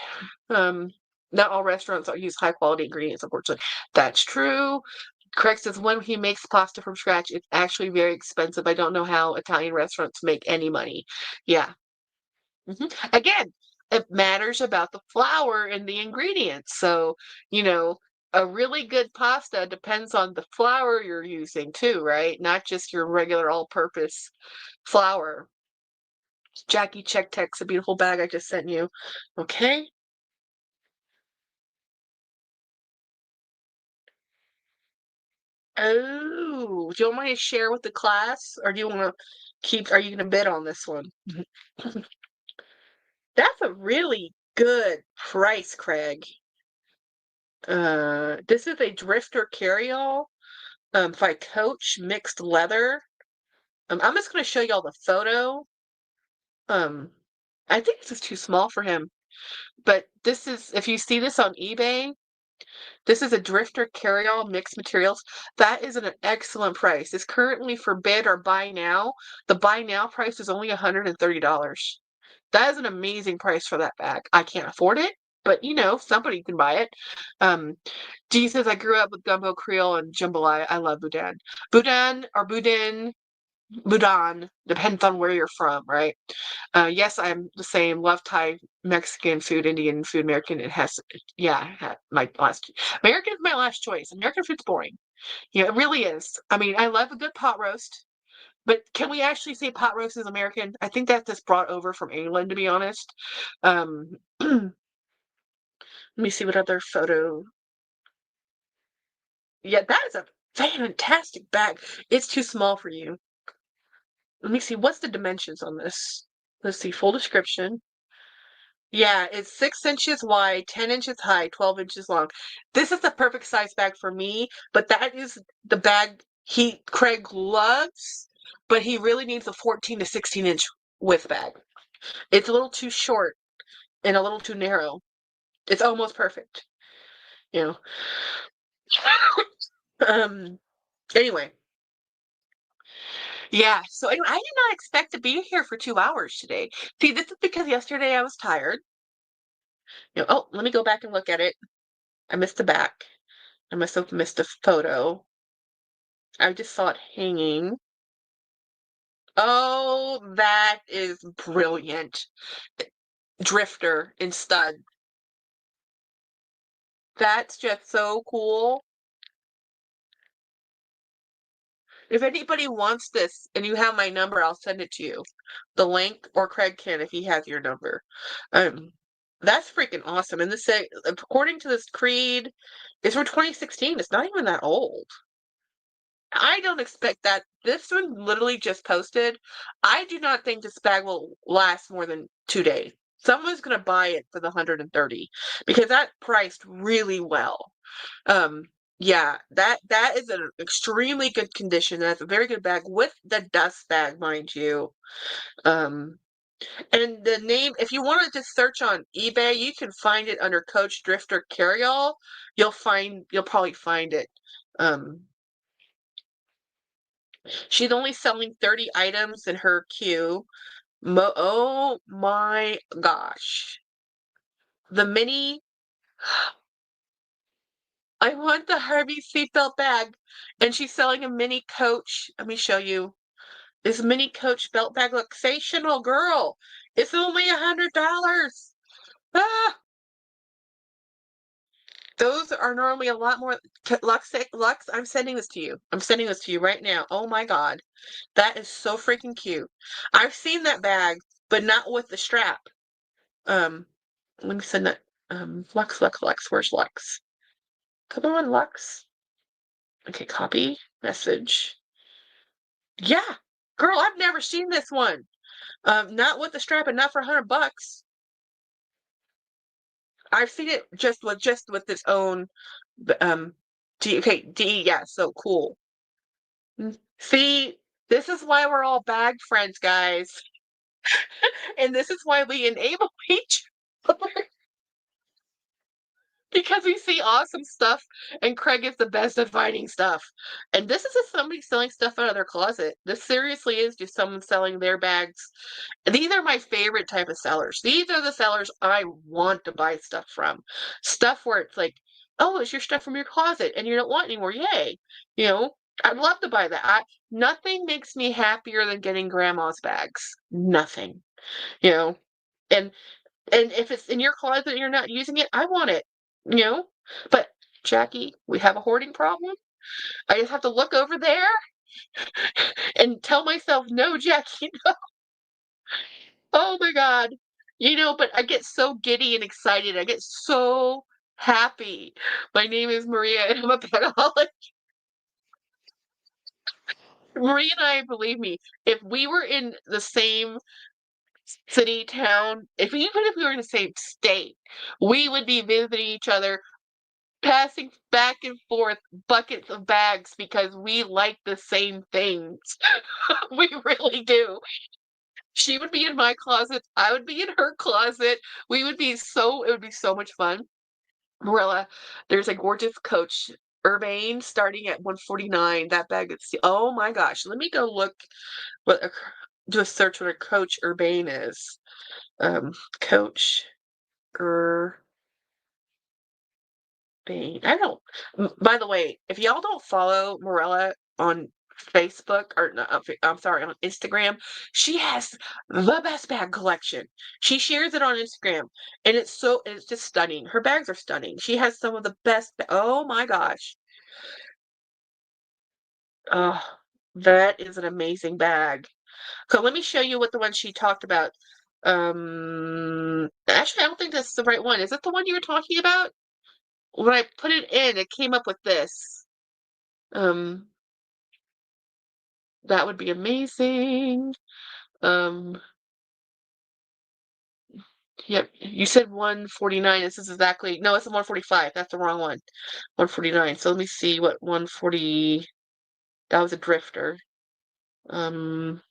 Um, Not all restaurants use high quality ingredients, unfortunately. That's true. Craig says when he makes pasta from scratch, it's actually very expensive. I don't know how Italian restaurants make any money. Yeah. Again, it matters about the flour and the ingredients. So, you know, a really good pasta depends on the flour you're using too, right? Not just your regular all-purpose flour. Jackie, check text, a beautiful bag I just sent you. Okay. Oh, do you want me to share with the class, or do you want to are you going to bid on this one? That's a really good price, Craig. This is a drifter carryall by Coach mixed leather. I'm just going to show y'all the photo. Um, I think this is too small for him, but this is, if you see this on eBay, this is a drifter carryall mixed materials. That is an excellent price. It's currently for bid or buy now. The buy now price is only $130. That is an amazing price for that bag. I can't afford it, but somebody can buy it. Dee says, I grew up with gumbo Creole and jambalaya. I love boudin. Boudin or boudin, depends on where you're from, right? Yes, I'm the same. Love Thai, Mexican food, Indian food, American. It has, yeah, my last. American is my last choice. American food's boring. Yeah, it really is. I mean, I love a good pot roast, but can we actually say pot roast is American? I think that's just brought over from England, to be honest. Let me see what other photo. Yeah, that is a fantastic bag. It's too small for you. Let me see. What's the dimensions on this? Let's see. Full description. Yeah, it's 6 inches wide, 10 inches high, 12 inches long. This is the perfect size bag for me, but that is the bag Craig loves, but he really needs a 14 to 16 inch width bag. It's a little too short and a little too narrow. It's almost perfect, you know. Um, anyway, yeah, so anyway, I did not expect to be here for 2 hours today. See, this is because yesterday I was tired. Oh, let me go back and look at it. I missed the back. I must have missed a photo. I just saw it hanging. Oh, that is brilliant. Drifter in stud. That's just so cool. If anybody wants this and you have my number, I'll send it to you. The link, or Craig can if he has your number. Um, that's freaking awesome. And this, according to this creed, it's from 2016. It's not even that old. I don't expect that. This one literally just posted. I do not think this bag will last more than 2 days. Someone's gonna buy it for the 130 because that priced really well. Um, yeah, that is an extremely good condition. That's a very good bag with the dust bag, mind you. Um, and the name, if you want to just search on eBay, you can find it under Coach Drifter Carryall. You'll probably find it. Um, She's only selling 30 items in her queue. Oh my gosh. The mini, I want the Harvey seatbelt bag. And she's selling a mini Coach. Let me show you. This mini Coach belt bag looks sensational, girl. It's only $100. Ah, those are normally a lot more. Lux, I'm sending this to you. I'm sending this to you right now. Oh my God. That is so freaking cute. I've seen that bag, but not with the strap. Um, Let me send that. Lux. Where's Lux? Come on, Lux. Okay, copy message. Yeah, girl, I've never seen this one. Not with the strap and not for $100. I've seen it just with its own. Okay, D. Yeah, so cool. See, this is why we're all bag friends, guys, and this is why we enable each other. Because we see awesome stuff, and Craig is the best at finding stuff. And this isn't somebody selling stuff out of their closet. This seriously is just someone selling their bags. These are my favorite type of sellers. These are the sellers I want to buy stuff from. Stuff where it's like, oh, it's your stuff from your closet and you don't want anymore. Yay. You know, I'd love to buy that. Nothing makes me happier than getting grandma's bags. Nothing. You know, and and if it's in your closet and you're not using it, I want it, you know? But Jackie, we have a hoarding problem. I just have to look over there and tell myself, no, Jackie, no. Oh my God. But I get so giddy and excited. I get so happy. My name is Maria and I'm a petaholic. Maria and I, believe me, if we were in the same city, town, even if we were in the same state, we would be visiting each other, passing back and forth buckets of bags because we like the same things. We really do. She would be in my closet, I would be in her closet. It would be so much fun. Marilla, there's a gorgeous Coach Urbane starting at 149. That bag is, oh my gosh. Let me go look what a, do a search what a Coach Urbane is. Coach Urbane. I don't. By the way, if y'all don't follow Morella on Facebook or no, I'm sorry, on Instagram, she has the best bag collection. She shares it on Instagram, and it's just stunning. Her bags are stunning. She has some of the best. Oh my gosh. Oh, that is an amazing bag. So let me show you what the one she talked about. Actually, I don't think that's the right one. Is it the one you were talking about? When I put it in, it came up with this. Um, that would be amazing. Um, yep, you said 149. This is exactly, no, it's a 145. That's the wrong one. 149. So let me see what 140, that was a drifter. Um,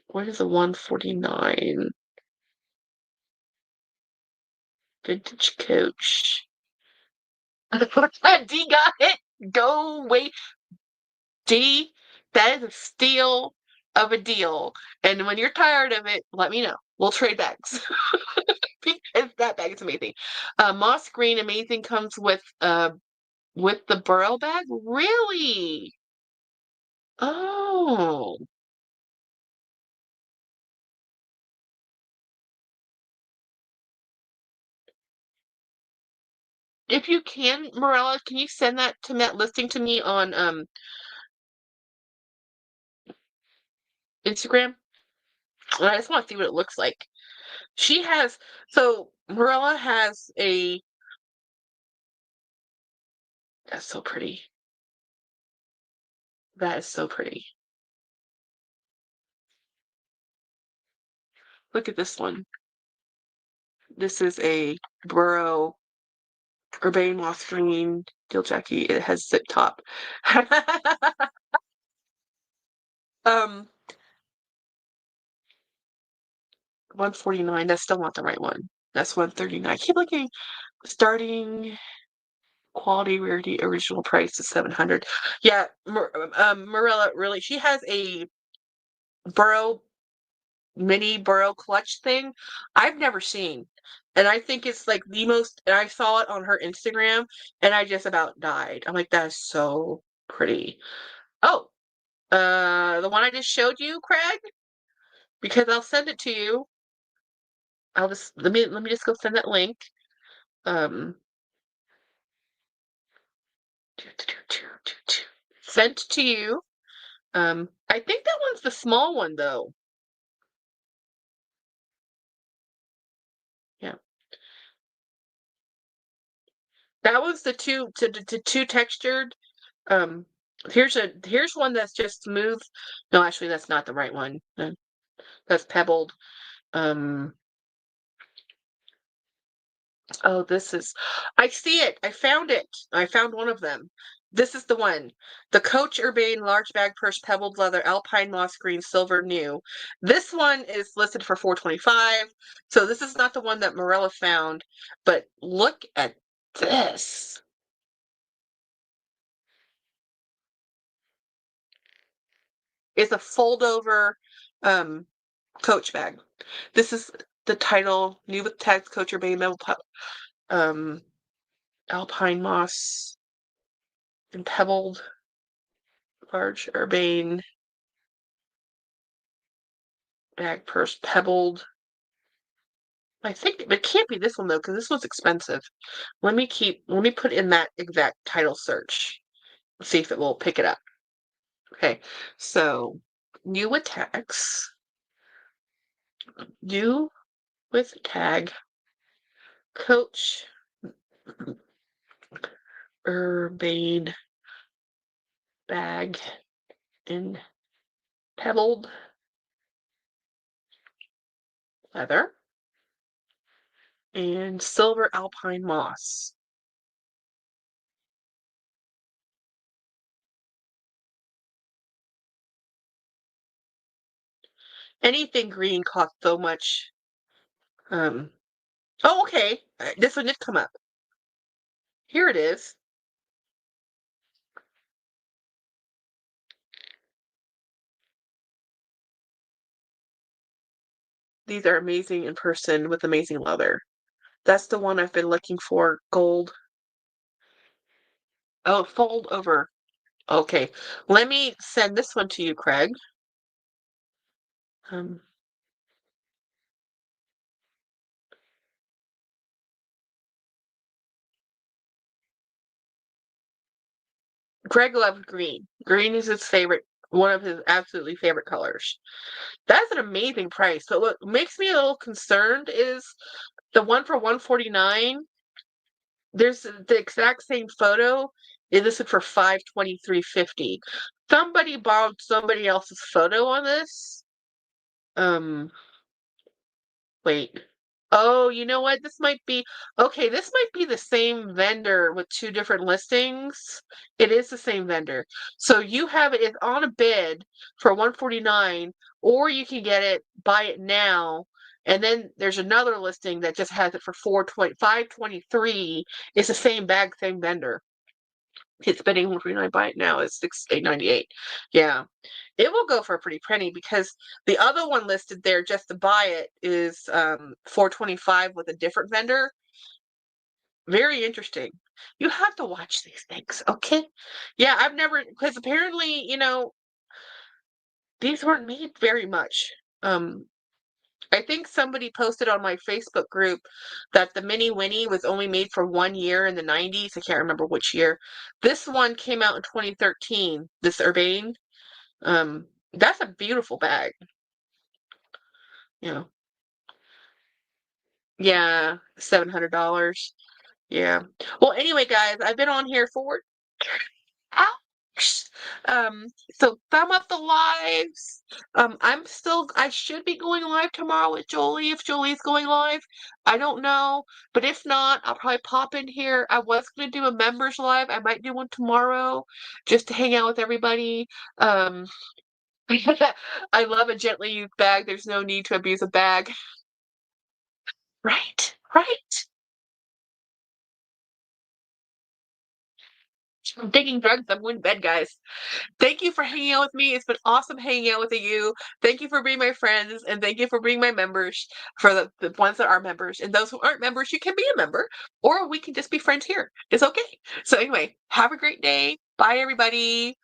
what is a 149? Vintage coach. D got it. Go wait. D, that is a steal of a deal. And when you're tired of it, let me know. We'll trade bags. Because that bag is amazing. Moss green amazing comes with the burrow bag. Really? Oh. If you can, Morella, can you send that listing to me on Instagram? I just want to see what it looks like. She has so Morella has a that's so pretty. That is so pretty. Look at this one. This is a burrow urbane moss green deal Jackie. It has zip top. um 149. That's still not the right one. That's 139. I keep looking starting quality rarity original price is 700. Yeah, Marilla really she has a burrow mini burrow clutch thing I've never seen. And I think it's like the most, and I saw it on her Instagram and I just about died. I'm like, that is so pretty. Oh, the one I just showed you, Craig, because I'll send it to you. I'll just let me just go send that link. Um, sent to you. I think that one's the small one though. Yeah, that was the two textured. Um, here's one that's just smooth. No, actually, that's not the right one. That's pebbled. Um, oh, this is. I see it. I found it. I found one of them. This is the one. The Coach Urbane large bag purse pebbled leather alpine moss green silver new. This one is listed for 425. So this is not the one that Morella found, but look at this. It's a fold over um Coach bag. This is the title, new with tags, Coach Urbane metal um alpine moss and pebbled large urbane bag purse pebbled. I think it can't be this one though, because this one's expensive. Let me put in that exact title search. See if it will pick it up. Okay, so new with tags, new with tag, Coach Urbane bag in pebbled leather and silver alpine moss. Anything green costs so much. Um, oh, okay. This one did come up. Here it is. These are amazing in person with amazing leather. That's the one I've been looking for. Gold. Oh, fold over. Okay. Let me send this one to you, Craig. Um, Greg loves green. Green is his favorite One of his absolutely favorite colors. That's an amazing price. But what makes me a little concerned is the one for 149. There's the exact same photo. It listed for 523.50. Somebody borrowed somebody else's photo on this. Um, Wait. Oh, you know what? This might be okay. This might be the same vendor with two different listings. It is the same vendor. So you have it, it's on a bid for 149, or you can get it, buy it now. And then there's another listing that just has it for 523. It's the same bag, same vendor. It's bidding 149, buy it now. It's 898. Yeah. It will go for a pretty penny because the other one listed there just to buy it is 425 with a different vendor. Very interesting. You have to watch these things, okay? Yeah, I've never because apparently, these weren't made very much. Um I think somebody posted on my Facebook group that the Mini Winnie was only made for 1 year in the 90s. I can't remember which year. This one came out in 2013, this Urbane. That's a beautiful bag. You know, yeah, $700. Yeah. Well, anyway, guys, I've been on here for hours. So thumb up the lives. I should be going live tomorrow with Jolie if Jolie's going live. I don't know, but if not, I'll probably pop in here. I was going to do a members live. I might do one tomorrow just to hang out with everybody. Um, I love a gently used bag. There's no need to abuse a bag. Right, right. I'm taking drugs. I'm going to bed, guys. Thank you for hanging out with me. It's been awesome hanging out with you. Thank you for being my friends, and thank you for being my members, for the ones that are members. And those who aren't members, you can be a member, or we can just be friends here. It's okay. So, anyway, have a great day. Bye, everybody.